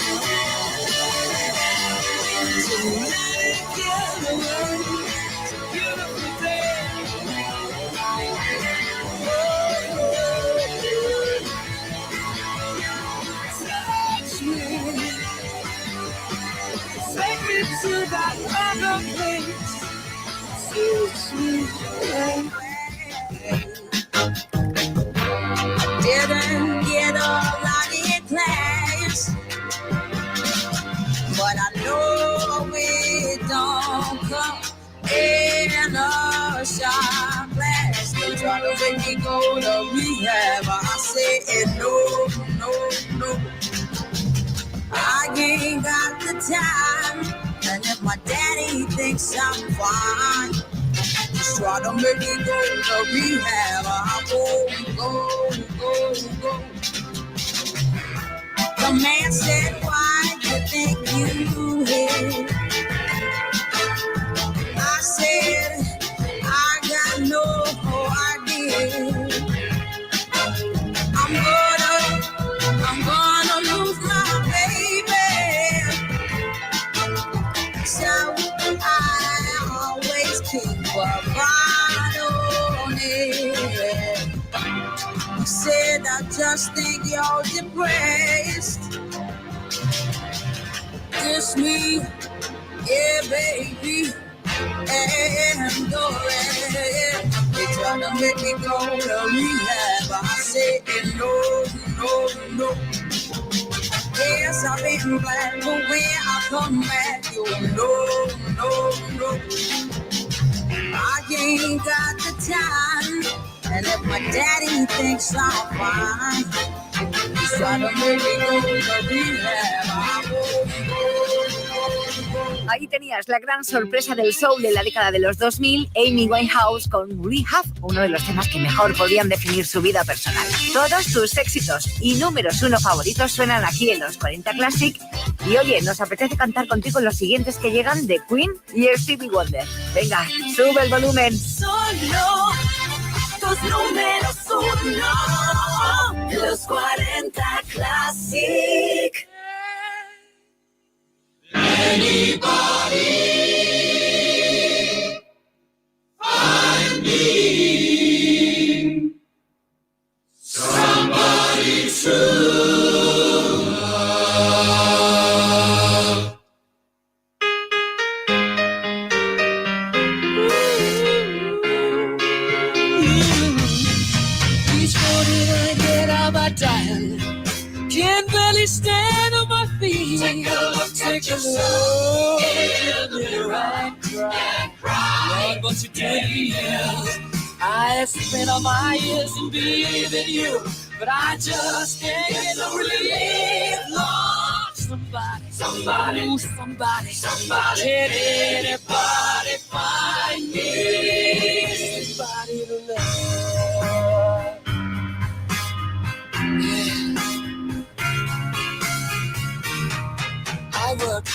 So let it get away. It's a beautiful day. Touch me. Take me to that other place. So sweet. Didn't get a lot in class, but I know it don't come in a shot glass. try to make me go to rehab. I said no, no, no. I ain't got the time. And if my daddy thinks I'm fine, just try to make me go to rehab. I won't go. The man said, why you think you here? I said, I got no idea. I'm gonna lose my baby. So I always keep a bottle on it. He said, I just think you're depressed. Just me, yeah, baby. And go ahead. They try to make me go to rehab. I said no, no, no. Yes, I've been black, but when I come back, you no, no, no. I ain't got the time. And if my daddy thinks I'm fine, he's trying to make me go to rehab. I won't go. Ahí tenías la gran sorpresa del soul de la década de los 2000, Amy Winehouse con Rehab, uno de los temas que mejor podían definir su vida personal. Todos tus éxitos y números 1 favoritos suenan aquí en los 40 Classic. Y oye, nos apetece cantar contigo los siguientes que llegan de Queen y Stevie Wonder. Venga, sube el volumen. Solo tus números 1, los 40 Classic. Anybody find me somebody to love? Each morning I get out my dial, can't barely stand on my feet. Take a look in the mirror and cry. Lord, what you did, I spent all my years in believing you, but I just can't get no relief. Lord, somebody, can anybody find me somebody to love? I work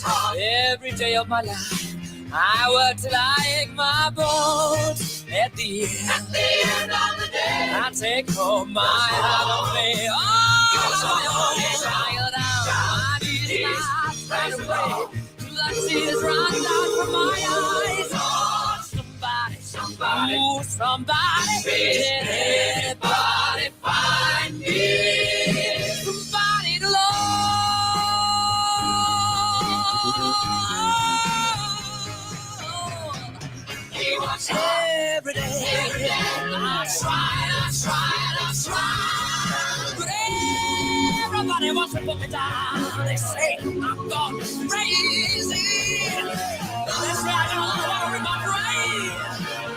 hard every day of my life. I work till I ache my bones. At the end of the day, I take home my heart of me. Oh, child out. My knees right away. The tears run down from my eyes. Oh, somebody, ooh, somebody, can anybody find me somebody to love? Every day, I try, but everybody wants to put me down. They say I'm gone crazy. They say I don't worry my brain.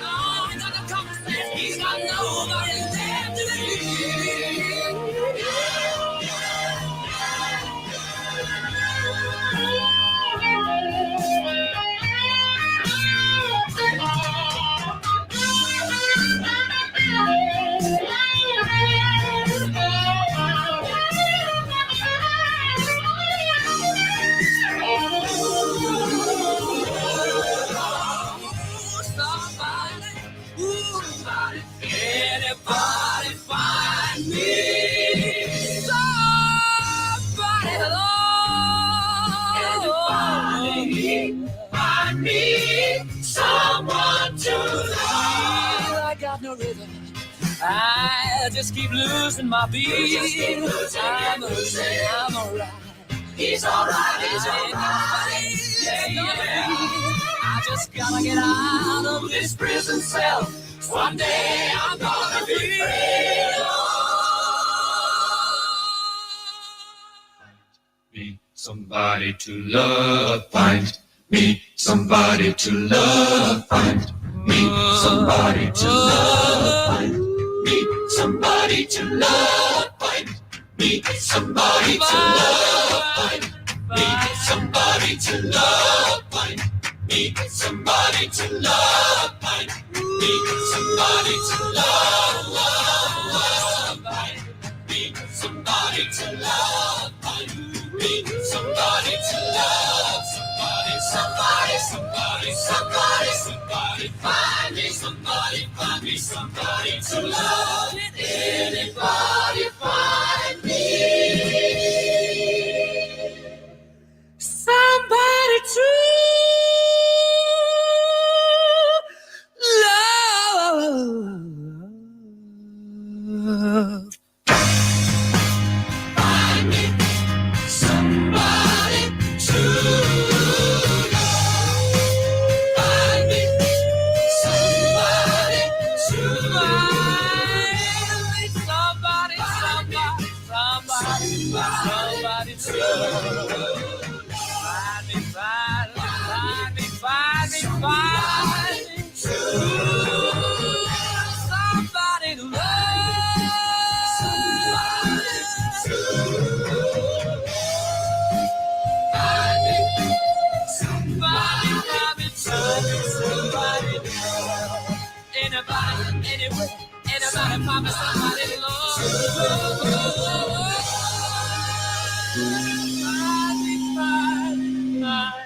Oh, I got the common sense. He's got nobody left to leave. Anybody find me somebody to love? Anybody find me someone to love? I got no rhythm. I just keep losing my beat. I'm alright. He's alright. Yeah. I just gotta get out of this prison cell. One day I'm gonna be free. Me somebody to love, find me somebody to love, find me somebody to love. Find me somebody to love. Find me somebody to love. Find me somebody to love. Find me somebody to love. Find me somebody to love. Find me somebody to love. Find me somebody to love. Somebody, somebody, somebody, somebody, find me somebody to love. Anybody find me somebody to love. Find me somebody to somebody to find me, find me, find me, find me to somebody to love. Find me somebody, find me somebody to love. Anybody, anywhere, anybody, find me somebody to love. Find me, find me, find me.